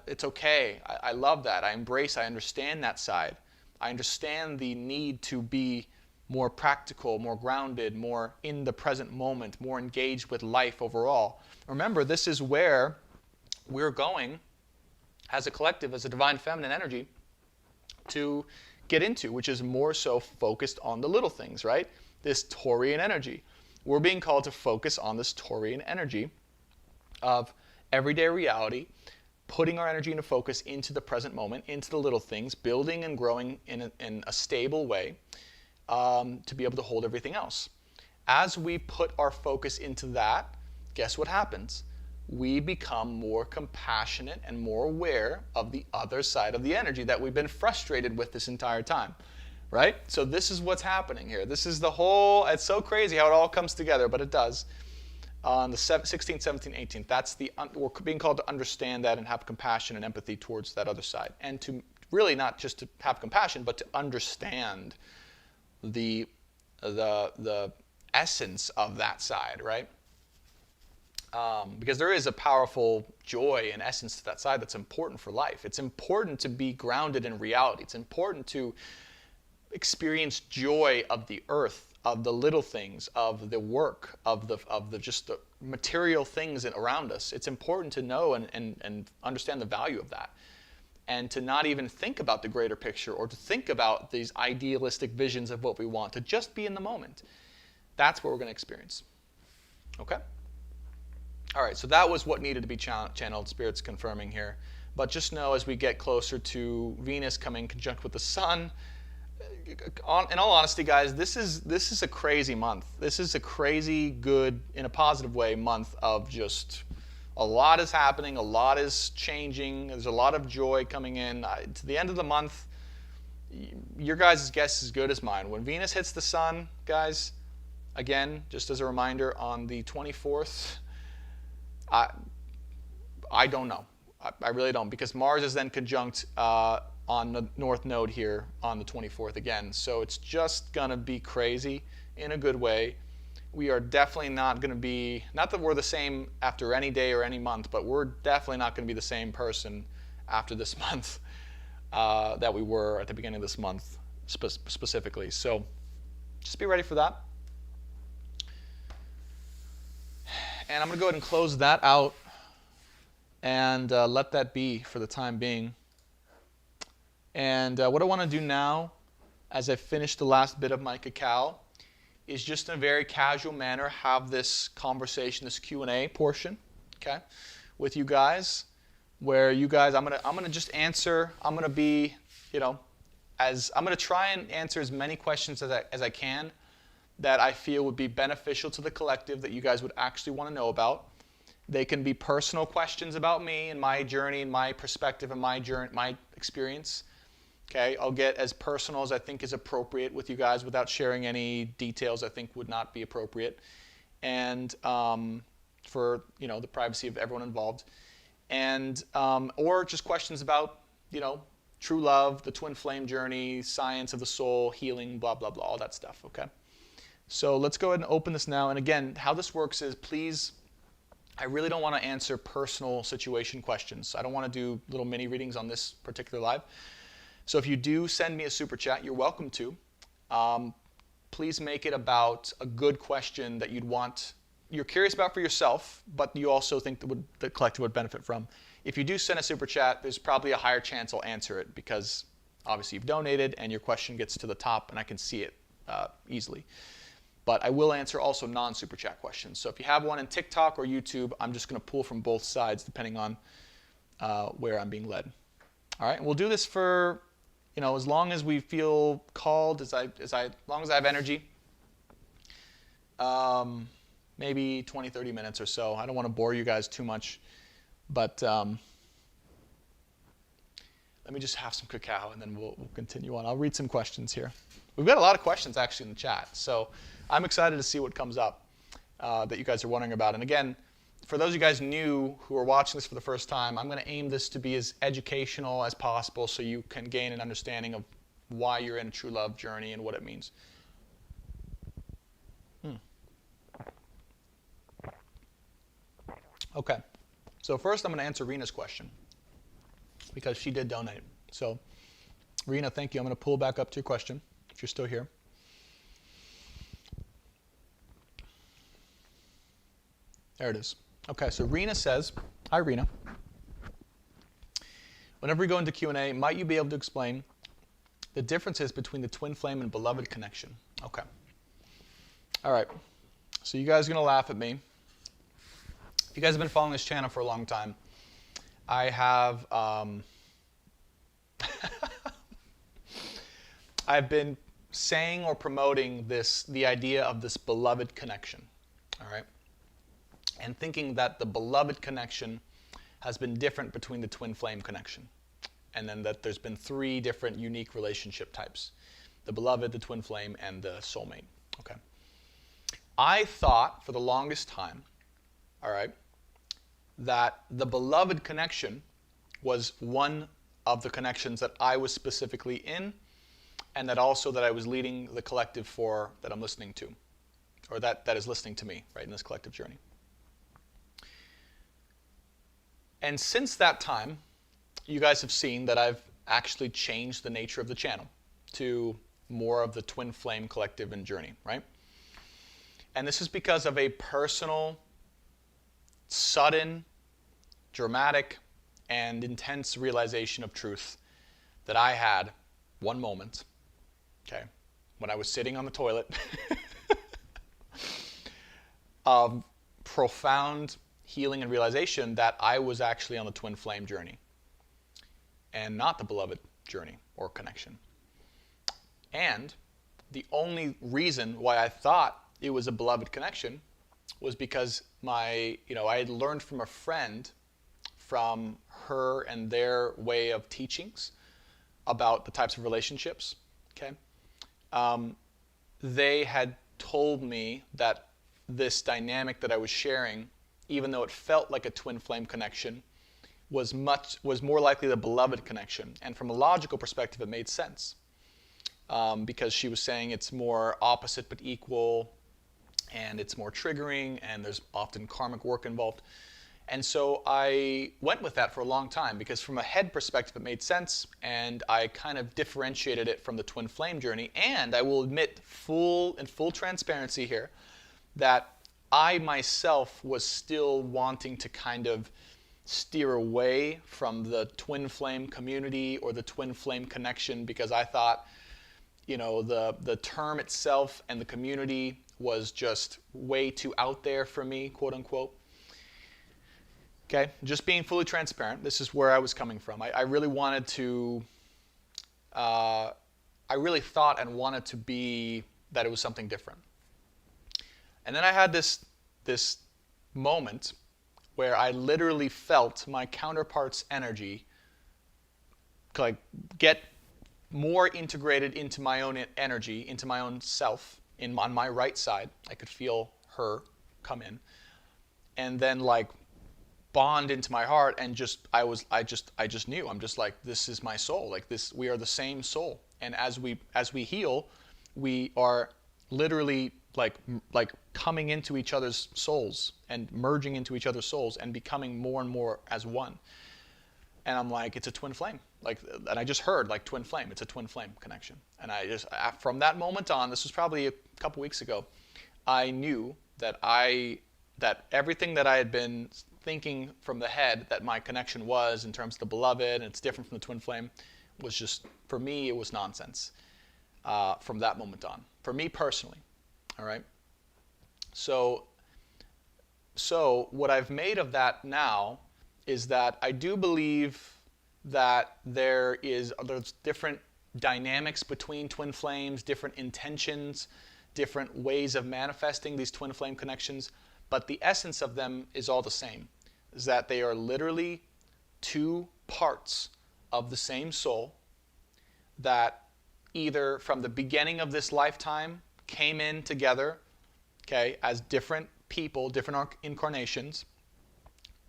It's okay. I love that. I embrace, I understand that side. I understand the need to be more practical, more grounded, more in the present moment, more engaged with life overall. Remember, this is where we're going as a collective, as a divine feminine energy, to get into, which is more so focused on the little things, right? This Taurian energy. We're being called to focus on this Taurian energy of everyday reality, putting our energy into focus into the present moment, into the little things, building and growing in a stable way, to be able to hold everything else. As we put our focus into that, guess what happens? we become more compassionate and more aware of the other side of the energy that we've been frustrated with this entire time, right? So this is what's happening here. This is the whole, it's so crazy how it all comes together, but it does. On the 16th, 17th, 18th, that's we're being called to understand that and have compassion and empathy towards that other side. And to really not just to have compassion, but to understand the essence of that side, right? Because there is a powerful joy and essence to that side that's important for life. It's important to be grounded in reality. It's important to experience joy of the earth, of the little things, of the work, of the just the material things around us. It's important to know and understand the value of that, and to not even think about the greater picture or to think about these idealistic visions of what we want, to just be in the moment. That's what we're going to experience. Okay? All right, so that was what needed to be channeled, Spirit's confirming here. But just know as we get closer to Venus coming conjunct with the Sun, in all honesty, guys, this is a crazy month. This is a crazy good, in a positive way, month of just a lot is happening, a lot is changing. There's a lot of joy coming in. To the end of the month, your guys' guess is as good as mine. When Venus hits the Sun, guys, again, just as a reminder, on the 24th, I don't know. I really don't, because Mars is then conjunct on the North Node here on the 24th again. So it's just going to be crazy in a good way. We are definitely not going to be, not that we're the same after any day or any month, but we're definitely not going to be the same person after this month that we were at the beginning of this month specifically. So just be ready for that. And I'm going to go ahead and close that out and let that be for the time being. And what I want to do now, as I finish the last bit of my cacao, is just in a very casual manner have this conversation, this Q&A portion, okay, with you guys, where you guys, I'm gonna just answer. I'm gonna be, I'm gonna try and answer as many questions as I can that I feel would be beneficial to the collective that you guys would actually want to know about. They can be personal questions about me and my journey and my perspective and my experience. Okay, I'll get as personal as I think is appropriate with you guys without sharing any details I think would not be appropriate, and for the privacy of everyone involved, and or just questions about true love, the twin flame journey, science of the soul, healing, blah blah blah, all that stuff. Okay, so let's go ahead and open this now. And again, how this works is, please, I really don't want to answer personal situation questions. I don't want to do little mini readings on this particular live. So if you do send me a super chat, you're welcome to. Please make it about a good question that you're curious about for yourself, but you also think the collective would benefit from. If you do send a super chat, there's probably a higher chance I'll answer it, because obviously you've donated and your question gets to the top and I can see it easily. But I will answer also non-super chat questions. So if you have one in TikTok or YouTube, I'm just going to pull from both sides depending on where I'm being led. All right, and we'll do this for as long as we feel called, as long as I have energy. Maybe 20, 30 minutes or so. I don't want to bore you guys too much, but let me just have some cacao and then we'll continue on. I'll read some questions here. We've got a lot of questions actually in the chat, so I'm excited to see what comes up that you guys are wondering about. And again, for those of you guys new who are watching this for the first time, I'm going to aim this to be as educational as possible so you can gain an understanding of why you're in a true love journey and what it means. Okay, so first I'm going to answer Rena's question because she did donate. So Rena, thank you. I'm going to pull back up to your question if you're still here. There it is. Okay, so Rena says, hi Rena. Whenever we go into Q&A, might you be able to explain the differences between the twin flame and beloved connection? Okay. All right. So you guys are going to laugh at me. If you guys have been following this channel for a long time, I have I've been saying or promoting the idea of this beloved connection. All right. and thinking that the beloved connection has been different between the twin flame connection. And then that there's been 3 different unique relationship types: the beloved, the twin flame, and the soulmate. Okay. I thought for the longest time, all right, that the beloved connection was one of the connections that I was specifically in, and that also that I was leading the collective for, that I'm listening to, or that is listening to me, right, in this collective journey. And since that time, you guys have seen that I've actually changed the nature of the channel to more of the twin flame collective and journey, right? And this is because of a personal, sudden, dramatic, and intense realization of truth that I had one moment, okay, when I was sitting on the toilet, of profound healing and realization that I was actually on the twin flame journey and not the beloved journey or connection. And the only reason why I thought it was a beloved connection was because I had learned from a friend, from her and their way of teachings about the types of relationships, okay? They had told me that this dynamic that I was sharing, even though it felt like a twin flame connection, was more likely the beloved connection. And from a logical perspective, it made sense. Because she was saying it's more opposite but equal, and it's more triggering, and there's often karmic work involved. And so I went with that for a long time, because from a head perspective it made sense, and I kind of differentiated it from the twin flame journey. And I will admit, in full transparency here, that I myself was still wanting to kind of steer away from the twin flame community or the twin flame connection, because I thought, the term itself and the community was just way too out there for me, quote unquote. Okay, just being fully transparent, this is where I was coming from. I really wanted to, I really thought and wanted to be that it was something different. And then I had this moment where I literally felt my counterpart's energy like get more integrated into my own energy, into my own self, on my right side. I could feel her come in, and then like bond into my heart, and I just knew. I'm just like, this is my soul. Like this, we are the same soul. And as we heal, we are literally like coming into each other's souls and merging into each other's souls and becoming more and more as one. And I'm like, it's a twin flame. And I just heard like twin flame. It's a twin flame connection. And from that moment on, this was probably a couple weeks ago, I knew that everything that I had been thinking from the head that my connection was in terms of the beloved, and it's different from the twin flame, was just, for me, it was nonsense from that moment on. For me personally, all right? So what I've made of that now is that I do believe that there's different dynamics between twin flames, different intentions, different ways of manifesting these twin flame connections, but the essence of them is all the same, is that they are literally 2 parts of the same soul that either from the beginning of this lifetime came in together, okay, as different people, different incarnations,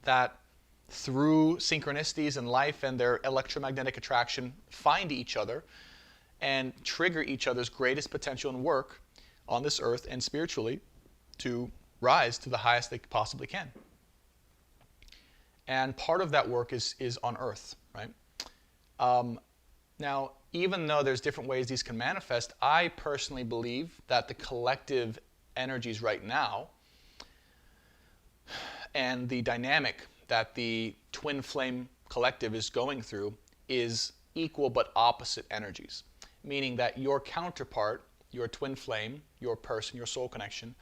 that through synchronicities in life and their electromagnetic attraction find each other and trigger each other's greatest potential and work on this earth and spiritually to rise to the highest they possibly can. And part of that work is on earth, right? Now, even though there's different ways these can manifest, I personally believe that the collective energies right now and the dynamic that the twin flame collective is going through is equal but opposite energies, meaning that your counterpart, your twin flame, your person, your soul connection,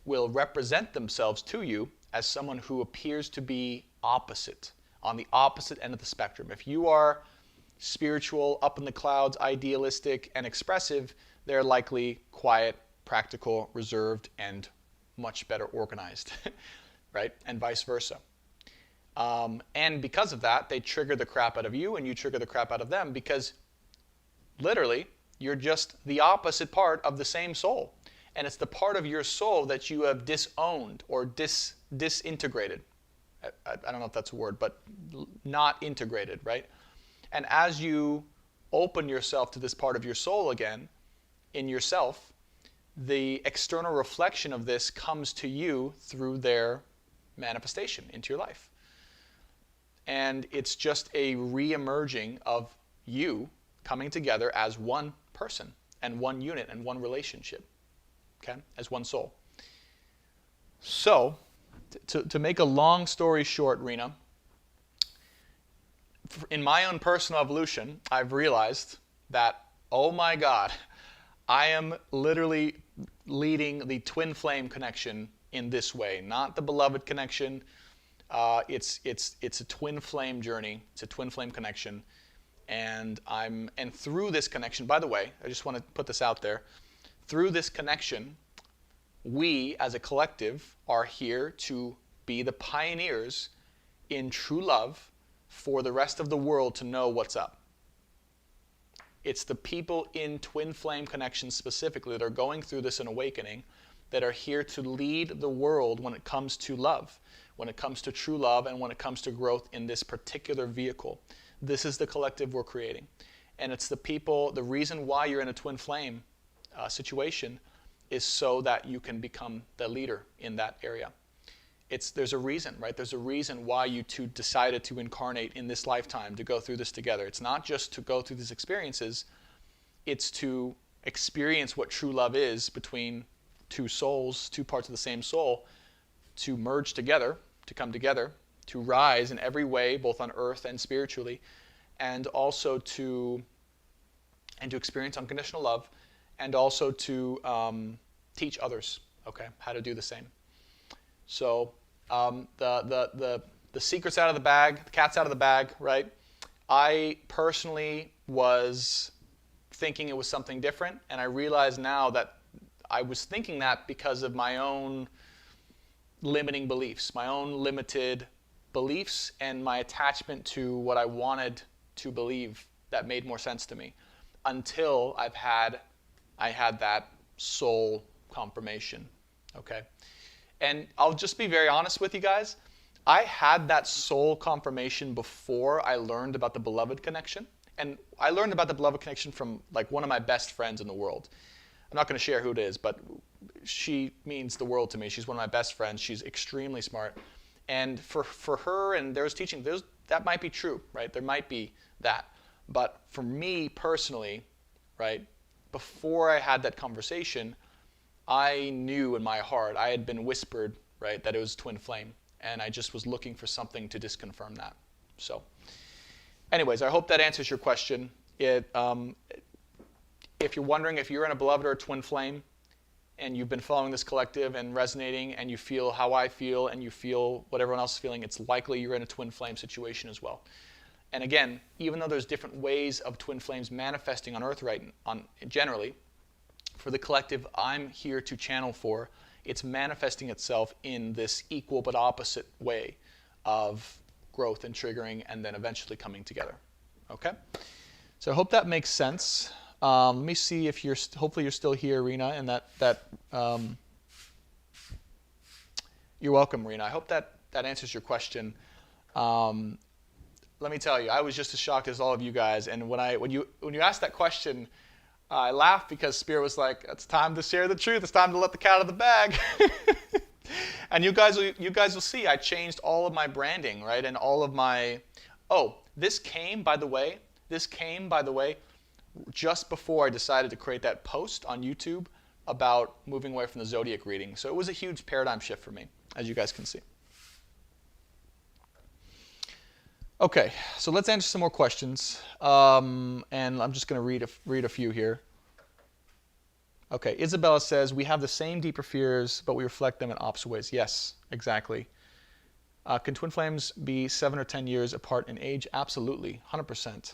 will represent themselves to you as someone who appears to be opposite, on the opposite end of the spectrum. If you are spiritual, up in the clouds, idealistic, and expressive, they're likely quiet, practical, reserved, and much better organized. right? And vice versa. And because of that, they trigger the crap out of you and you trigger the crap out of them because literally you're just the opposite part of the same soul. And it's the part of your soul that you have disowned or disintegrated. I don't know if that's a word, but not integrated, right? And as you open yourself to this part of your soul again in yourself, the external reflection of this comes to you through their manifestation into your life. And it's just a re-emerging of you coming together as one person and one unit and one relationship, okay, as one soul. So, to make a long story short, Rena, in my own personal evolution, I've realized that, oh my God, I am literally leading the twin flame connection in this way, not the beloved connection. It's a twin flame journey. It's a twin flame connection, and through this connection. By the way, I just want to put this out there. Through this connection, we as a collective are here to be the pioneers in true love for the rest of the world to know what's up. It's the people in twin flame connections specifically that are going through this and awakening that are here to lead the world when it comes to love, when it comes to true love, and when it comes to growth in this particular vehicle. This is the collective we're creating. And it's the people, the reason why you're in a twin flame situation is so that you can become the leader in that area. There's a reason, right? There's a reason why you two decided to incarnate in this lifetime to go through this together. It's not just to go through these experiences, it's to experience what true love is between two souls, two parts of the same soul, to merge together, to come together, to rise in every way, both on earth and spiritually, and also to experience unconditional love, and also to teach others, okay, how to do the same. So the secret's out of the bag, the cat's out of the bag, right? I personally was thinking it was something different, and I realize now that I was thinking that because of my own limiting beliefs, my own limited beliefs, and my attachment to what I wanted to believe that made more sense to me, until I had that soul confirmation, okay? And I'll just be very honest with you guys. I had that soul confirmation before I learned about the beloved connection. And I learned about the beloved connection from like one of my best friends in the world. I'm not going to share who it is, but she means the world to me. She's one of my best friends. She's extremely smart. And for her, and there's teaching, that might be true, right? There might be that. But for me personally, right, before I had that conversation, I knew in my heart, I had been whispered, right, that it was twin flame. And I just was looking for something to disconfirm that. So anyways, I hope that answers your question. If you're wondering if you're in a beloved or a twin flame, and you've been following this collective and resonating, and you feel how I feel, and you feel what everyone else is feeling, it's likely you're in a twin flame situation as well. And again, even though there's different ways of twin flames manifesting on Earth generally, for the collective I'm here to channel for, it's manifesting itself in this equal but opposite way of growth and triggering and then eventually coming together. Okay? So I hope that makes sense. Let me see if hopefully you're still here, Rena, and you're welcome, Rena. I hope that answers your question. Let me tell you, I was just as shocked as all of you guys. And when you asked that question, I laughed because Spirit was like, "It's time to share the truth. It's time to let the cat out of the bag." And you guys will see, I changed all of my branding, right, and all of my. Oh, this came by the way, just before I decided to create that post on YouTube about moving away from the zodiac reading. So it was a huge paradigm shift for me, as you guys can see. Okay, so let's answer some more questions, and I'm just going to read a few here. Okay, Isabella says, we have the same deeper fears, but we reflect them in opposite ways. Yes, exactly. Can twin flames be 7 or 10 years apart in age? Absolutely, 100%.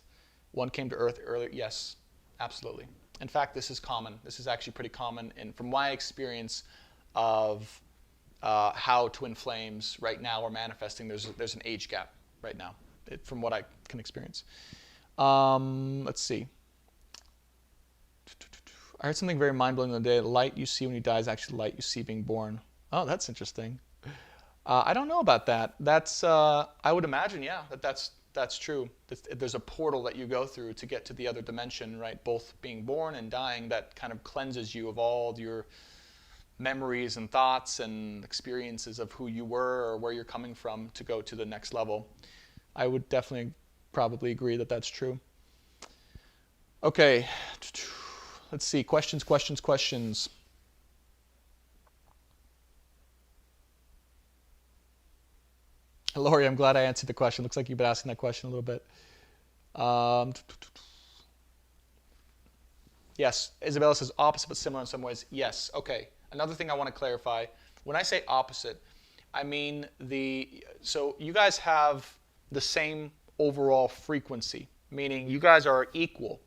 One came to Earth earlier. Yes, absolutely. In fact, this is common. This is actually pretty common, and from my experience of how twin flames right now are manifesting. There's an age gap right now, from what I can experience. Let's see. I heard something very mind-blowing the other day. The light you see when you die is actually the light you see being born. Oh, that's interesting. I don't know about that. That's I would imagine, yeah, that's true. There's a portal that you go through to get to the other dimension, right? Both being born and dying, that kind of cleanses you of all your memories and thoughts and experiences of who you were or where you're coming from to go to the next level. I would definitely probably agree that that's true. Okay, let's see. Questions. Lori, I'm glad I answered the question. Looks like you've been asking that question a little bit. Yes, Isabella says opposite but similar in some ways. Yes, okay. Another thing I want to clarify. When I say opposite, I mean so you guys have the same overall frequency, meaning you guys are equal,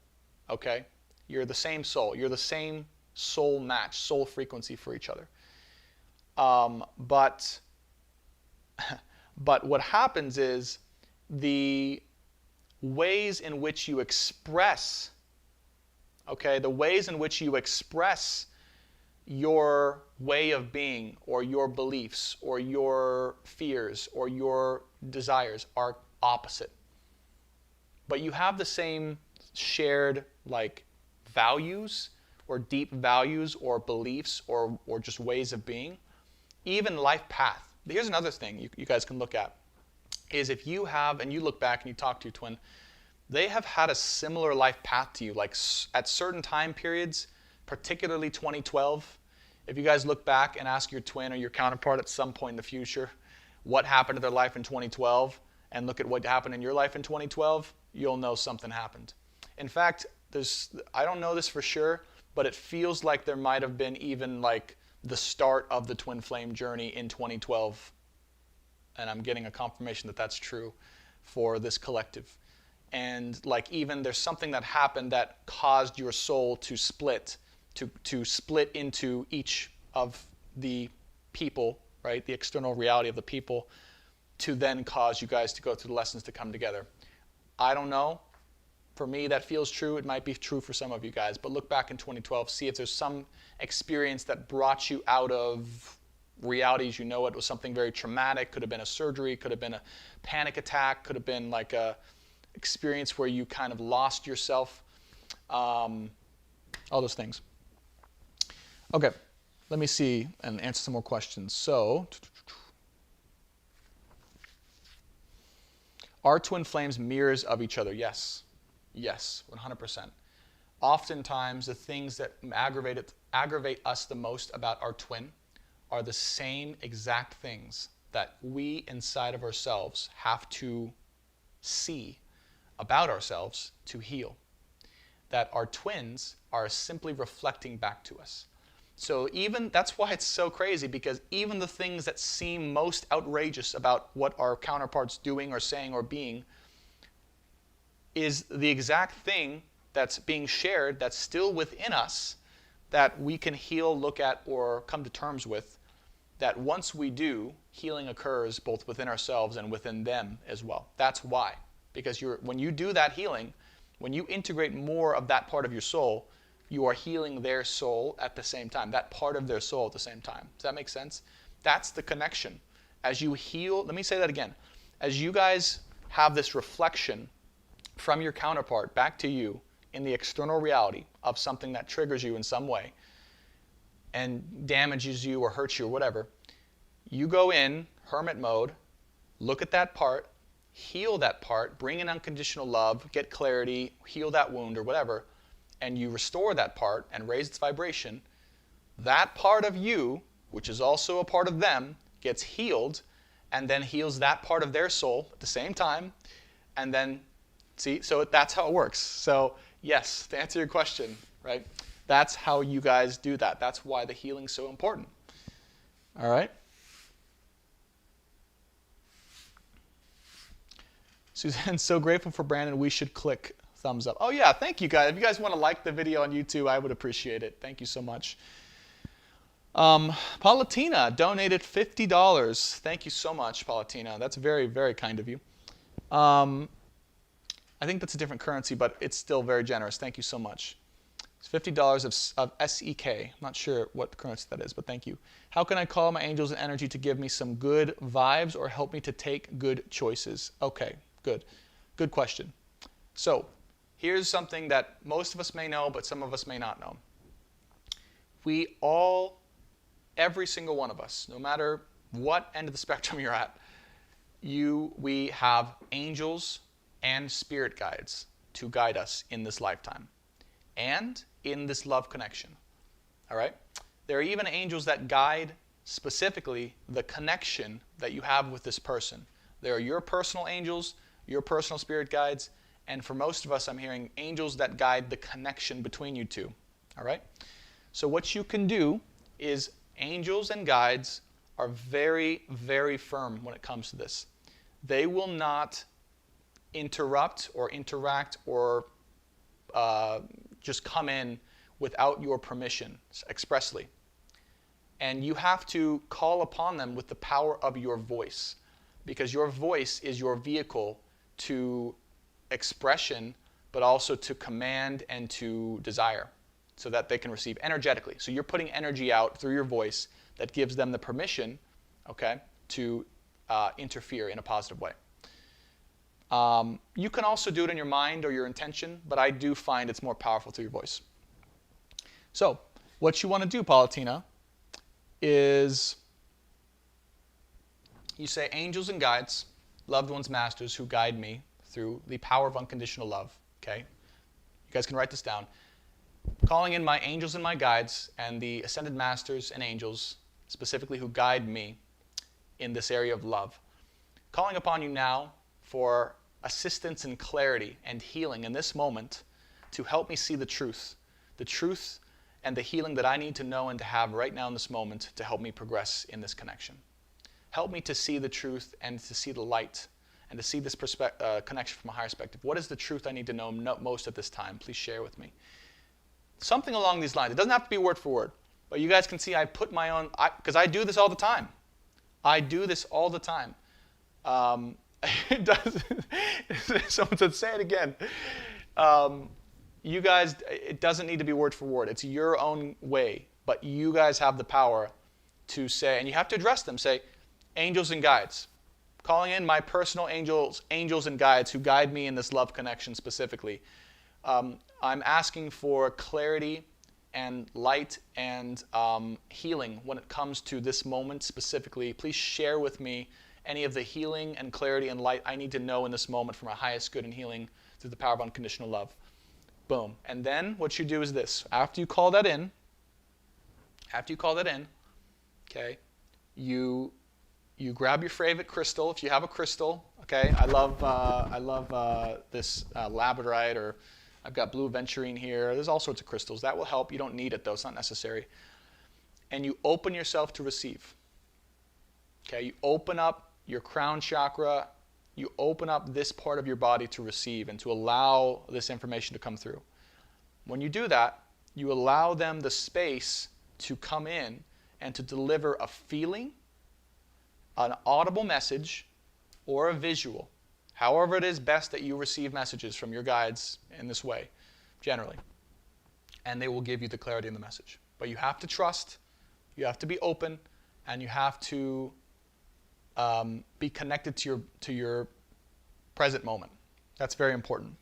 okay? You're the same soul. You're the same soul match, soul frequency for each other. But what happens is the ways in which you express, okay, the ways in which you express your way of being or your beliefs or your fears or your desires are opposite. But you have the same shared values or deep values or beliefs or just ways of being. Even life path. Here's another thing you guys can look at, is if you have, and you look back and you talk to your twin, they have had a similar life path to you, at certain time periods, particularly 2012. If you guys look back and ask your twin or your counterpart at some point in the future what happened to their life in 2012 and look at what happened in your life in 2012, you'll know something happened. In fact, I don't know this for sure, but it feels like there might have been even the start of the twin flame journey in 2012. And I'm getting a confirmation that that's true for this collective. And even there's something that happened that caused your soul to split, to split into each of the people, right? The external reality of the people, to then cause you guys to go through the lessons to come together. I don't know. For me, that feels true. It might be true for some of you guys. But look back in 2012, see if there's some experience that brought you out of reality as you know it. Was something very traumatic. Could have been a surgery. Could have been a panic attack. Could have been a experience where you kind of lost yourself. All those things. Okay, let me see and answer some more questions. So, are twin flames mirrors of each other? Yes. Yes, 100%. Oftentimes, the things that aggravate us the most about our twin are the same exact things that we inside of ourselves have to see about ourselves to heal. That our twins are simply reflecting back to us. So that's why it's so crazy, because even the things that seem most outrageous about what our counterpart's doing or saying or being is the exact thing that's being shared that's still within us that we can heal, look at, or come to terms with, that once we do, healing occurs both within ourselves and within them as well. That's why. Because when you do that healing, when you integrate more of that part of your soul, you are healing their soul at the same time, that part of their soul at the same time. Does that make sense? That's the connection. As you heal, let me say that again. As you guys have this reflection from your counterpart back to you in the external reality of something that triggers you in some way and damages you or hurts you or whatever, you go in hermit mode, look at that part, heal that part, bring in unconditional love, get clarity, heal that wound or whatever, and you restore that part and raise its vibration. That part of you, which is also a part of them, gets healed and then heals that part of their soul at the same time. And then, see, so that's how it works. So yes, to answer your question, right? That's how you guys do that. That's why the healing's so important. All right? Suzanne's so grateful for Brandon. We should click thumbs up. Oh yeah, thank you guys. If you guys want to like the video on YouTube, I would appreciate it. Thank you so much. Paulatina donated $50. Thank you so much, Paulatina. That's very, very kind of you. I think that's a different currency, but it's still very generous. Thank you so much. It's $50 of SEK. I'm not sure what currency that is, but thank you. How can I call my angels and energy to give me some good vibes or help me to take good choices? Okay, good. Good question. So here's something that most of us may know, but some of us may not know. We all, every single one of us, no matter what end of the spectrum you're at, we have angels and spirit guides to guide us in this lifetime and in this love connection. All right? There are even angels that guide specifically the connection that you have with this person. There are your personal angels, your personal spirit guides, and for most of us, I'm hearing angels that guide the connection between you two. All right? So what you can do is angels and guides are very, very firm when it comes to this. They will not interrupt or interact or just come in without your permission expressly. And you have to call upon them with the power of your voice, because your voice is your vehicle to expression, but also to command and to desire, so that they can receive energetically. So you're putting energy out through your voice that gives them the permission, okay, to interfere in a positive way. You can also do it in your mind or your intention, but I do find it's more powerful through your voice. So what you want to do, Paulatina, is you say, angels and guides, loved ones, masters who guide me through the power of unconditional love. Okay? You guys can write this down. Calling in my angels and my guides and the ascended masters and angels, specifically who guide me in this area of love. Calling upon you now for assistance and clarity and healing in this moment to help me see the truth and the healing that I need to know and to have right now in this moment to help me progress in this connection. Help me to see the truth and to see the light and to see this connection from a higher perspective. What is the truth I need to know most at this time? Please share with me. Something along these lines. It doesn't have to be word for word, but you guys can see I put my own, because I do this all the time. I do this all the time. It does. Someone said, say it again. You guys, it doesn't need to be word for word. It's your own way, but you guys have the power to say, and you have to address them. Say, angels and guides. Calling in my personal angels and guides who guide me in this love connection specifically. I'm asking for clarity and light and healing when it comes to this moment specifically. Please share with me any of the healing and clarity and light I need to know in this moment for my highest good and healing through the power of unconditional love. Boom. And then what you do is this. After you call that in, okay, you grab your favorite crystal if you have a crystal. Okay, I love this labradorite, or I've got blue aventurine here. There's all sorts of crystals. That will help. You don't need it though. It's not necessary. And you open yourself to receive. Okay, you open up your crown chakra. You open up this part of your body to receive and to allow this information to come through. When you do that, you allow them the space to come in and to deliver a feeling, an audible message, or a visual. However it is best that you receive messages from your guides in this way, generally. And they will give you the clarity in the message. But you have to trust, you have to be open, and you have to be connected to your present moment. That's very important.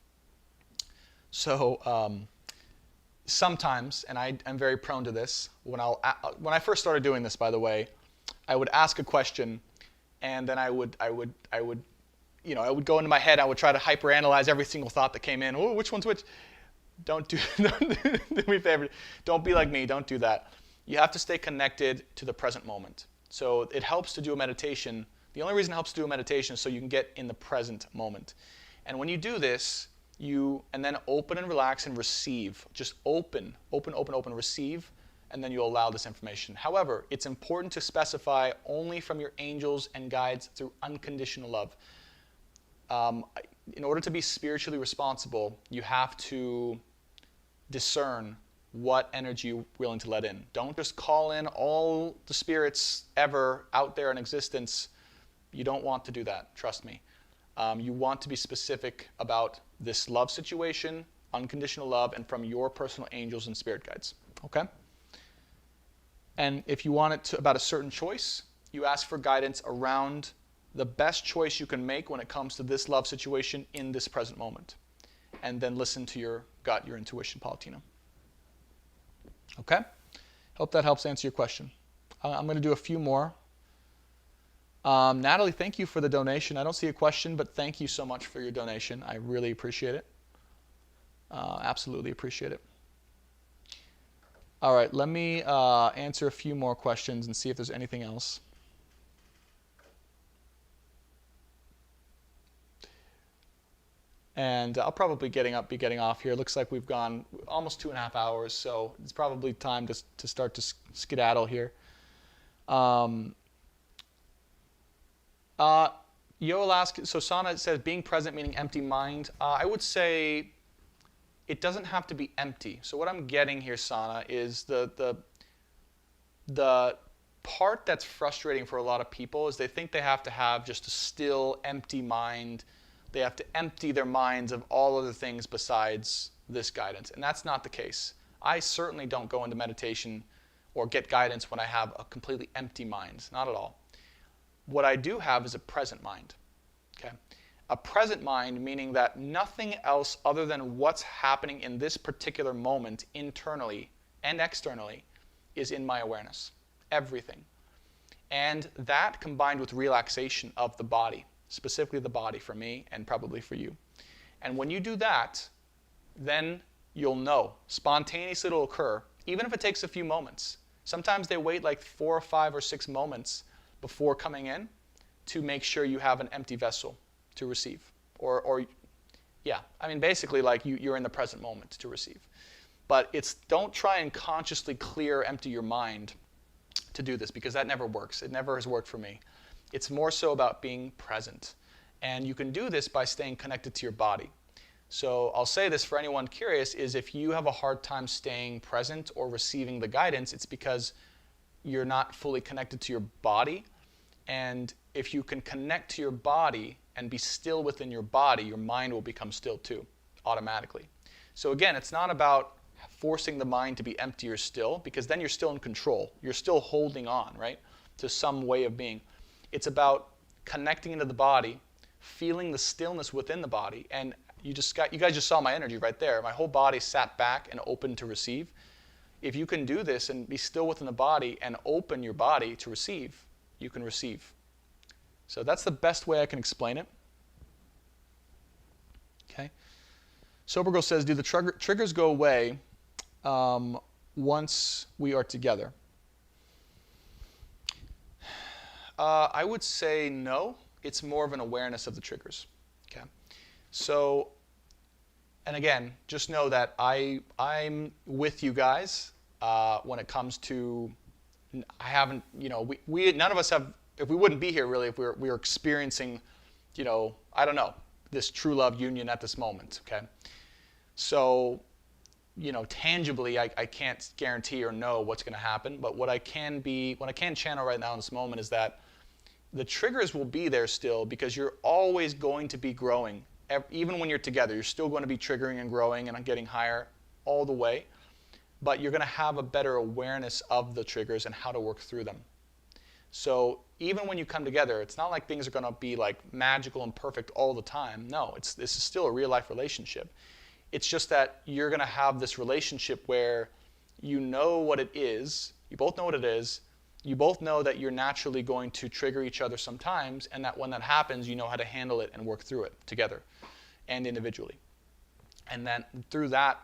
So sometimes, and I'm very prone to this, when I first started doing this, by the way, I would ask a question, and then I would go into my head. I would try to hyperanalyze every single thought that came in. Oh, which one's which? Don't do me a favor. Don't be like me. Don't do that. You have to stay connected to the present moment. So it helps to do a meditation. The only reason it helps to do a meditation is so you can get in the present moment. And when you do this, and then open and relax and receive. Just open, receive, and then you allow this information. However, it's important to specify only from your angels and guides through unconditional love. In order to be spiritually responsible, you have to discern what energy you're willing to let in. Don't just call in all the spirits ever out there in existence. You don't want to do that, trust me. You want to be specific about this love situation, unconditional love, and from your personal angels and spirit guides, okay? And if you want it about a certain choice, you ask for guidance around the best choice you can make when it comes to this love situation in this present moment. And then listen to your gut, your intuition, Paulatina. Okay? Hope that helps answer your question. I'm going to do a few more. Natalie, thank you for the donation. I don't see a question, but thank you so much for your donation. I really appreciate it. Absolutely appreciate it. All right, let me answer a few more questions and see if there's anything else. And I'll probably be getting off here. It looks like we've gone almost 2.5 hours, so it's probably time to start to skedaddle here. Yoel asks, so Sana says, being present meaning empty mind. I would say it doesn't have to be empty. So what I'm getting here, Sana, is the part that's frustrating for a lot of people is they think they have to have just a still, empty mind. They have to empty their minds of all other things besides this guidance. And that's not the case. I certainly don't go into meditation or get guidance when I have a completely empty mind. Not at all. What I do have is a present mind. Okay? A present mind meaning that nothing else other than what's happening in this particular moment internally and externally is in my awareness. Everything. And that combined with relaxation of the body, specifically the body for me and probably for you. And when you do that, then you'll know. Spontaneously it'll occur, even if it takes a few moments. Sometimes they wait like 4 or 5 or 6 moments before coming in to make sure you have an empty vessel to receive. Or yeah, I mean basically like you're in the present moment to receive. But don't try and consciously clear, empty your mind to do this because that never works. It never has worked for me. It's more so about being present. And you can do this by staying connected to your body. So I'll say this for anyone curious, is if you have a hard time staying present or receiving the guidance, it's because you're not fully connected to your body. And if you can connect to your body and be still within your body, your mind will become still too, automatically. So again, it's not about forcing the mind to be empty or still, because then you're still in control. You're still holding on, right, to some way of being. It's about connecting into the body, feeling the stillness within the body, and you guys just saw my energy right there. My whole body sat back and open to receive. If you can do this and be still within the body and open your body to receive, you can receive. So that's the best way I can explain it. Okay. Sober Girl says, do the triggers go away once we are together? I would say no. It's more of an awareness of the triggers. Okay. So, and again, just know that I'm with you guys when it comes to, I haven't, we none of us have, if we wouldn't be here really if we were experiencing, I don't know, this true love union at this moment, okay? So, tangibly, I can't guarantee or know what's going to happen, but what I can channel right now in this moment is that the triggers will be there still because you're always going to be growing. Even when you're together, you're still going to be triggering and growing and getting higher all the way, but you're going to have a better awareness of the triggers and how to work through them. So even when you come together, it's not like things are going to be like magical and perfect all the time. No, this is still a real life relationship. It's just that you're going to have this relationship where you know what it is, you both know what it is, you both know that you're naturally going to trigger each other sometimes, and that when that happens, you know how to handle it and work through it together and individually. And then through that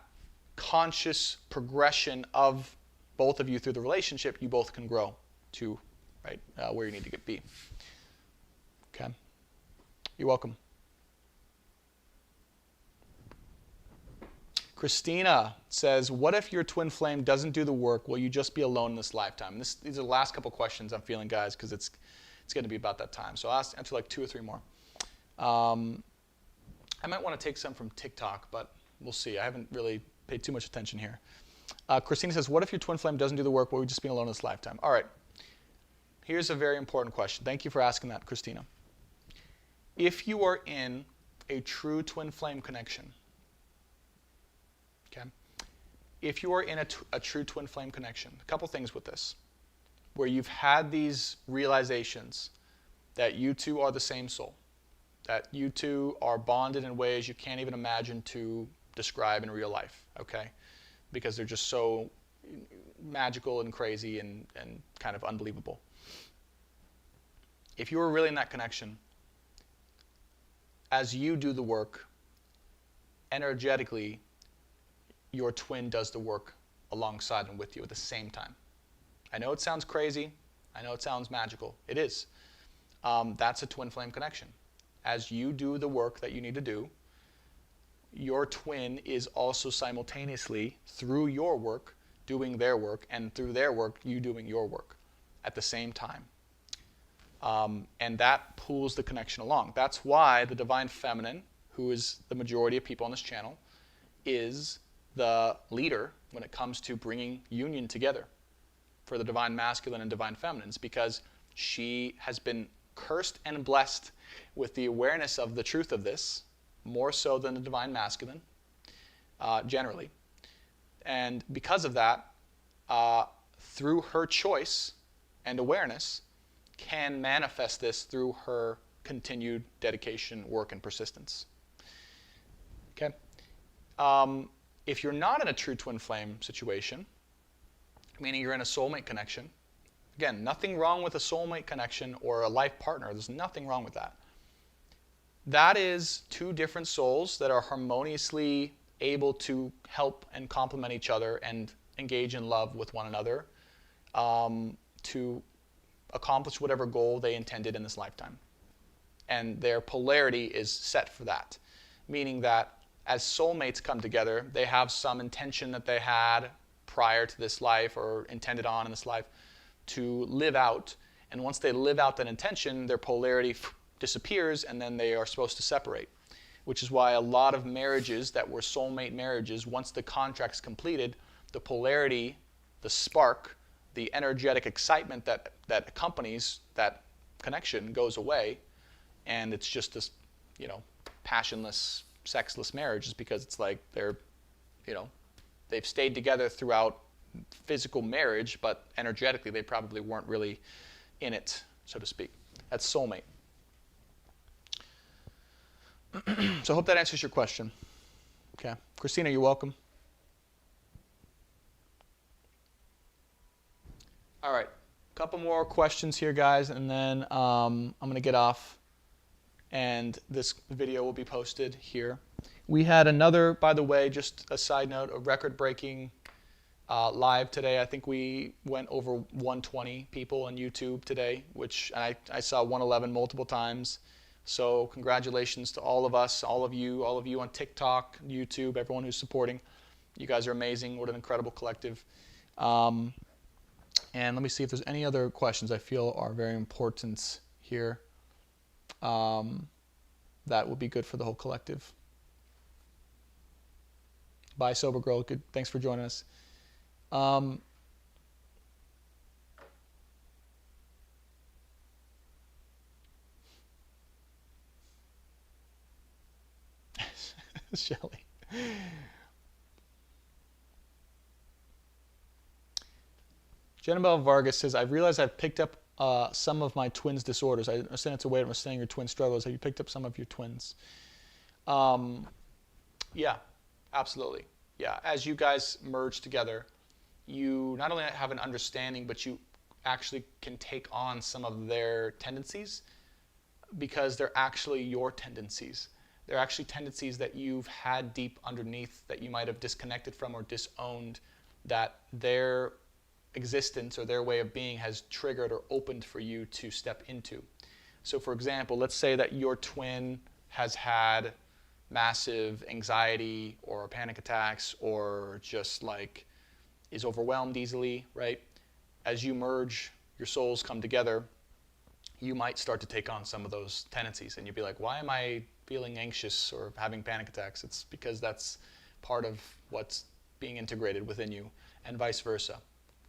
conscious progression of both of you through the relationship, you both can grow to where you need to be. Okay? You're welcome. Christina says, what if your twin flame doesn't do the work? Will you just be alone in this lifetime? These are the last couple questions I'm feeling, guys, because it's going to be about that time. So I'll answer like 2 or 3 more. I might want to take some from TikTok, but we'll see. I haven't really paid too much attention here. Christina says, what if your twin flame doesn't do the work? Will we just be alone in this lifetime? All right. Here's a very important question. Thank you for asking that, Christina. If you are in a true twin flame connection, okay? If you are in a true twin flame connection, a couple things with this, where you've had these realizations that you two are the same soul, that you two are bonded in ways you can't even imagine to describe in real life, okay? Because they're just so magical and crazy and kind of unbelievable. If you were really in that connection, as you do the work, energetically, your twin does the work alongside and with you at the same time. I know it sounds crazy. I know it sounds magical. It is. That's a twin flame connection. As you do the work that you need to do, your twin is also simultaneously, through your work, doing their work, and through their work, you doing your work at the same time. And that pulls the connection along. That's why the Divine Feminine, who is the majority of people on this channel, is the leader when it comes to bringing union together for the Divine Masculine and Divine Feminines, because she has been cursed and blessed with the awareness of the truth of this, more so than the Divine Masculine, generally. And because of that, through her choice and awareness, can manifest this through her continued dedication, work, and persistence. Okay? If you're not in a true twin flame situation, meaning you're in a soulmate connection, again, nothing wrong with a soulmate connection or a life partner. There's nothing wrong with that. That is two different souls that are harmoniously able to help and complement each other and engage in love with one another to accomplish whatever goal they intended in this lifetime. And their polarity is set for that, meaning that as soulmates come together, they have some intention that they had prior to this life or intended on in this life to live out. And once they live out that intention, their polarity disappears, and then they are supposed to separate, which is why a lot of marriages that were soulmate marriages, once the contract's completed, the polarity, the spark, the energetic excitement that accompanies that connection goes away, and it's just this, passionless, sexless marriage, is because it's like they've stayed together throughout physical marriage, but energetically they probably weren't really in it, so to speak. That's soulmate. So I hope that answers your question. Okay. Christina, you're welcome. All right. A couple more questions here, guys, and then I'm going to get off, and this video will be posted here. We had another, by the way, just a side note, a record-breaking live today. I think we went over 120 people on YouTube today, which I saw 111 multiple times. So congratulations to all of us, all of you on TikTok, YouTube, everyone who's supporting. You guys are amazing. What an incredible collective. And let me see if there's any other questions I feel are very important here that would be good for the whole collective. Bye, Sober Girl. Good. Thanks for joining us. Shelly. Jenabelle Vargas says, I've realized I've picked up some of my twins' disorders. I understand it's a way of understanding your twin struggles. Have you picked up some of your twins? Yeah, absolutely. Yeah, as you guys merge together, you not only have an understanding, but you actually can take on some of their tendencies because they're actually your tendencies. They're actually tendencies that you've had deep underneath that you might have disconnected from or disowned, that their existence or their way of being has triggered or opened for you to step into. So for example, let's say that your twin has had massive anxiety or panic attacks or just like is overwhelmed easily, right? As you merge, your souls come together, you might start to take on some of those tendencies and you'll be like, why am I feeling anxious or having panic attacks? It's because that's part of what's being integrated within you. and vice versa.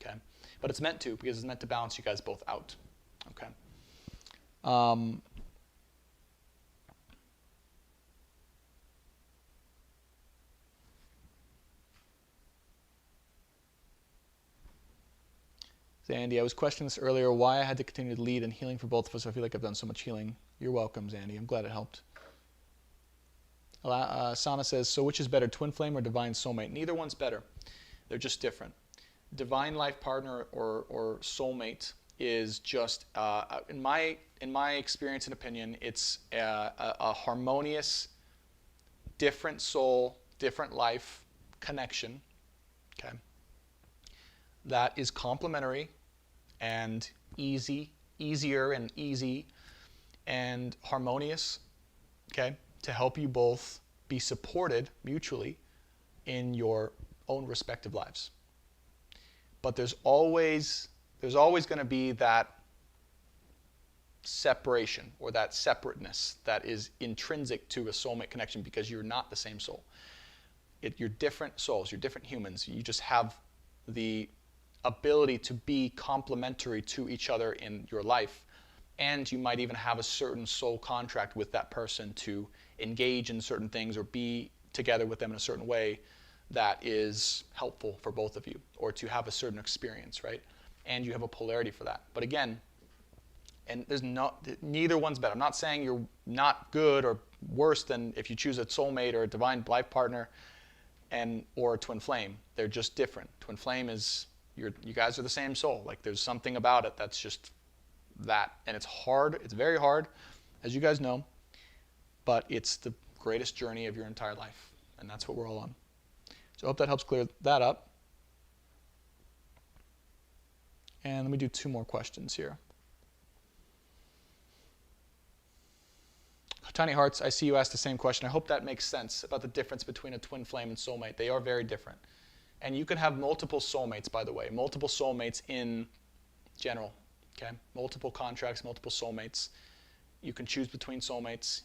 Okay, but it's meant to, because it's meant to balance you guys both out. Okay. Zandy, I was questioning this earlier, why I had to continue to lead in healing for both of us. I feel like I've done so much healing. You're welcome, Zandy. I'm glad it helped. Sana says, so which is better, twin flame or divine soulmate? Neither one's better. They're just different. Divine life partner or soulmate is just, in my experience and opinion, it's a harmonious, different soul, different life connection, okay, that is complementary and easier and easy and harmonious, okay, to help you both be supported mutually in your own respective lives. But there's always going to be that separation or that separateness that is intrinsic to a soulmate connection, because you're not the same soul. You're different souls, you're different humans. You just have the ability to be complementary to each other in your life, and you might even have a certain soul contract with that person to engage in certain things or be together with them in a certain way that is helpful for both of you, or to have a certain experience, right? And you have a polarity for that. But again, and neither one's better. I'm not saying you're not good or worse than if you choose a soulmate or a divine life partner or a twin flame. They're just different. Twin flame is, you guys are the same soul. Like, there's something about it that's just that. And it's hard. It's very hard, as you guys know. But it's the greatest journey of your entire life. And that's what we're all on. So I hope that helps clear that up. And let me do 2 more questions here. Tiny Hearts, I see you asked the same question. I hope that makes sense about the difference between a twin flame and soulmate. They are very different. And you can have multiple soulmates, by the way. Multiple soulmates in general. Okay? Multiple contracts, multiple soulmates. You can choose between soulmates.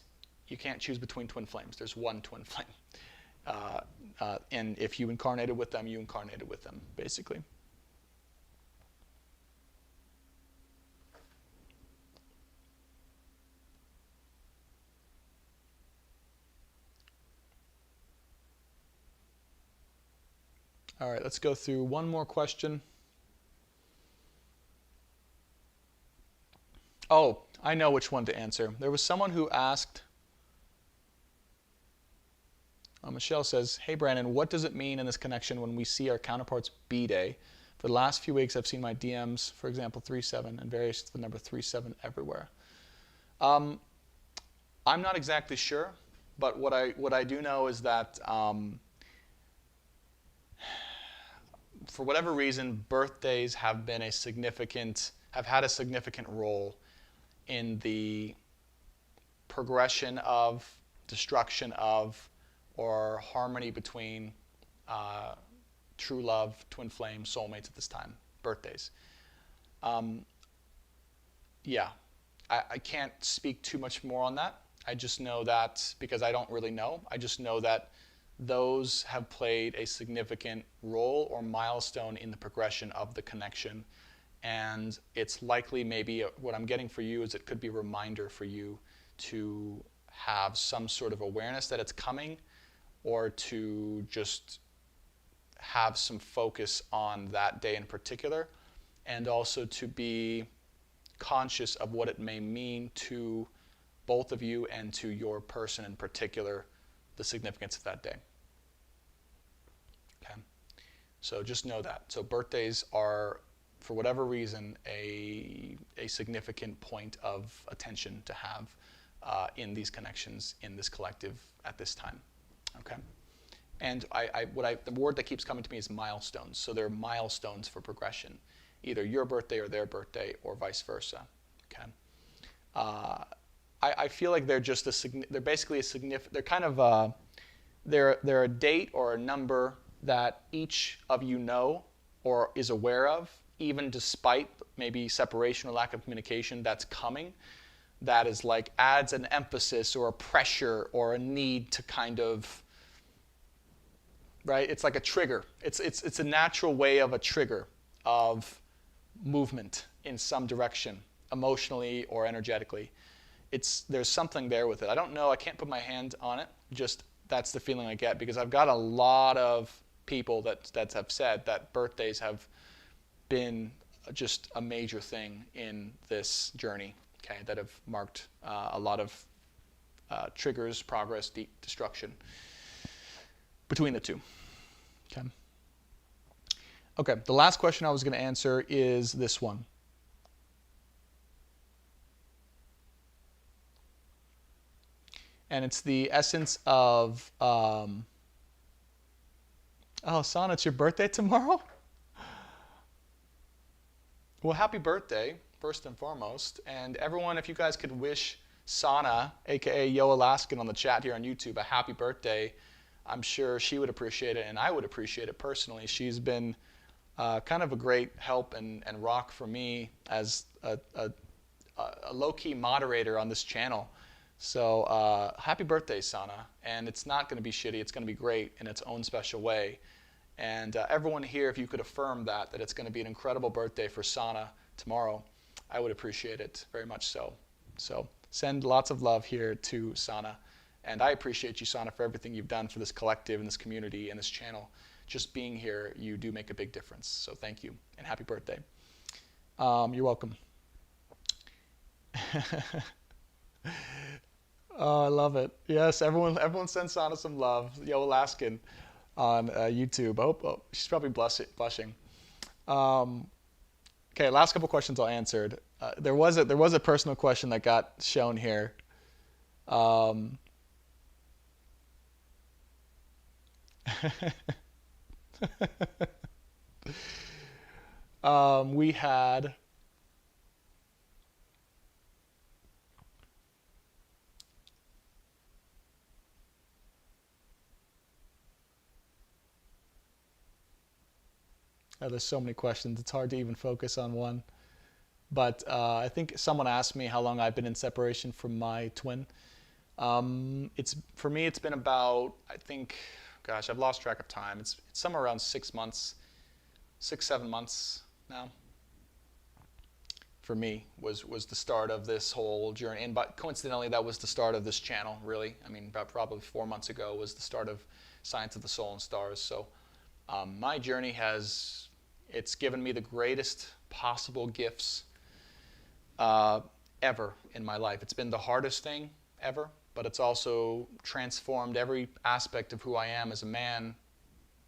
You can't choose between twin flames. There's one twin flame. And if you incarnated with them, you incarnated with them, basically. All right, let's go through one more question. Oh, I know which one to answer. There was someone who asked, Michelle says, hey Brandon, what does it mean in this connection when we see our counterparts B-Day? For the last few weeks, I've seen my DMs, for example, 37 and variations of the number 37 everywhere. I'm not exactly sure, but what I do know is that for whatever reason, birthdays have had a significant role in the progression of, destruction of, or harmony between true love, twin flame, soulmates at this time, birthdays. Yeah, I can't speak too much more on that. I just know that, because I don't really know, I just know that those have played a significant role or milestone in the progression of the connection. And it's likely, maybe what I'm getting for you is it could be a reminder for you to have some sort of awareness that it's coming, or to just have some focus on that day in particular, and also to be conscious of what it may mean to both of you and to your person in particular, the significance of that day. Okay, so just know that. So birthdays are, for whatever reason, a significant point of attention to have in these connections, in this collective at this time. Okay, and the word that keeps coming to me is milestones. So they're milestones for progression, either your birthday or their birthday, or vice versa. Okay, I feel like they're just they're basically a significant. They're kind of they're a date or a number that each of you know or is aware of, even despite maybe separation or lack of communication that's coming. That is like adds an emphasis or a pressure or a need to kind of right? It's like a trigger. It's a natural way of a trigger of movement in some direction, emotionally or energetically. There's something there with it. I don't know. I can't put my hand on it. Just that's the feeling I get, because I've got a lot of people that have said that birthdays have been just a major thing in this journey. Okay, that have marked a lot of triggers, progress, destruction between the two. Okay. Okay, the last question I was going to answer is this one. And it's the essence of, oh, Sana, it's your birthday tomorrow? Well, happy birthday, first and foremost. And everyone, if you guys could wish Sana, aka Yo Alaskan, on the chat here on YouTube, a happy birthday, I'm sure she would appreciate it, and I would appreciate it personally. She's been kind of a great help and rock for me as a low-key moderator on this channel. So happy birthday, Sana. And it's not going to be shitty. It's going to be great in its own special way. And everyone here, if you could affirm that it's going to be an incredible birthday for Sana tomorrow, I would appreciate it very much so. So send lots of love here to Sana. And I appreciate you, Sana, for everything you've done for this collective and this community and this channel. Just being here, you do make a big difference. So thank you, and happy birthday. You're welcome. Oh, I love it. Yes, everyone send Sana some love. Yo Alaskan on YouTube. Oh, she's probably blushing. Okay, last couple questions I'll answer. There was a personal question that got shown here. We had there's so many questions, it's hard to even focus on one. But I think someone asked me how long I've been in separation from my twin. For me, it's been about, I think, gosh, I've lost track of time. It's somewhere around 6 months, 7 months now. For me, was the start of this whole journey. And but coincidentally, that was the start of this channel, really. I mean, about probably 4 months ago was the start of Science of the Soul and Stars. So my journey it's given me the greatest possible gifts ever in my life. It's been the hardest thing ever, but it's also transformed every aspect of who I am as a man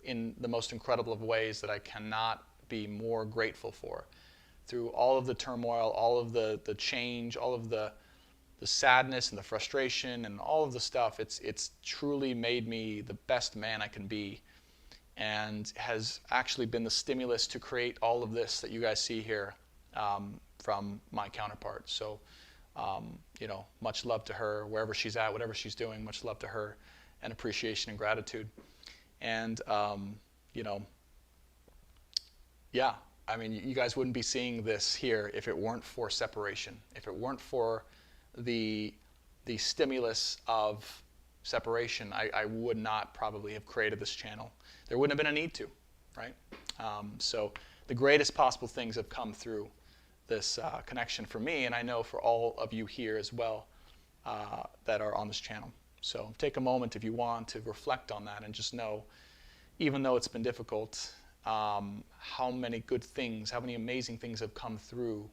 in the most incredible of ways that I cannot be more grateful for. Through all of the turmoil, all of the change, all of the sadness and the frustration and all of the stuff, it's truly made me the best man I can be, and has actually been the stimulus to create all of this that you guys see here from my counterpart. So, much love to her, wherever she's at, whatever she's doing, much love to her, and appreciation and gratitude. And, yeah, I mean, you guys wouldn't be seeing this here if it weren't for separation, if it weren't for the stimulus of separation. I would not probably have created this channel. There wouldn't have been a need to, right? So the greatest possible things have come through this connection for me, and I know for all of you here as well that are on this channel. So take a moment if you want to reflect on that and just know, even though it's been difficult, how many good things, how many amazing things have come through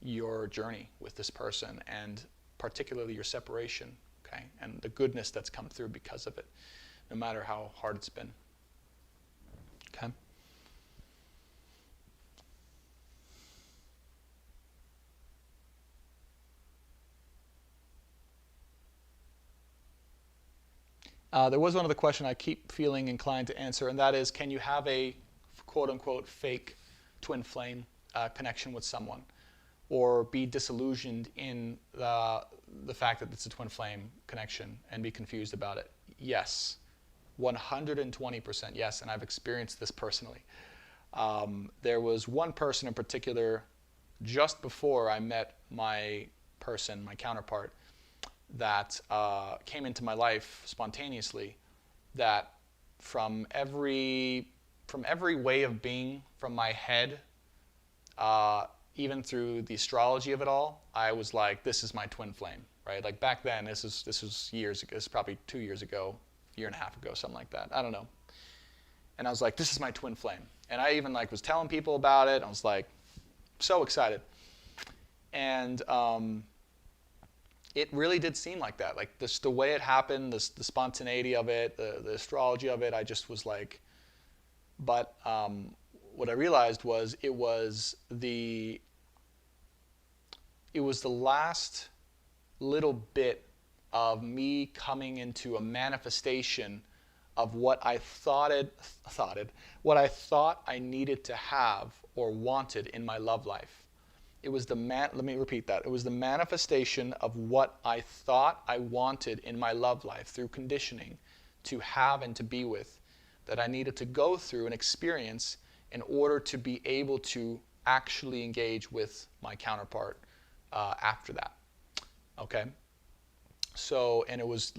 your journey with this person, and particularly your separation, okay? And the goodness that's come through because of it, no matter how hard it's been, okay? There was one other question I keep feeling inclined to answer, and that is, can you have a quote-unquote fake twin flame connection with someone, or be disillusioned in the fact that it's a twin flame connection and be confused about it? Yes, 120% yes, and I've experienced this personally. There was one person in particular, just before I met my person, my counterpart, that came into my life spontaneously, that from every way of being, from my head, even through the astrology of it all, I was like, this is my twin flame, right? Like back then, this was years ago. This is probably 2 years ago, year and a half ago, something like that. I don't know. And I was like, this is my twin flame. And I even like was telling people about it. I was like, so excited. And it really did seem like that. Like this, the way it happened, the spontaneity of it, the astrology of it, I just was like, but what I realized was it was the last little bit of me coming into a manifestation of what I thought I needed to have or wanted in my love life. It was let me repeat that. It was the manifestation of what I thought I wanted in my love life through conditioning to have and to be with, that I needed to go through and experience in order to be able to actually engage with my counterpart after that. Okay? So, and it was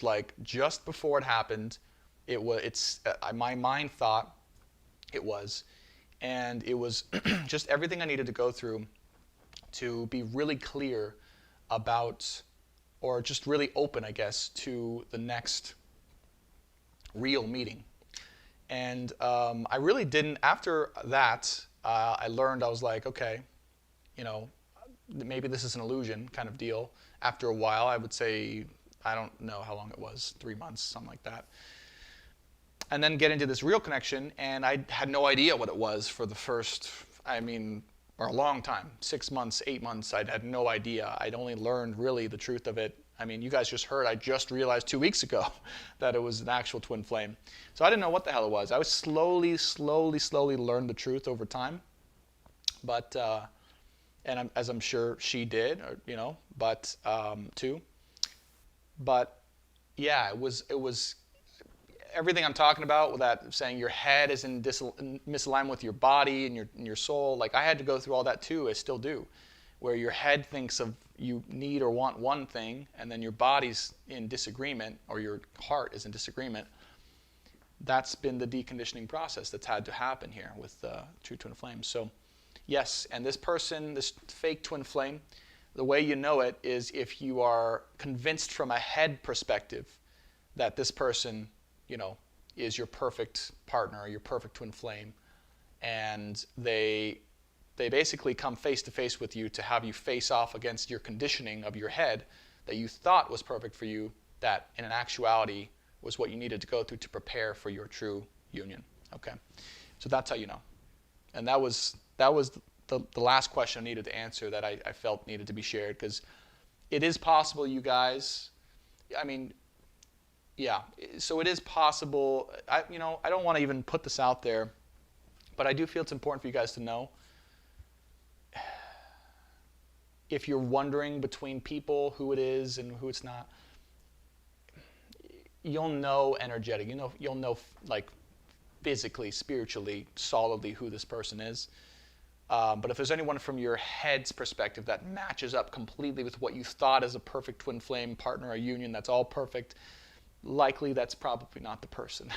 like just before it happened, my mind thought it was, and it was just everything I needed to go through to be really clear about, or just really open, I guess, to the next real meeting. And I really didn't, after that, I learned, I was like, okay, maybe this is an illusion kind of deal. After a while, I would say, I don't know how long it was, 3 months, something like that. And then get into this real connection, and I had no idea what it was for the first, or a long time, 6 months, 8 months, I had no idea. I'd only learned really the truth of it. You guys just heard, I just realized 2 weeks ago that it was an actual twin flame. So I didn't know what the hell it was. I was slowly learned the truth over time. But, as I'm sure she did, but too. But yeah, it was everything I'm talking about with that saying your head is in misalignment with your body and your soul. Like I had to go through all that too. I still do, where your head thinks of you need or want one thing, and then your body's in disagreement, or your heart is in disagreement. That's been the deconditioning process that's had to happen here with true twin flames. So yes, and this person, this fake twin flame, the way you know it is if you are convinced from a head perspective that this person, is your perfect partner, your perfect twin flame, and they basically come face to face with you to have you face off against your conditioning of your head that you thought was perfect for you, that in an actuality was what you needed to go through to prepare for your true union. Okay, so that's how you know. And that was the last question I needed to answer that I felt needed to be shared, because it is possible, you guys. Yeah. So it is possible. I don't want to even put this out there, but I do feel it's important for you guys to know. If you're wondering between people who it is and who it's not, you'll know energetic. You'll know like physically, spiritually, solidly who this person is. But if there's anyone from your head's perspective that matches up completely with what you thought as a perfect twin flame partner or union, that's all perfect, likely that's probably not the person.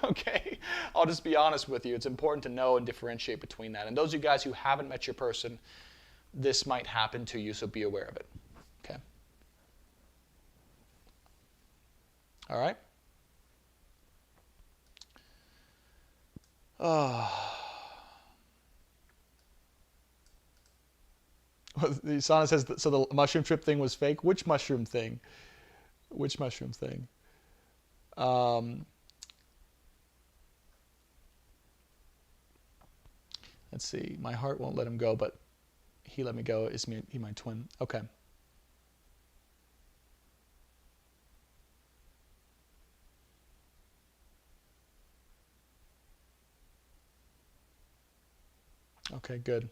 Okay? I'll just be honest with you. It's important to know and differentiate between that. And those of you guys who haven't met your person, this might happen to you, so be aware of it. Okay? All right? Sana says, so the mushroom trip thing was fake? Which mushroom thing? Which mushroom thing? Let's see. My heart won't let him go, but he let me go. Is he my twin? Okay. Okay, good.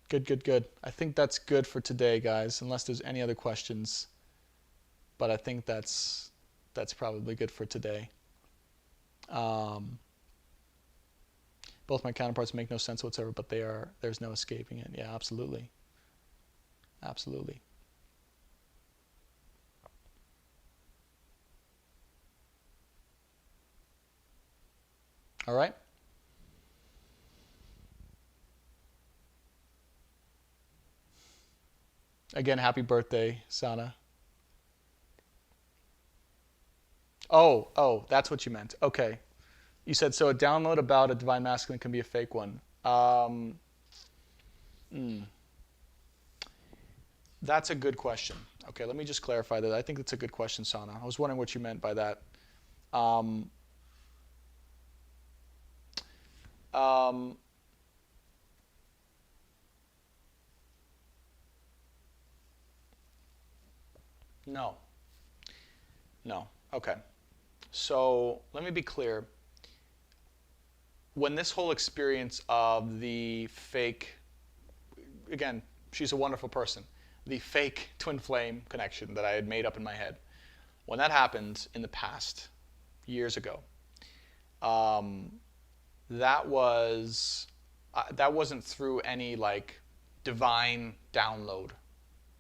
Good. I think that's good for today, guys, unless there's any other questions. But I think that's probably good for today. Both my counterparts make no sense whatsoever, but there's no escaping it. Yeah, absolutely. Absolutely. All right? Again, happy birthday, Sana. Oh, that's what you meant. Okay. You said, so a download about a divine masculine can be a fake one. That's a good question. Okay, let me just clarify that. I think that's a good question, Sana. I was wondering what you meant by that. Um, um, no. No. Okay. So let me be clear. When this whole experience of the fake, again, she's a wonderful person, the fake twin flame connection that I had made up in my head, when that happened in the past, years ago, that wasn't through any like divine download.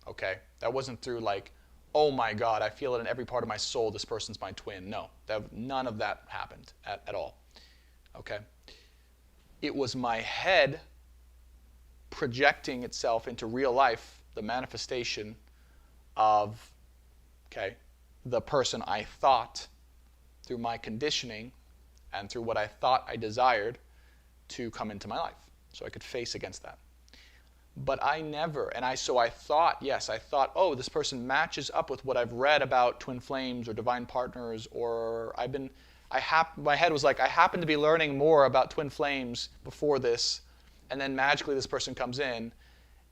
Okay, that wasn't through like, oh my God, I feel it in every part of my soul. This person's my twin. No, none of that happened at all. Okay, it was my head projecting itself into real life, the manifestation of, okay, the person I thought through my conditioning and through what I thought I desired to come into my life, so I could face against that. But I never, so I thought, yes, I thought, oh, this person matches up with what I've read about twin flames or divine partners, or my head was like, I happen to be learning more about twin flames before this, and then magically this person comes in,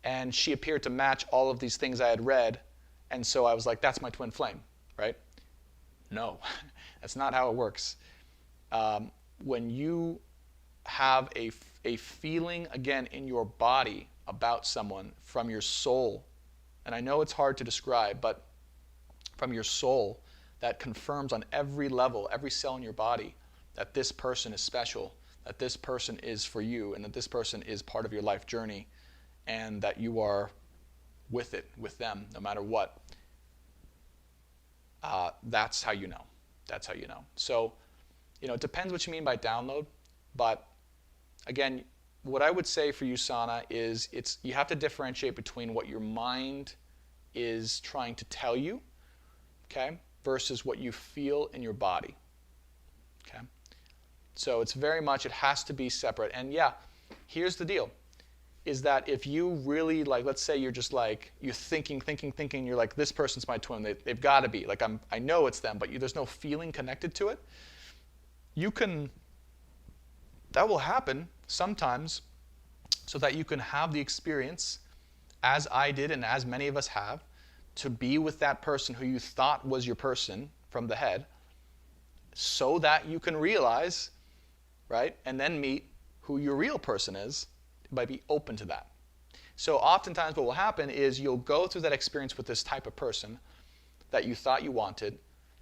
and she appeared to match all of these things I had read, and so I was like, that's my twin flame, right? No, that's not how it works. When you have a feeling, again, in your body about someone from your soul, and I know it's hard to describe, but from your soul, that confirms on every level, every cell in your body, that this person is special, that this person is for you, and that this person is part of your life journey, and that you are with them, no matter what. That's how you know. That's how you know. So, it depends what you mean by download, but again, what I would say for you, Sana, is you have to differentiate between what your mind is trying to tell you, okay, versus what you feel in your body, okay? So it's very much, it has to be separate. And yeah, here's the deal, is that if you really, like, let's say you're just like, you're thinking, you're like, this person's my twin, they've got to be, like, I know it's them, but there's no feeling connected to it, that will happen sometimes, so that you can have the experience, as I did and as many of us have, to be with that person who you thought was your person from the head, so that you can realize, right, and then meet who your real person is, by be open to that. So oftentimes what will happen is you'll go through that experience with this type of person that you thought you wanted,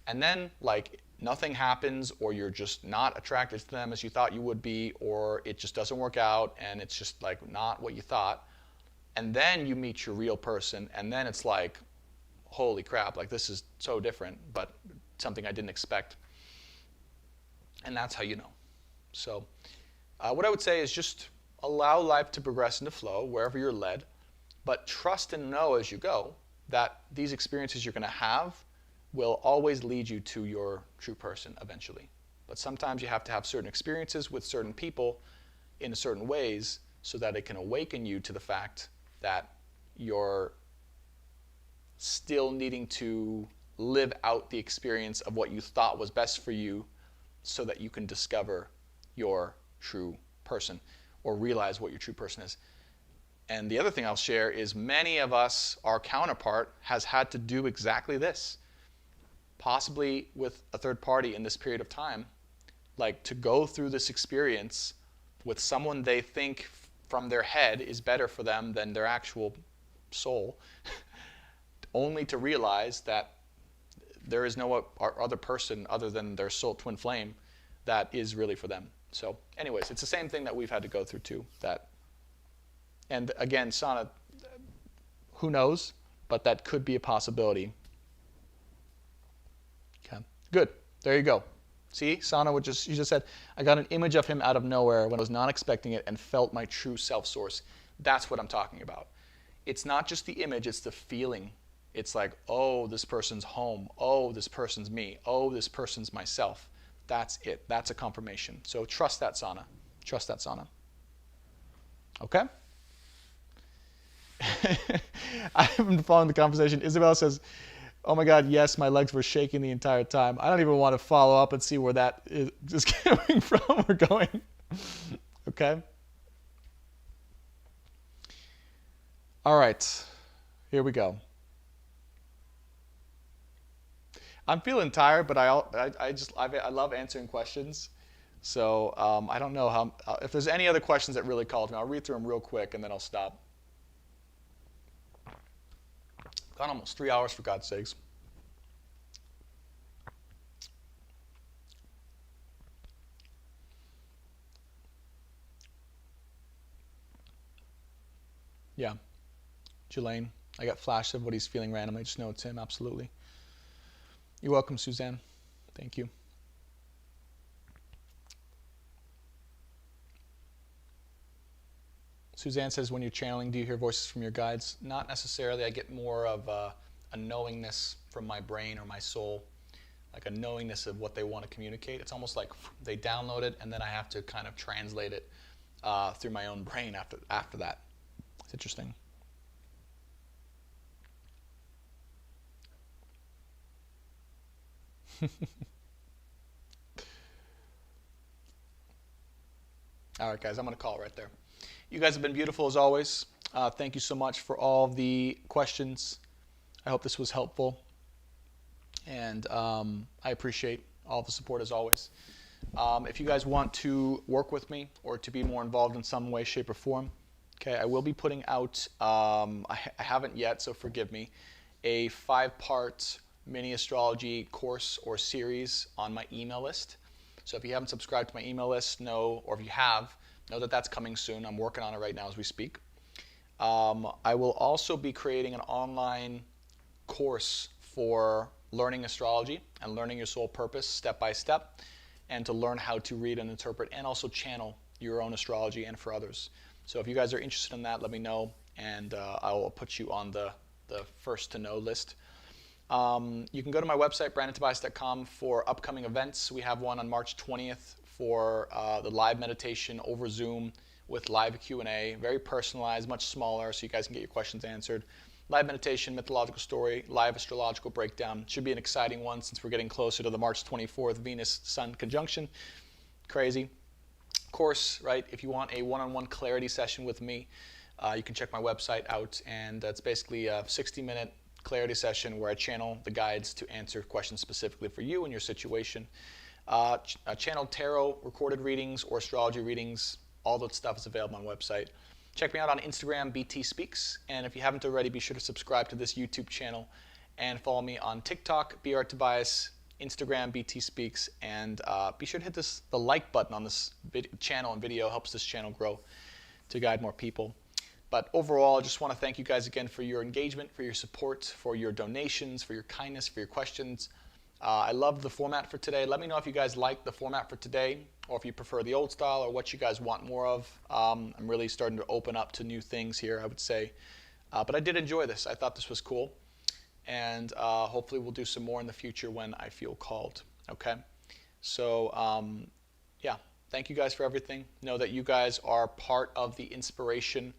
and then like nothing happens, or you're just not attracted to them as you thought you would be, or it just doesn't work out and it's just like not what you thought. And then you meet your real person, and then it's like, holy crap, like this is so different, but something I didn't expect. And that's how you know. So what I would say is just allow life to progress into flow wherever you're led, but trust and know as you go that these experiences you're going to have will always lead you to your true person eventually. But sometimes you have to have certain experiences with certain people in certain ways so that it can awaken you to the fact that you're still needing to live out the experience of what you thought was best for you, so that you can discover your true person or realize what your true person is. And the other thing I'll share is many of us, our counterpart, has had to do exactly this, possibly with a third party in this period of time, like to go through this experience with someone they think from their head is better for them than their actual soul, only to realize that there is no other person other than their soul twin flame that is really for them. So anyways, it's the same thing that we've had to go through too. And again, Sana, who knows, but that could be a possibility. Okay, good, there you go. See, Sana you just said, I got an image of him out of nowhere when I was not expecting it and felt my true self source. That's what I'm talking about. It's not just the image, it's the feeling. It's like, oh, this person's home. Oh, this person's me. Oh, this person's myself. That's it. That's a confirmation. So trust that, Sana. Trust that, Sana. Okay? I haven't been following the conversation. Isabel says, oh my God, yes, my legs were shaking the entire time. I don't even want to follow up and see where that is just coming from or going. Okay? All right. Here we go. I'm feeling tired, but I love answering questions. So I don't know how, if there's any other questions that really called me, I'll read through them real quick and then I'll stop. Gone almost 3 hours, for God's sakes. Yeah. Jelaine, I got flashes of what he's feeling randomly. I just know it's him, absolutely. You're welcome, Suzanne. Thank you. Suzanne says, when you're channeling, do you hear voices from your guides? Not necessarily. I get more of a knowingness from my brain or my soul, like a knowingness of what they want to communicate. It's almost like they download it, and then I have to kind of translate it through my own brain after that. It's interesting. All right, guys, I'm going to call it right there. You guys have been beautiful as always. Thank you so much for all the questions. I hope this was helpful. And I appreciate all the support as always. If you guys want to work with me or to be more involved in some way, shape, or form, okay, I will be putting out, I haven't yet, so forgive me, a 5-part mini astrology course or series on my email list. So if you haven't subscribed to my email list, know, or if you have, know that that's coming soon. I'm working on it right now as we speak. I will also be creating an online course for learning astrology and learning your soul purpose step by step, and to learn how to read and interpret and also channel your own astrology and for others. So if you guys are interested in that, let me know, and I will put you on the first to know list. You can go to my website, brandontobias.com, for upcoming events. We have one on March 20th for the live meditation over Zoom with live Q&A, very personalized, much smaller, so you guys can get your questions answered. Live meditation, mythological story, live astrological breakdown. Should be an exciting one since we're getting closer to the March 24th Venus-Sun conjunction. Crazy. Of course, right, if you want a one-on-one clarity session with me, you can check my website out, and it's basically a 60-minute clarity session where I channel the guides to answer questions specifically for you and your situation. Channeled tarot, recorded readings, or astrology readings, all that stuff is available on my website. Check me out on Instagram, btspeaks, and if you haven't already, be sure to subscribe to this YouTube channel and follow me on TikTok, br_tobias, Instagram, btspeaks, and be sure to hit the like button on this channel and video. Helps this channel grow to guide more people. But overall, I just want to thank you guys again for your engagement, for your support, for your donations, for your kindness, for your questions. I love the format for today. Let me know if you guys like the format for today, or if you prefer the old style, or what you guys want more of. I'm really starting to open up to new things here, I would say. But I did enjoy this. I thought this was cool. And hopefully we'll do some more in the future when I feel called. Okay? So, yeah, thank you guys for everything. Know that you guys are part of the inspiration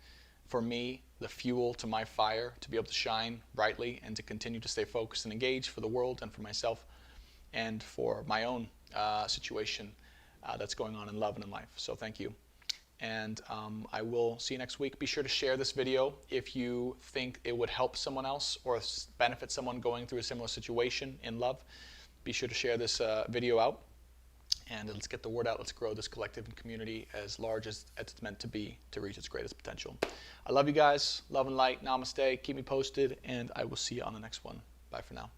for me, the fuel to my fire, to be able to shine brightly and to continue to stay focused and engaged for the world and for myself and for my own situation that's going on in love and in life. So thank you. And I will see you next week. Be sure to share this video if you think it would help someone else or benefit someone going through a similar situation in love. Be sure to share this video out. And let's get the word out. Let's grow this collective and community as large as it's meant to be to reach its greatest potential. I love you guys. Love and light. Namaste. Keep me posted, and I will see you on the next one. Bye for now.